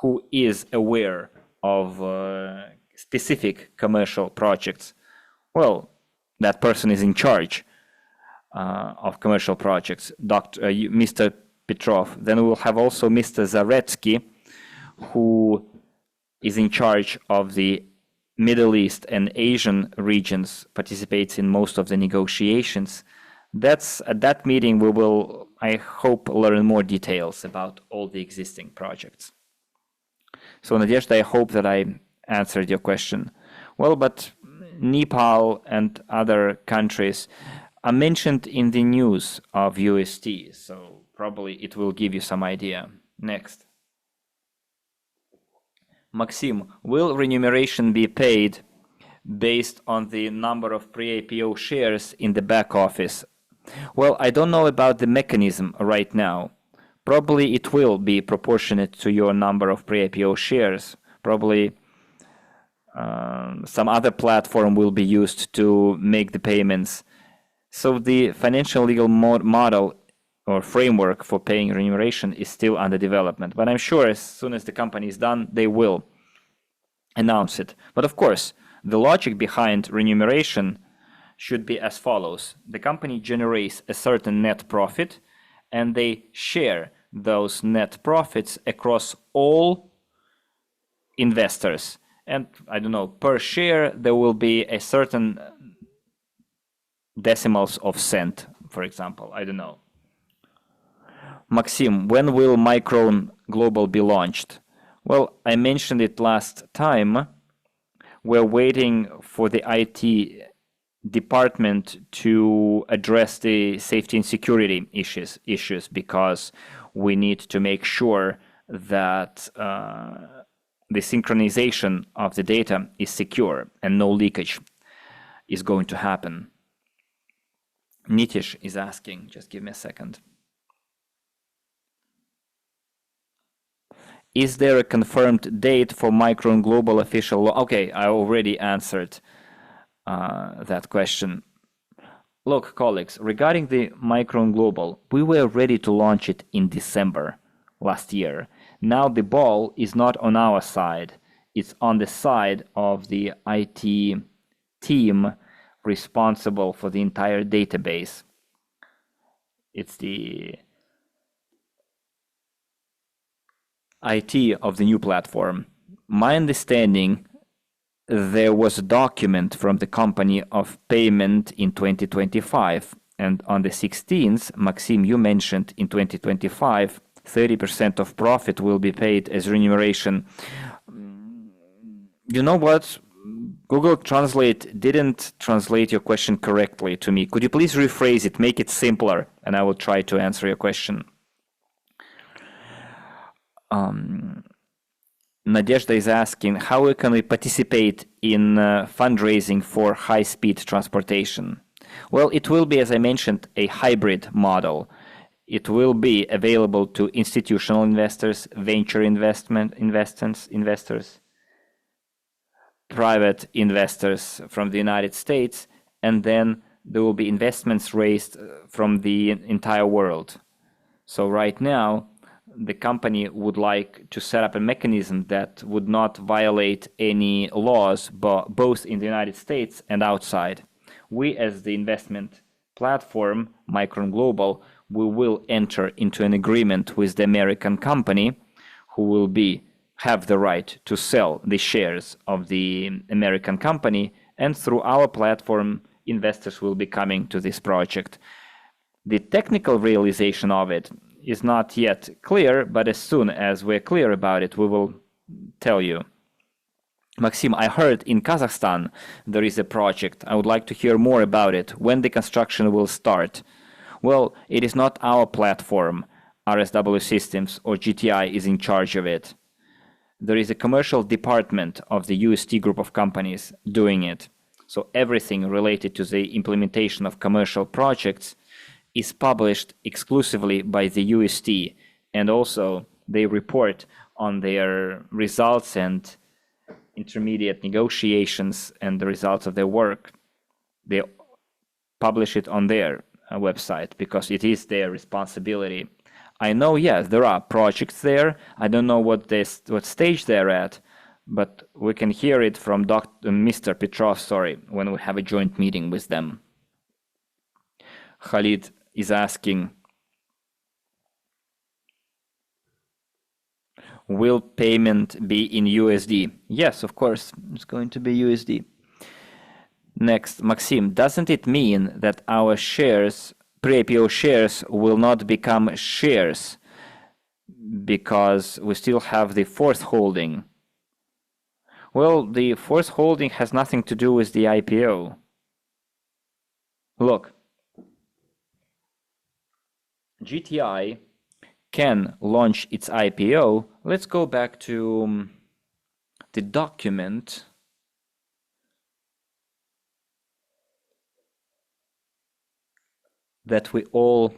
who is aware of specific commercial projects. Well, that person is in charge of commercial projects, Mr. Petrov. Then we'll have also Mr. Zaretsky, who is in charge of the Middle East and Asian regions, participates in most of the negotiations. At that meeting we will, I hope, learn more details about all the existing projects. So Nadezhda, I hope that I answered your question. Well, but Nepal and other countries are mentioned in the news of UST, so probably it will give you some idea. Next. Maxim, will remuneration be paid based on the number of pre-IPO shares in the back office? Well, I don't know about the mechanism right now. Probably it will be proportionate to your number of pre-IPO shares. Probably some other platform will be used to make the payments. So the financial legal model or framework for paying remuneration is still under development. But I'm sure as soon as the company is done, they will announce it. But of course, the logic behind remuneration should be as follows. The company generates a certain net profit, and they share those net profits across all investors. And I don't know, per share, there will be a certain decimals of cent, for example. I don't know. Maxim, when will Micron Global be launched? Well, I mentioned it last time. We're waiting for the IT department to address the safety and security issues because we need to make sure that the synchronization of the data is secure and no leakage is going to happen. Nitish is asking, just give me a second. Is there a confirmed date for Micron Global official? Okay, I already answered that question. Look, colleagues, regarding the Micron Global, we were ready to launch it in December last year. Now the ball is not on our side. It's on the side of the IT team responsible for the entire database. It's the IT of the new platform. My understanding, there was a document from the company of payment in 2025, and on the 16th, Maxim, you mentioned in 2025, 30% of profit will be paid as remuneration. You know what? Google Translate didn't translate your question correctly to me. Could you please rephrase it, make it simpler, and I will try to answer your question. Nadezhda is asking, how can we participate in fundraising for high-speed transportation? Well, it will be, as I mentioned, a hybrid model. It will be available to institutional investors, venture investors, private investors from the United States, and then there will be investments raised from the entire world. So right now, the company would like to set up a mechanism that would not violate any laws, both in the United States and outside. We, as the investment platform, Micron Global, we will enter into an agreement with the American company who will have the right to sell the shares of the American company, and through our platform, investors will be coming to this project. The technical realization of it is not yet clear, but as soon as we're clear about it, we will tell you. Maxim, I heard in Kazakhstan there is a project. I would like to hear more about it. When the construction will start? Well, it is not our platform, RSW Systems or GTI is in charge of it. There is a commercial department of the UST group of companies doing it. So everything related to the implementation of commercial projects is published exclusively by the UST, and also they report on their results and intermediate negotiations and the results of their work. They publish it on their website because it is their responsibility. I know, yes, there are projects there. I don't know what stage they're at, but we can hear it from Mr. Petrov, when we have a joint meeting with them. Khalid is asking, Will payment be in USD? Yes, of course, it's going to be USD. Next, Maxim, doesn't it mean that our shares, pre-IPO shares, will not become shares because we still have the fourth holding? Well, the fourth holding has nothing to do with the IPO. Look, GTI can launch its IPO. Let's go back to the document that we all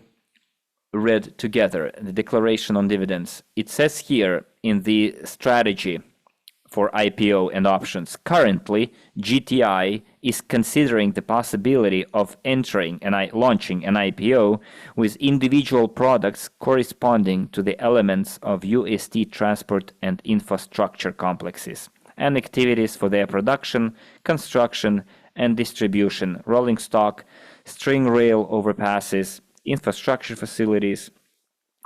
read together, the Declaration on Dividends. It says here in the strategy for IPO and options, currently GTI is considering the possibility of launching an IPO with individual products corresponding to the elements of UST transport and infrastructure complexes and activities for their production, construction, and distribution, rolling stock, string rail overpasses, infrastructure facilities,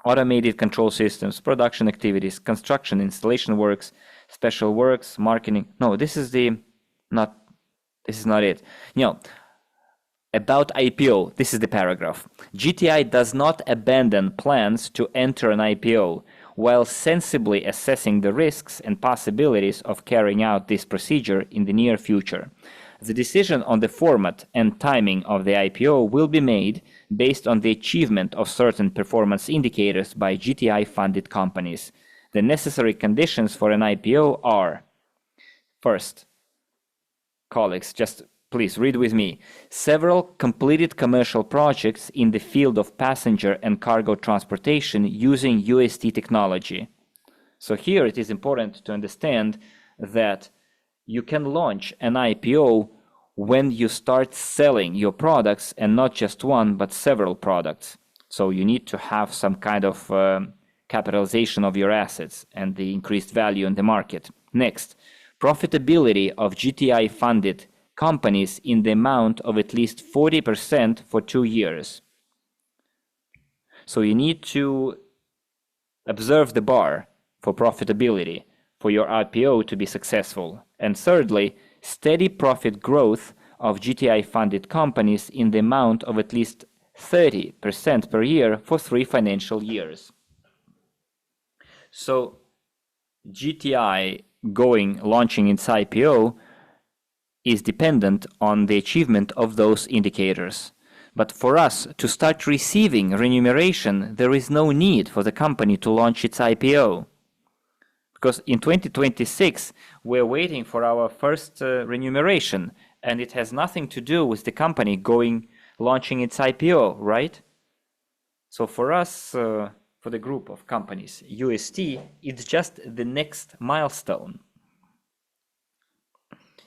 automated control systems, production activities, construction installation works, special works, marketing. No, this is not it. About IPO, this is the paragraph. GTI does not abandon plans to enter an IPO while sensibly assessing the risks and possibilities of carrying out this procedure in the near future. The decision on the format and timing of the IPO will be made based on the achievement of certain performance indicators by GTI-funded companies. The necessary conditions for an IPO are: first, colleagues, just please read with me, several completed commercial projects in the field of passenger and cargo transportation using UST technology. So here it is important to understand that you can launch an IPO when you start selling your products, and not just one, but several products. So you need to have some kind of capitalization of your assets and the increased value in the market. Next, profitability of GTI-funded companies in the amount of at least 40% for 2 years. So you need to observe the bar for profitability for your IPO to be successful. And thirdly, steady profit growth of GTI-funded companies in the amount of at least 30% per year for 3 financial years. So GTI launching its IPO is dependent on the achievement of those indicators. But for us to start receiving remuneration, there is no need for the company to launch its IPO. Because in 2026, we're waiting for our first remuneration, and it has nothing to do with the company launching its IPO, right? So for us, for the group of companies, UST, it's just the next milestone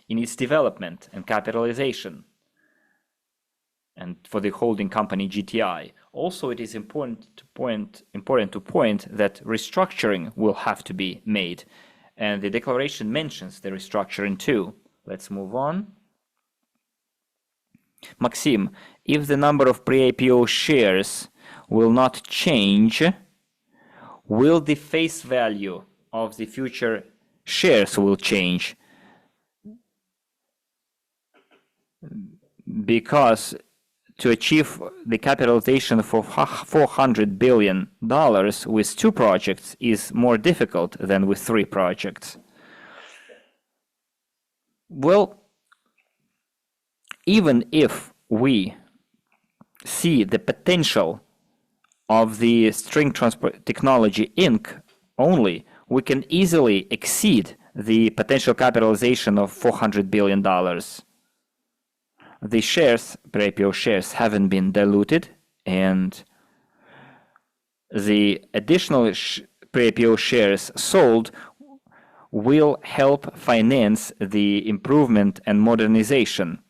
in its development and capitalization, and for the holding company GTI. Also, it is important to point that restructuring will have to be made, and the declaration mentions the restructuring too. Let's move on. Maxim, if the number of pre-IPO shares will not change, will the face value of the future shares will change? Because to achieve the capitalization for $400 billion with 2 projects is more difficult than with 3 projects. Well, even if we see the potential of the String Transport Technology Inc. only, we can easily exceed the potential capitalization of $400 billion. The shares, pre-IPO shares, haven't been diluted, and the additional pre-IPO shares sold will help finance the improvement and modernization.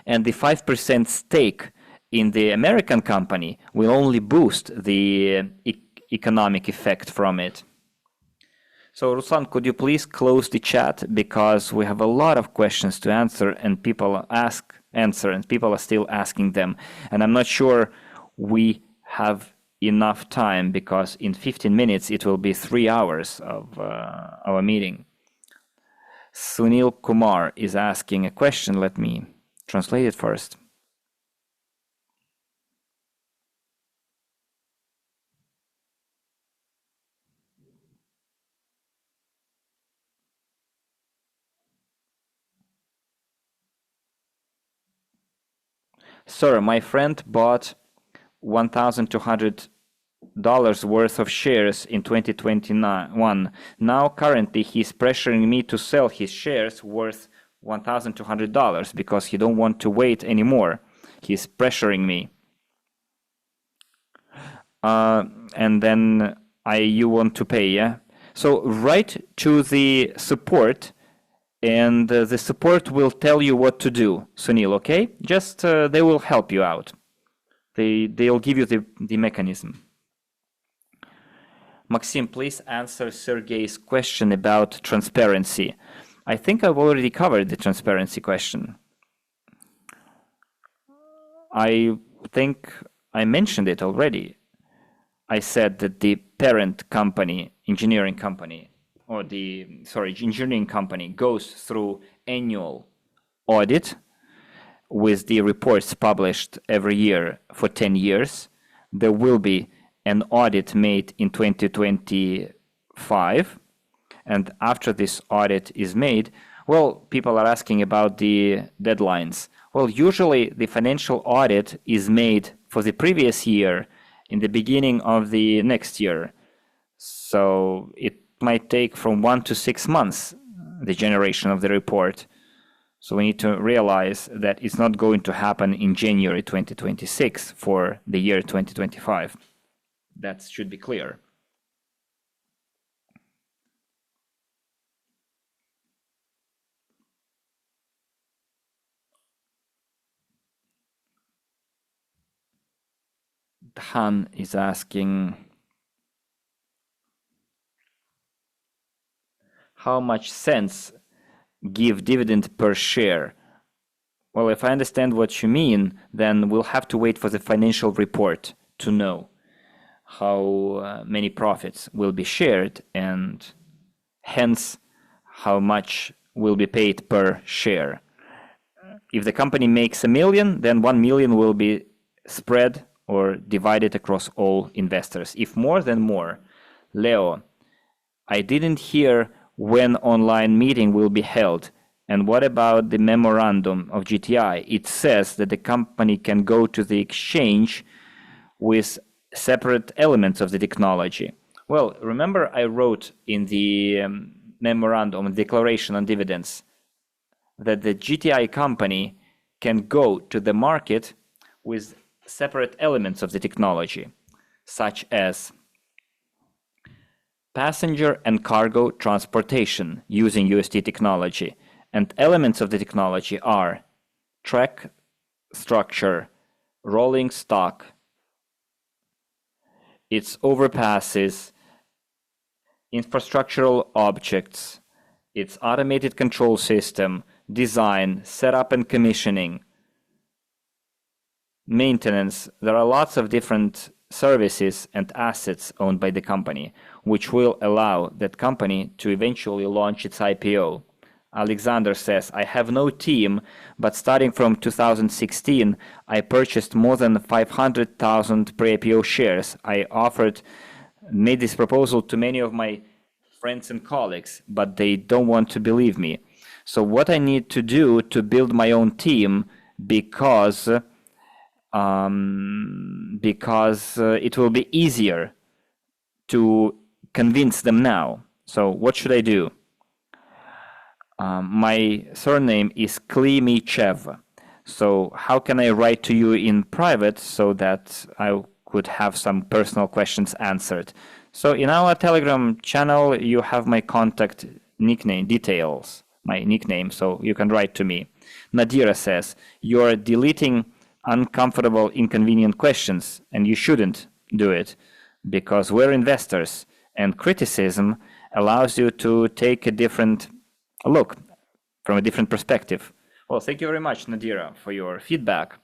And the 5% stake in the American company will only boost the economic effect from it. So Ruslan, could you please close the chat, because we have a lot of questions to answer, and people are still asking them, and I'm not sure we have enough time, because in 15 minutes it will be 3 hours of our meeting. Sunil Kumar is asking a question. Let me translate it first. Sir, my friend bought $1,200 worth of shares in 2021. Now, currently, he's pressuring me to sell his shares worth $1,200 because he don't want to wait anymore. He's pressuring me. And then you want to pay, yeah? So write to the support, and the support will tell you what to do, Sunil, okay? Just they will help you out. They'll give you the mechanism. Maxim, please answer Sergey's question about transparency. I think I've already covered the transparency question. I think I mentioned it already. I said that the parent company, engineering company goes through annual audit with the reports published every year for 10 years. There will be an audit made in 2025. And after this audit is made, well, people are asking about the deadlines. Well, usually the financial audit is made for the previous year in the beginning of the next year. So it might take from 1 to 6 months, the generation of the report. So we need to realize that it's not going to happen in January 2026 for the year 2025. That should be clear. Han is asking, how much cents give dividend per share? Well, if I understand what you mean, then we'll have to wait for the financial report to know how many profits will be shared, and hence how much will be paid per share. If the company makes $1 million, then 1 million will be spread or divided across all investors. If more, then more. Leo, I didn't hear when online meeting will be held. And what about the memorandum of GTI? It says that the company can go to the exchange with separate elements of the technology. Well, remember I wrote in the memorandum, declaration on dividends, that the GTI company can go to the market with separate elements of the technology, such as passenger and cargo transportation using UST technology. And elements of the technology are track structure, rolling stock, its overpasses, infrastructural objects, its automated control system, design, setup and commissioning, maintenance. There are lots of different services and assets owned by the company, which will allow that company to eventually launch its IPO. Alexander says, I have no team, but starting from 2016, I purchased more than 500,000 pre-IPO shares. I made this proposal to many of my friends and colleagues, but they don't want to believe me. So what I need to do to build my own team, because it will be easier to convince them now. So what should I do? My surname is Klimichev. So how can I write to you in private so that I could have some personal questions answered? So in our Telegram channel, you have my contact nickname details, my nickname, so you can write to me. Nadira says, you're deleting uncomfortable, inconvenient questions, and you shouldn't do it because we're investors, and criticism allows you to take a different look from a different perspective. Well, thank you very much, Nadira, for your feedback.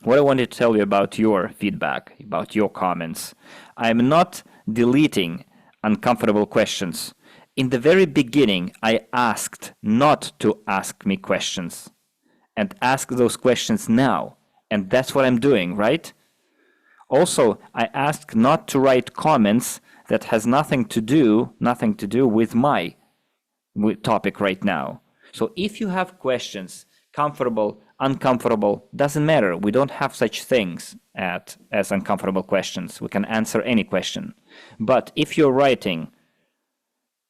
what I wanted to tell you about your feedback, about your comments. I'm not deleting uncomfortable questions. In the very beginning, I asked not to ask me questions and ask those questions now. And that's what I'm doing, right? Also, I asked not to write comments that has nothing to do with my topic right now. So if you have questions, comfortable, uncomfortable, doesn't matter. We don't have such things as uncomfortable questions. We can answer any question. But if you're writing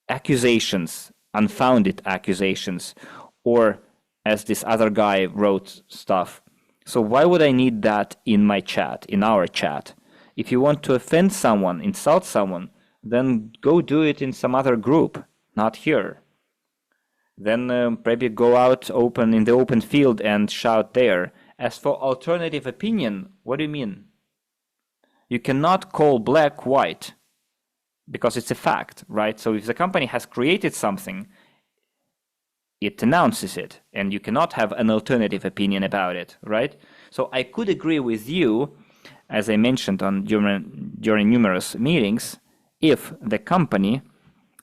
accusations, unfounded accusations, or as this other guy wrote stuff, so why would I need that in my chat, in our chat? If you want to offend someone, insult someone, then go do it in some other group, not here. Then maybe go out in the open field and shout there. As for alternative opinion, what do you mean? You cannot call black white because it's a fact, right? So if the company has created something, it announces it, and you cannot have an alternative opinion about it, right? So I could agree with you, as I mentioned during numerous meetings, if the company,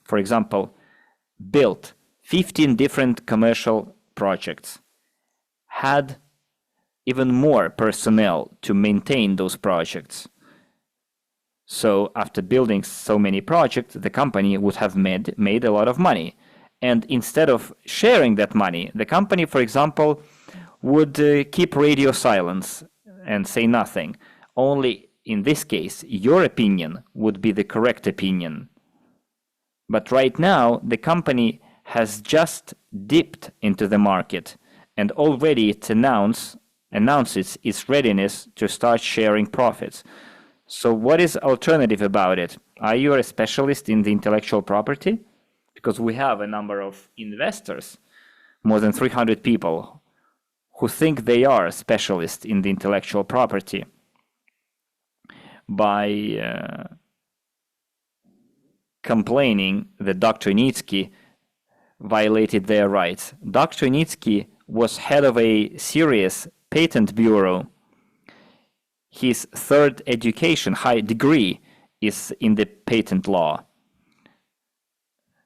for example, built 15 different commercial projects, had even more personnel to maintain those projects. So after building so many projects, the company would have made a lot of money. And instead of sharing that money, the company, for example, would keep radio silence and say nothing. Only in this case, your opinion would be the correct opinion. But right now, the company has just dipped into the market, and already it announces its readiness to start sharing profits. So what is alternative about it? Are you a specialist in the intellectual property? Because we have a number of investors, more than 300 people, who think they are specialists in the intellectual property by complaining that Dr. Nitsky violated their rights. Dr. Nitsky was head of a serious patent bureau. His third education, high degree, is in the patent law.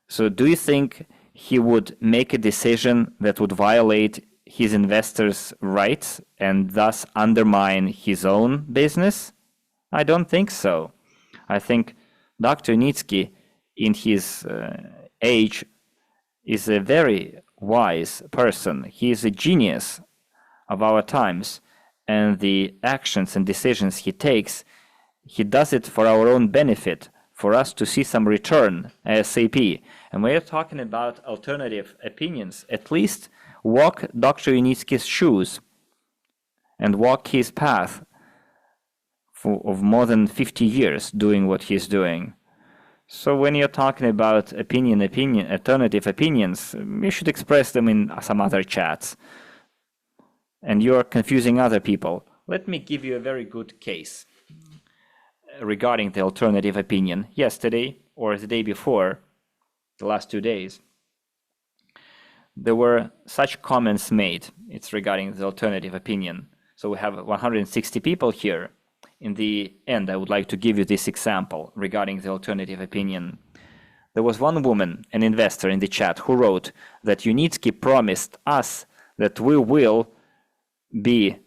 So do you think he would make a decision that would violate his investors' rights and thus undermine his own business? I don't think so. I think Dr. Nitsky, in his age, is a very wise person. He is a genius of our times, and the actions and decisions he takes, he does it for our own benefit, for us to see some return ASAP. And when you're talking about alternative opinions, at least walk Dr. Nitsky's shoes and walk his path of more than 50 years doing what he's doing. So when you're talking about alternative opinions, you should express them in some other chats. And you're confusing other people. Let me give you a very good case regarding the alternative opinion. Yesterday or the day before, the last 2 days, there were such comments made. It's regarding the alternative opinion. So we have 160 people here. In the end, I would like to give you this example regarding the alternative opinion. There was one woman, an investor in the chat, who wrote that Unitsky promised us that we will be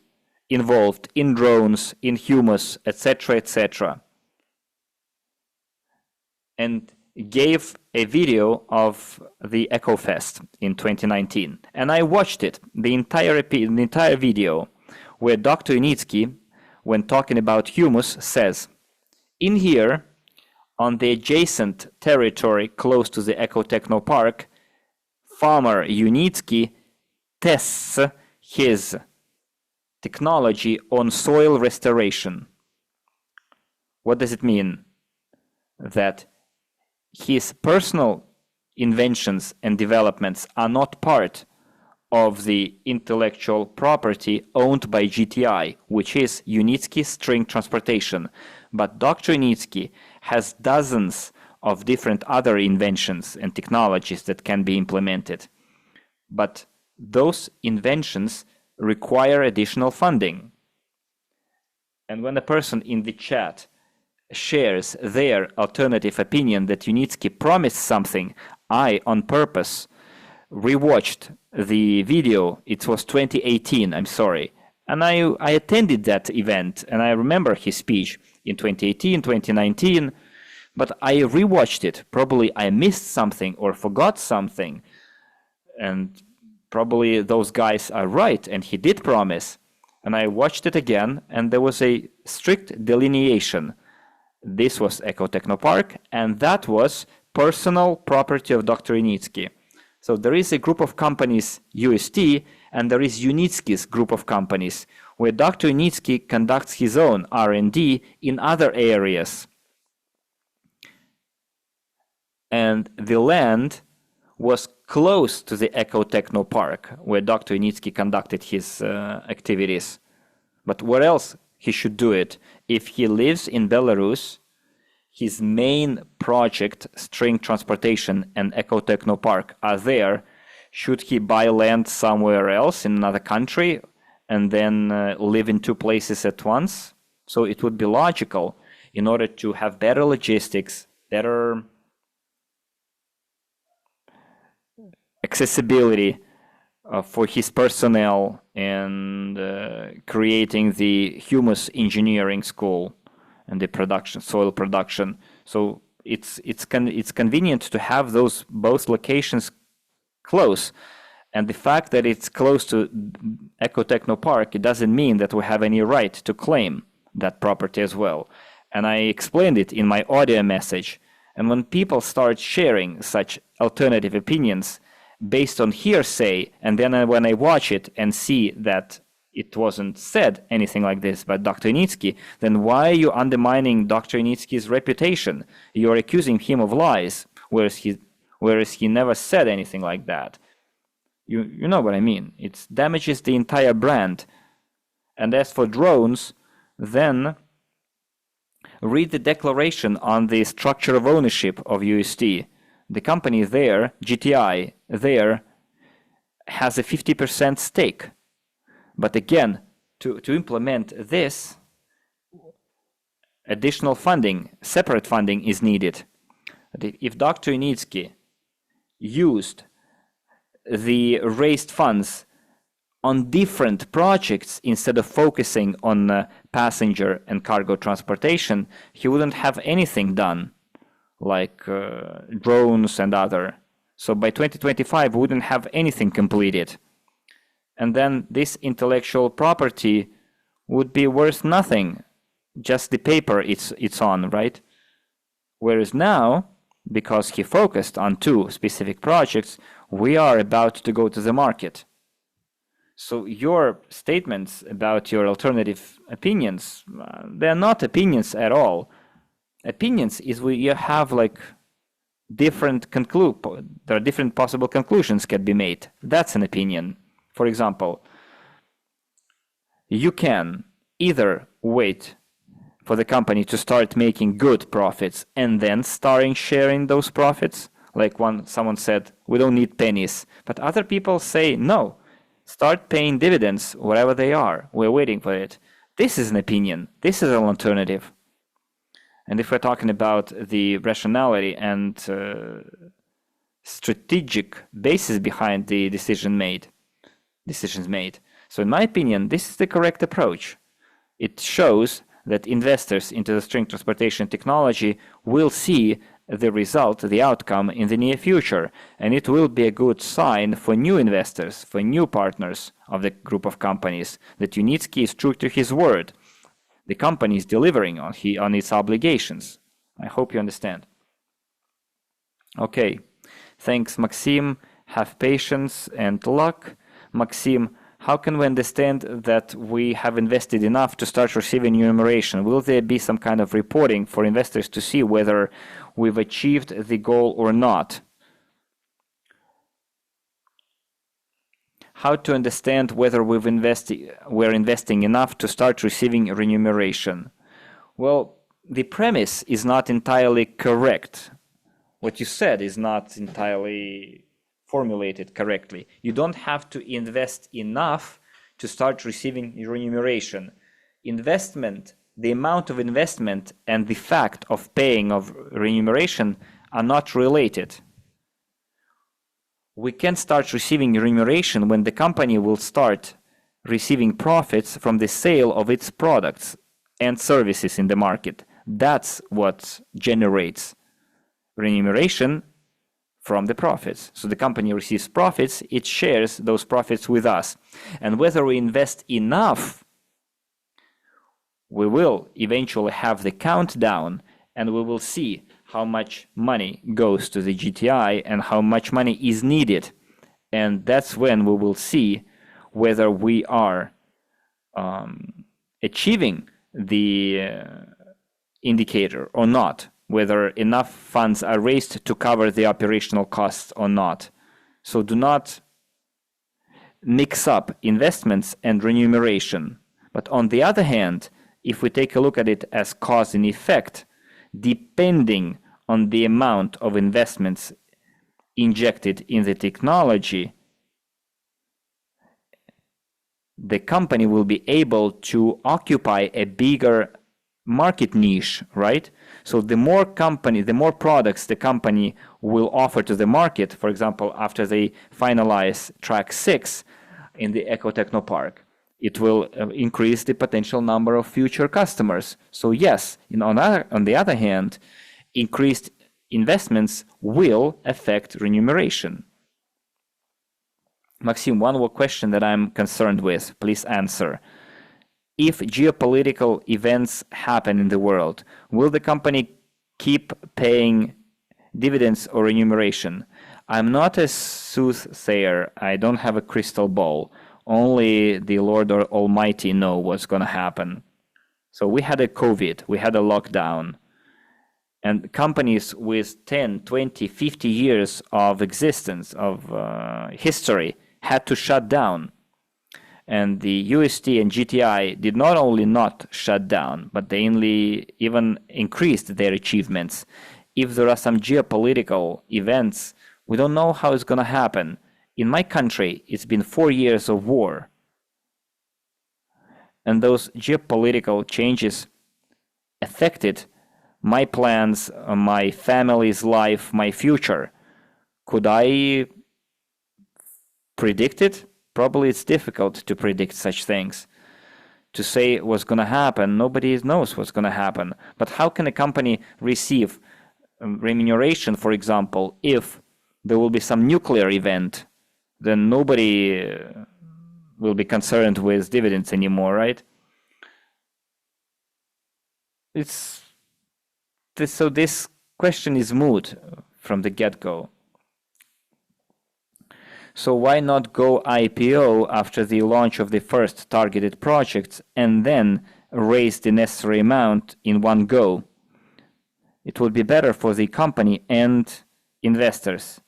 involved in drones, in humus, etc., etc., and gave a video of the EcoFest in 2019. And I watched it, the entire video, where Dr. Unitsky, when talking about humus, says, in here, on the adjacent territory close to the Ecotechno Park, farmer Unitsky tests his technology on soil restoration. What does it mean? That his personal inventions and developments are not part of the intellectual property owned by GTI, which is Unitsky String Transportation. But Dr. Unitsky has dozens of different other inventions and technologies that can be implemented. But those inventions require additional funding. And when a person in the chat shares their alternative opinion that Unitsky promised something, I, on purpose, rewatched the video. It was 2018, I'm sorry. And I attended that event, and I remember his speech in 2018, 2019, but I rewatched it. Probably I missed something or forgot something, and probably those guys are right, and he did promise. And I watched it again, and there was a strict delineation. This was Ecotechnopark, and that was personal property of Dr. Unitsky. So there is a group of companies, UST, and there is Unitsky's group of companies, where Dr. Unitsky conducts his own R&D in other areas. And the land was close to the Ecotechnopark, where Dr. Unitsky conducted his activities. But where else he should do it? If he lives in Belarus, his main project, string transportation and Ecotechnopark, are there. Should he buy land somewhere else in another country and then live in two places at once? So it would be logical, in order to have better logistics, better accessibility for his personnel, and creating the humus engineering school and the production, soil production. So it's convenient to have those both locations close. And the fact that it's close to Ecotechnopark, it doesn't mean that we have any right to claim that property as well. And I explained it in my audio message. And when people start sharing such alternative opinions based on hearsay, and then when I watch it and see that it wasn't said anything like this by Dr. Unitsky, then why are you undermining Dr. Unitsky's reputation? You're accusing him of lies, whereas he never said anything like that. You know what I mean? It damages the entire brand. And as for drones, then read the declaration on the structure of ownership of UST. The company there, GTI, there has a 50% stake. But again, to implement this, additional funding, separate funding is needed. If Dr. Unitsky used the raised funds on different projects instead of focusing on passenger and cargo transportation, he wouldn't have anything done, like drones and other. So by 2025, we wouldn't have anything completed. And then this intellectual property would be worth nothing, just the paper it's on, right? Whereas now, because he focused on two specific projects, we are about to go to the market. So your statements about your alternative opinions, they're not opinions at all. Opinions is where you have like there are different possible conclusions can be made. That's an opinion. For example, you can either wait for the company to start making good profits and then starting sharing those profits. Like someone said, we don't need pennies. But other people say, no, start paying dividends wherever they are. We're waiting for it. This is an opinion. This is an alternative. And if we're talking about the rationality and strategic basis behind the decisions made. So in my opinion, this is the correct approach. It shows that investors into the string transportation technology will see the result, the outcome in the near future, and it will be a good sign for new investors, for new partners of the group of companies, that Unitsky is true to his word. The company is delivering on its obligations. I hope you understand. Okay, thanks, Maxim. Have patience and luck. Maxim, how can we understand that we have invested enough to start receiving remuneration? Will there be some kind of reporting for investors to see whether we've achieved the goal or not? How to understand whether we're investing enough to start receiving remuneration? Well, the premise is not entirely correct. What you said is not entirely formulated correctly. You don't have to invest enough to start receiving remuneration. Investment the amount of investment and the fact of paying of remuneration are not related. We can start receiving remuneration when the company will start receiving profits from the sale of its products and services in the market. That's what generates remuneration from the profits. So the company receives profits, it shares those profits with us. And whether we invest enough, we will eventually have the countdown, and we will see how much money goes to the GTI and how much money is needed. And that's when we will see whether we are achieving the indicator or not, whether enough funds are raised to cover the operational costs or not. So do not mix up investments and remuneration. But on the other hand, if we take a look at it as cause and effect, depending on the amount of investments injected in the technology, the company will be able to occupy a bigger market niche, right? So the more products the company will offer to the market, for example, after they finalize track 6 in the Ecotechnopark, it will increase the potential number of future customers. So yes, on the other hand, increased investments will affect remuneration. Maxim, one more question that I'm concerned with. Please answer. If geopolitical events happen in the world, will the company keep paying dividends or remuneration? I'm not a soothsayer. I don't have a crystal ball. Only the Lord Almighty knows what's going to happen. So we had a COVID, we had a lockdown, and companies with 10, 20, 50 years of existence, of history, had to shut down. And the HST and GTI did not only not shut down, but they even increased their achievements. If there are some geopolitical events, we don't know how it's going to happen. In my country, it's been 4 years of war. And those geopolitical changes affected my plans, my family's life, my future. Could I predict it? Probably it's difficult to predict such things. To say what's going to happen, nobody knows what's going to happen. But how can a company receive remuneration, for example, if there will be some nuclear event? Then nobody will be concerned with dividends anymore, right? So this question is moot from the get-go. So why not go IPO after the launch of the first targeted projects and then raise the necessary amount in one go? It would be better for the company and investors.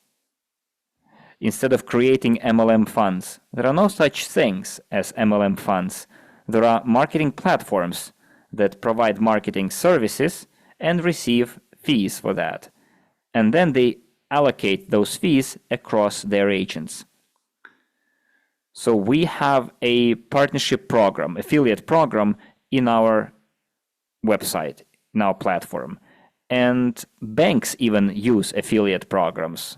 Instead of creating MLM funds, there are no such things as MLM funds. There are marketing platforms that provide marketing services and receive fees for that. And then they allocate those fees across their agents. So we have a partnership program, affiliate program in our website, in our platform. And banks even use affiliate programs.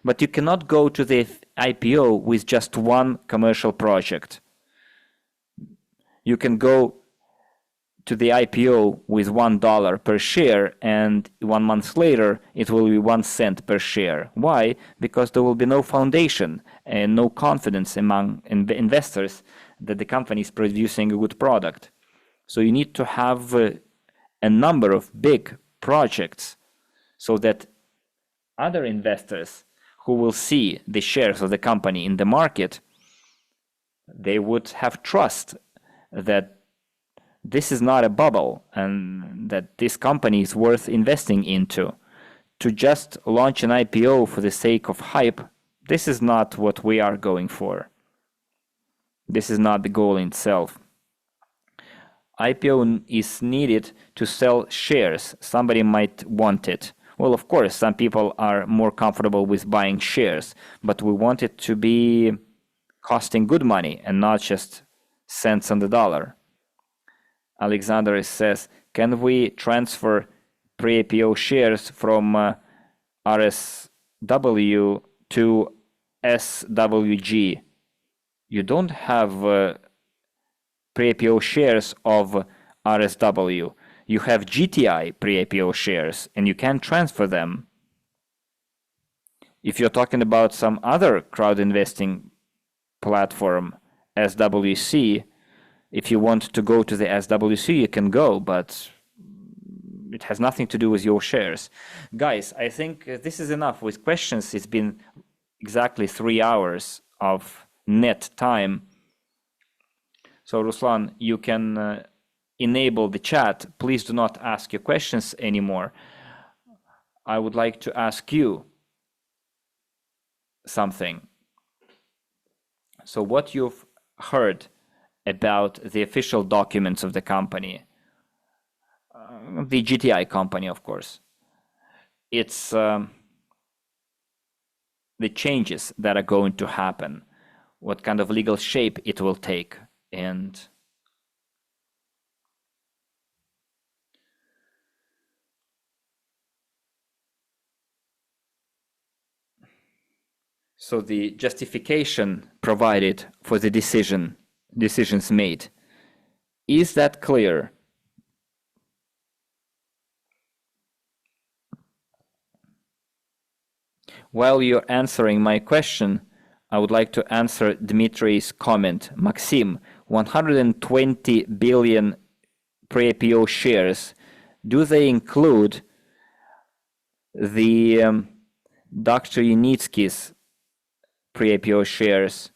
But you cannot go to the IPO with just one commercial project. You can go to the IPO with $1 per share, and 1 month later it will be 1 cent per share. Why? Because there will be no foundation and no confidence among investors that the company is producing a good product. So you need to have a number of big projects so that other investors who will see the shares of the company in the market, they would have trust that this is not a bubble and that this company is worth investing into. To just launch an IPO for the sake of hype, this is not what we are going for. This is not the goal in itself. IPO is needed to sell shares. Somebody might want it. Well, of course, some people are more comfortable with buying shares, but we want it to be costing good money and not just cents on the dollar. Alexander says, can we transfer pre-IPO shares from RSW to SWG? You don't have pre-IPO shares of RSW. You have GTI pre-IPO shares, and you can transfer them. If you're talking about some other crowd investing platform, SWC, if you want to go to the SWC, you can go, but it has nothing to do with your shares. Guys, I think this is enough with questions. It's been exactly 3 hours of net time. So Ruslan, you can enable the chat. Please do not ask your questions anymore. I would like to ask you something. So what you've heard about the official documents of the company, the GTI company, of course, it's the changes that are going to happen, what kind of legal shape it will take, and so the justification provided for the decisions made. Is that clear? While you're answering my question, I would like to answer Dmitriy's comment. Maxim, 120 billion pre-IPO shares, do they include the Dr. Yunitsky's pre-IPO shares?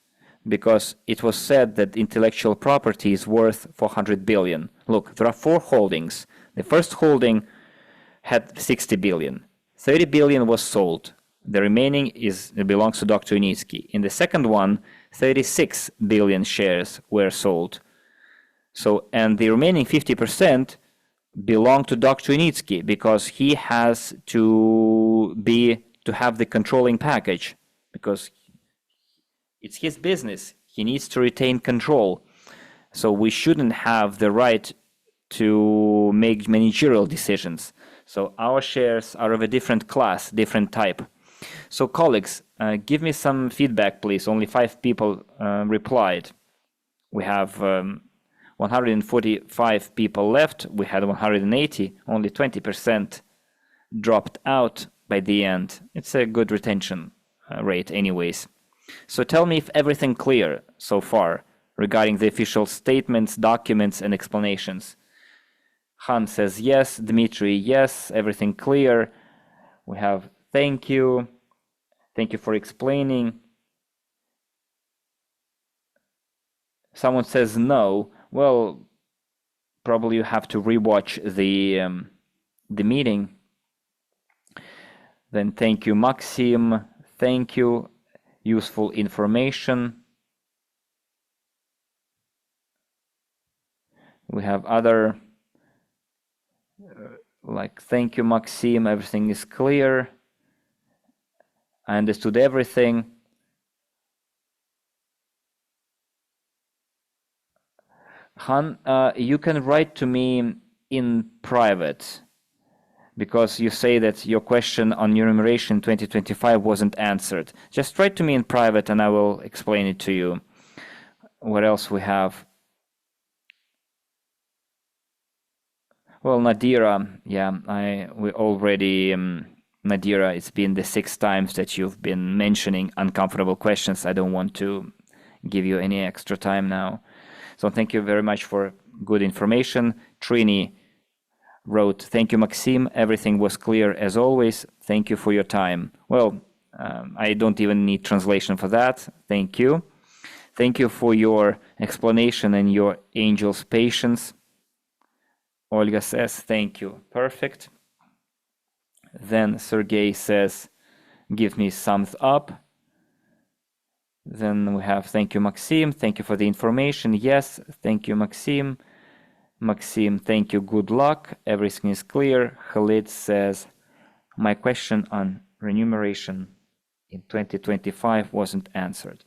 Because it was said that intellectual property is worth 400 billion. Look, there are 4 holdings. The first holding had 60 billion. 30 billion was sold. The remaining belongs to Dr. Yunitsky. In the second one, 36 billion shares were sold. So, and the remaining 50% belong to Dr. Yunitsky because he has to have the controlling package, because it's his business. He needs to retain control. So we shouldn't have the right to make managerial decisions. So our shares are of a different class, different type. So colleagues, give me some feedback, please. Only 5 people replied. We have 145 people left. We had 180. Only 20% dropped out by the end. It's a good retention rate anyways. So tell me if everything clear so far regarding the official statements, documents, and explanations. Han says yes. Dmitry, yes. Everything clear. We have thank you. Thank you for explaining. Someone says no. Well, probably you have to rewatch the meeting. Then thank you, Maxim. Thank you. Useful information. We have other like thank you, Maxim. Everything is clear. I understood everything. Han, you can write to me in private, because you say that your question on remuneration 2025 wasn't answered. Just write to me in private and I will explain it to you. What else we have? Well, Nadira, yeah, we already, Nadira, it's been the 6th time that you've been mentioning uncomfortable questions. I don't want to give you any extra time now. So thank you very much for good information. Trini wrote, thank you, Maxim. Everything was clear as always. Thank you for your time. Well, I don't even need translation for that. Thank you. Thank you for your explanation and your angel's patience. Olga says, thank you. Perfect. Then Sergey says, give me thumbs up. Then we have, thank you, Maxim. Thank you for the information. Yes, thank you, Maxim. Maxim, thank you. Good luck. Everything is clear. Khalid says, my question on remuneration in 2025 wasn't answered.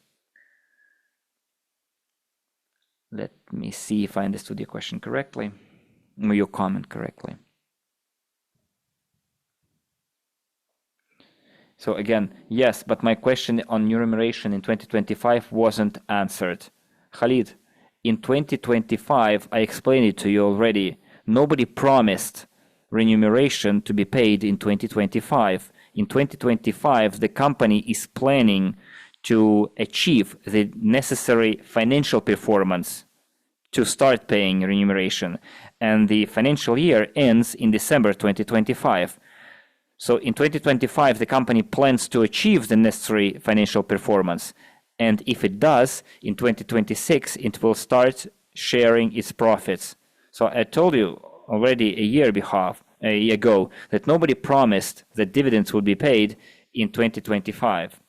Let me see if I understood your question correctly. your comment correctly. So again, yes, but my question on new remuneration in 2025 wasn't answered. Khalid, in 2025, I explained it to you already. Nobody promised remuneration to be paid in 2025. In 2025, the company is planning to achieve the necessary financial performance to start paying remuneration. And the financial year ends in December 2025. So in 2025, the company plans to achieve the necessary financial performance. And if it does, in 2026, it will start sharing its profits. So I told you already a year ago that nobody promised that dividends would be paid in 2025.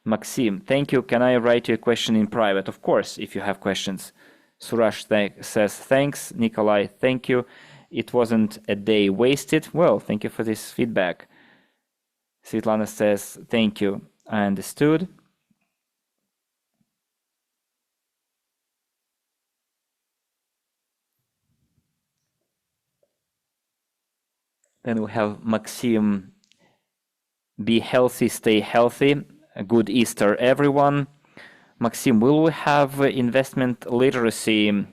Maxim, thank you. Can I write you a question in private? Of course, if you have questions. Suraj says, thanks. Nikolai, thank you. It wasn't a day wasted. Well, thank you for this feedback. Svetlana says, thank you. I understood. Then we have Maxim, be healthy, stay healthy. A good Easter, everyone. Maxim, will we have investment literacy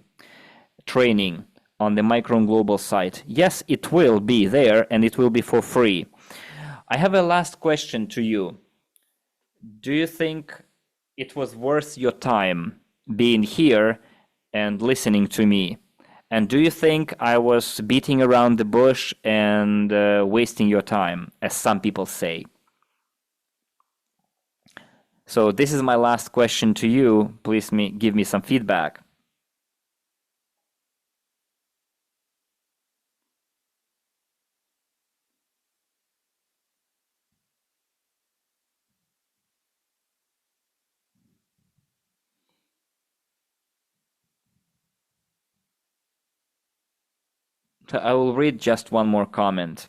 training on the Micron Global site? Yes, it will be there, and it will be for free. I have a last question to you. Do you think it was worth your time being here and listening to me? And do you think I was beating around the bush and wasting your time, as some people say? So this is my last question to you. Please give me some feedback. So I will read just one more comment.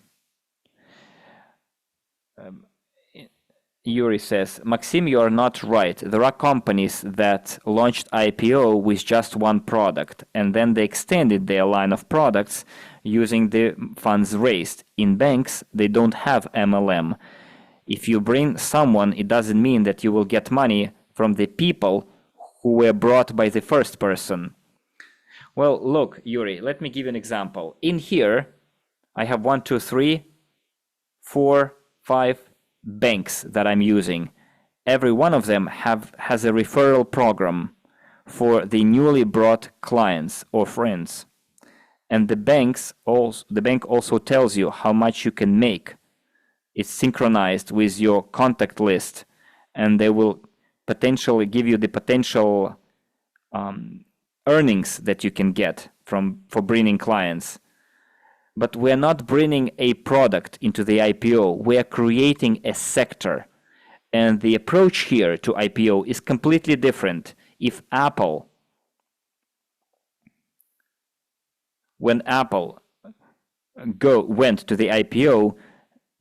Yuri says, Maxim, you are not right. There are companies that launched IPO with just one product, and then they extended their line of products using the funds raised. In banks, they don't have MLM. If you bring someone, it doesn't mean that you will get money from the people who were brought by the first person. Well, look, Yuri, let me give you an example. In here, I have 1, 2, 3, 4, 5 banks that I'm using. Every one of them has a referral program for the newly brought clients or friends. And the bank also tells you how much you can make. It's synchronized with your contact list, and they will potentially give you the potential earnings that you can get for bringing clients. But we're not bringing a product into the IPO. We are creating a sector. And the approach here to IPO is completely different. When Apple went to the IPO,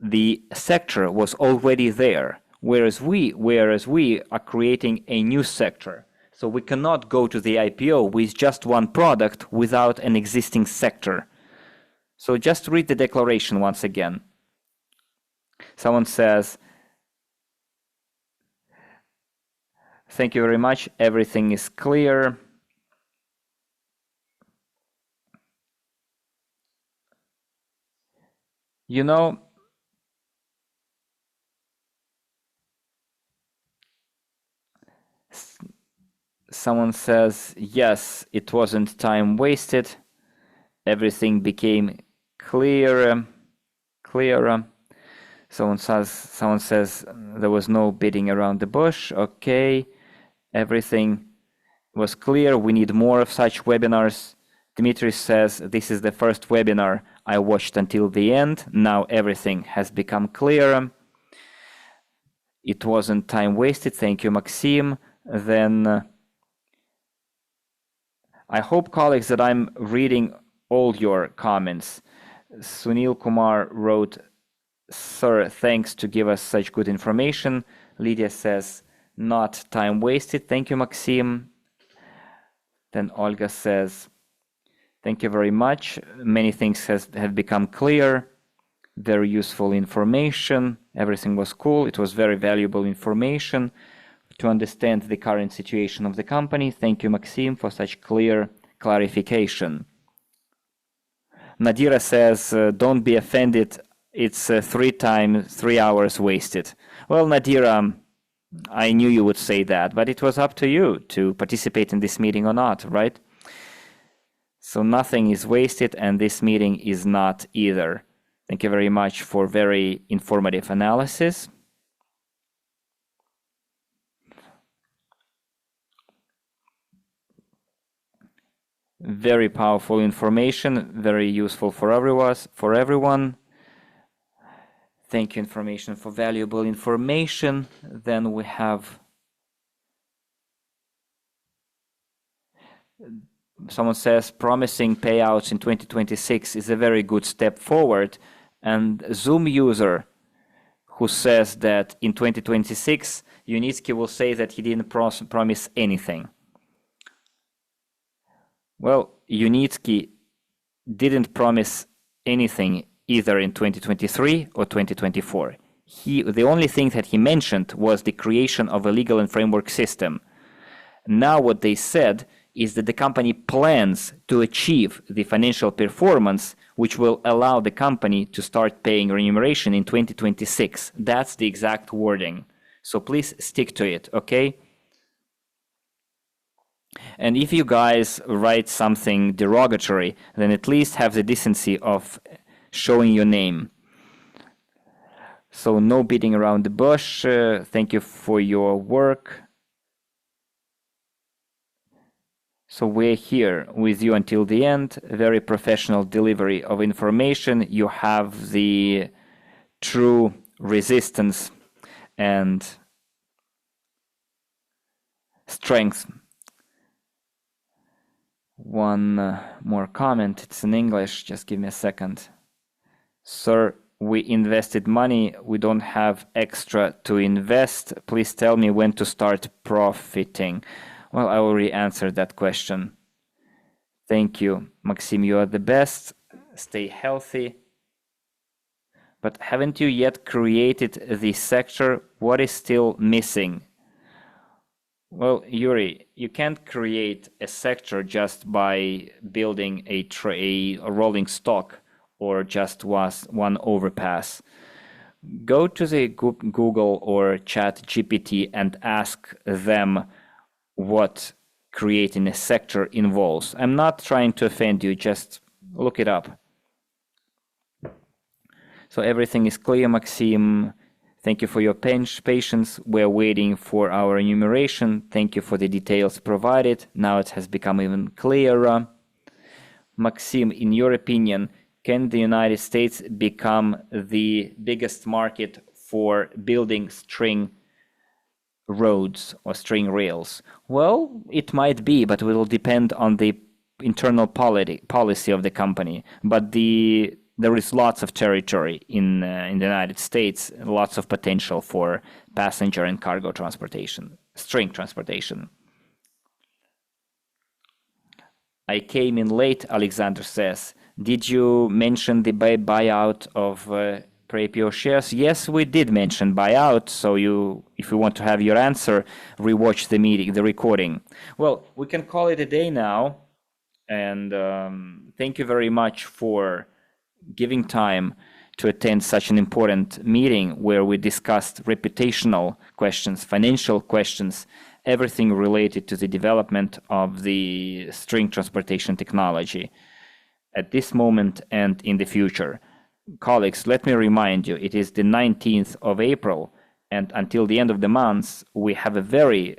the sector was already there, whereas we are creating a new sector. So we cannot go to the IPO with just one product without an existing sector. So just read the declaration once again. Someone says, thank you very much. Everything is clear. You know, someone says, yes, it wasn't time wasted. Everything became clearer. Someone says there was no beating around the bush. Okay, everything was clear. We need more of such webinars. Dimitri says, this is the first webinar I watched until the end. Now everything has become clearer. It wasn't time wasted. Thank you, Maxim. Then I hope, colleagues, that I'm reading all your comments. Sunil Kumar wrote, sir, thanks to give us such good information. Lydia says, not time wasted. Thank you, Maxim. Then Olga says, Thank you very much. Many things have become clear. Very useful information. Everything was cool. It was very valuable information to understand the current situation of the company. Thank you, Maxim, for such clear clarification. Nadira says, don't be offended. It's 3 hours wasted. Well, Nadira, I knew you would say that, but it was up to you to participate in this meeting or not, right? So nothing is wasted, and this meeting is not either. Thank you very much for very informative analysis. Very powerful information, very useful for everyone. Thank you, information, for valuable information. Then we have someone says promising payouts in 2026 is a very good step forward. And Zoom user who says that in 2026, Unitsky will say that he didn't promise anything. Well, Unitsky didn't promise anything either in 2023 or 2024. The only thing that he mentioned was the creation of a legal and framework system. Now what they said is that the company plans to achieve the financial performance which will allow the company to start paying remuneration in 2026. That's the exact wording. So please stick to it, okay? And if you guys write something derogatory, then at least have the decency of showing your name. So no beating around the bush. Thank you for your work. So we're here with you until the end. Very professional delivery of information. You have the true resistance and strength. One more comment. It's in English. Just give me a second. Sir, we invested money. We don't have extra to invest. Please tell me when to start profiting. Well, I already answered that question. Thank you, Maxim. You are the best. Stay healthy. But haven't you yet created the sector? What is still missing? Well, Yuri, you can't create a sector just by building a rolling stock or just one overpass. Go to the Google or Chat GPT and ask them what creating a sector involves. I'm not trying to offend you, just look it up. So everything is clear, Maxim. Thank you for your patience. We're waiting for our enumeration. Thank you for the details provided. Now it has become even clearer. Maxim, in your opinion, can the United States become the biggest market for building string roads or string rails? Well, it might be, but it will depend on the internal policy of the company. But there is lots of territory in the United States, lots of potential for passenger and cargo transportation, string transportation. I came in late, Alexander says. Did you mention the buyout of pre-IPO shares? Yes, we did mention buyout. So if you want to have your answer, rewatch the meeting, the recording. Well, we can call it a day now. And thank you very much for giving time to attend such an important meeting where we discussed reputational questions, financial questions, everything related to the development of the string transportation technology at this moment and in the future. Colleagues, let me remind you, it is the 19th of April, and until the end of the month, we have a very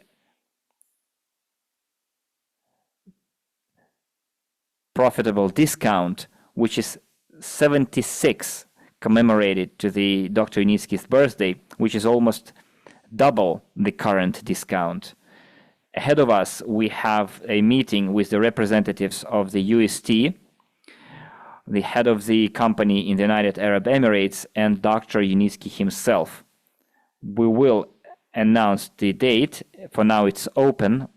profitable discount, which is 76 commemorated to the Dr. Unitsky's birthday, which is almost double the current discount. Ahead of us, we have a meeting with the representatives of the UST, the head of the company in the United Arab Emirates, and Dr. Unitsky himself. We will announce the date. For now, it's open.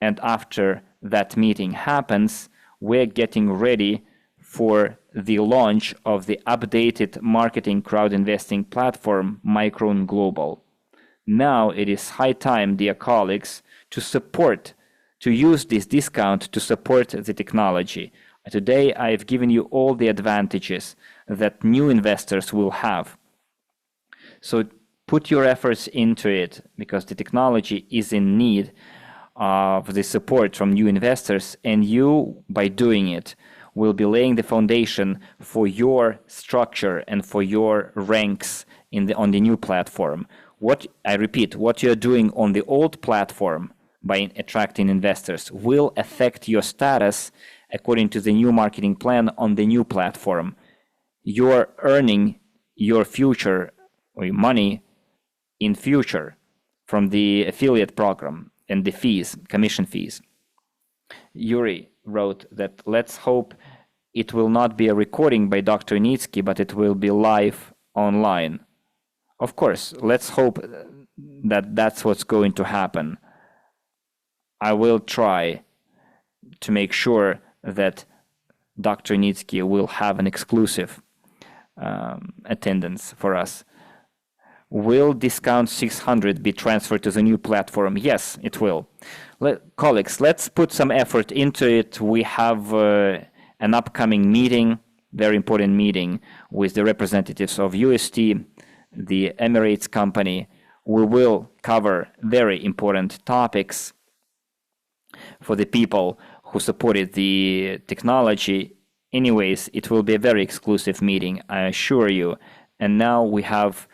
And after that meeting happens, we're getting ready for the launch of the updated marketing crowd investing platform, Micron Global. Now it is high time, dear colleagues, to use this discount to support the technology. Today, I've given you all the advantages that new investors will have. So put your efforts into it, because the technology is in need of the support from new investors, and you, by doing it, will be laying the foundation for your structure and for your ranks on the new platform. I repeat, what you're doing on the old platform by attracting investors will affect your status according to the new marketing plan on the new platform. You're earning your future or your money in future from the affiliate program and the fees, commission fees. Yuri wrote that let's hope it will not be a recording by Dr. Nitsky, but it will be live online. Of course, let's hope that that's what's going to happen. I will try to make sure that Dr. Nitsky will have an exclusive attendance for us. Will discount 600 be transferred to the new platform? Yes, it will. Colleagues, let's put some effort into it. We have an upcoming meeting, very important meeting, with the representatives of UST, the Emirates company. We will cover very important topics for the people who supported the technology. Anyways, it will be a very exclusive meeting, I assure you. And now we have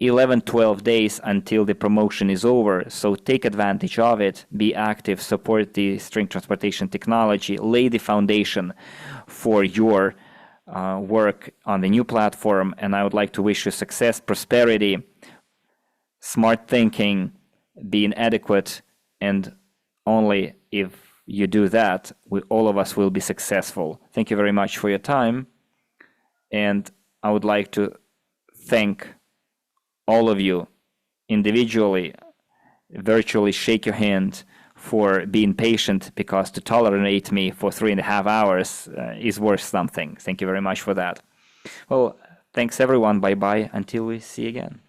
11-12 days until the promotion is over, so take advantage of it, be active, support the string transportation technology, lay the foundation for your work on the new platform, and I would like to wish you success, prosperity, smart thinking, being adequate, and only if you do that, all of us will be successful. Thank you very much for your time, and I would like to thank all of you individually, virtually shake your hand for being patient, because to tolerate me for 3.5 hours is worth something. Thank you very much for that. Well, thanks everyone. Bye-bye until we see again.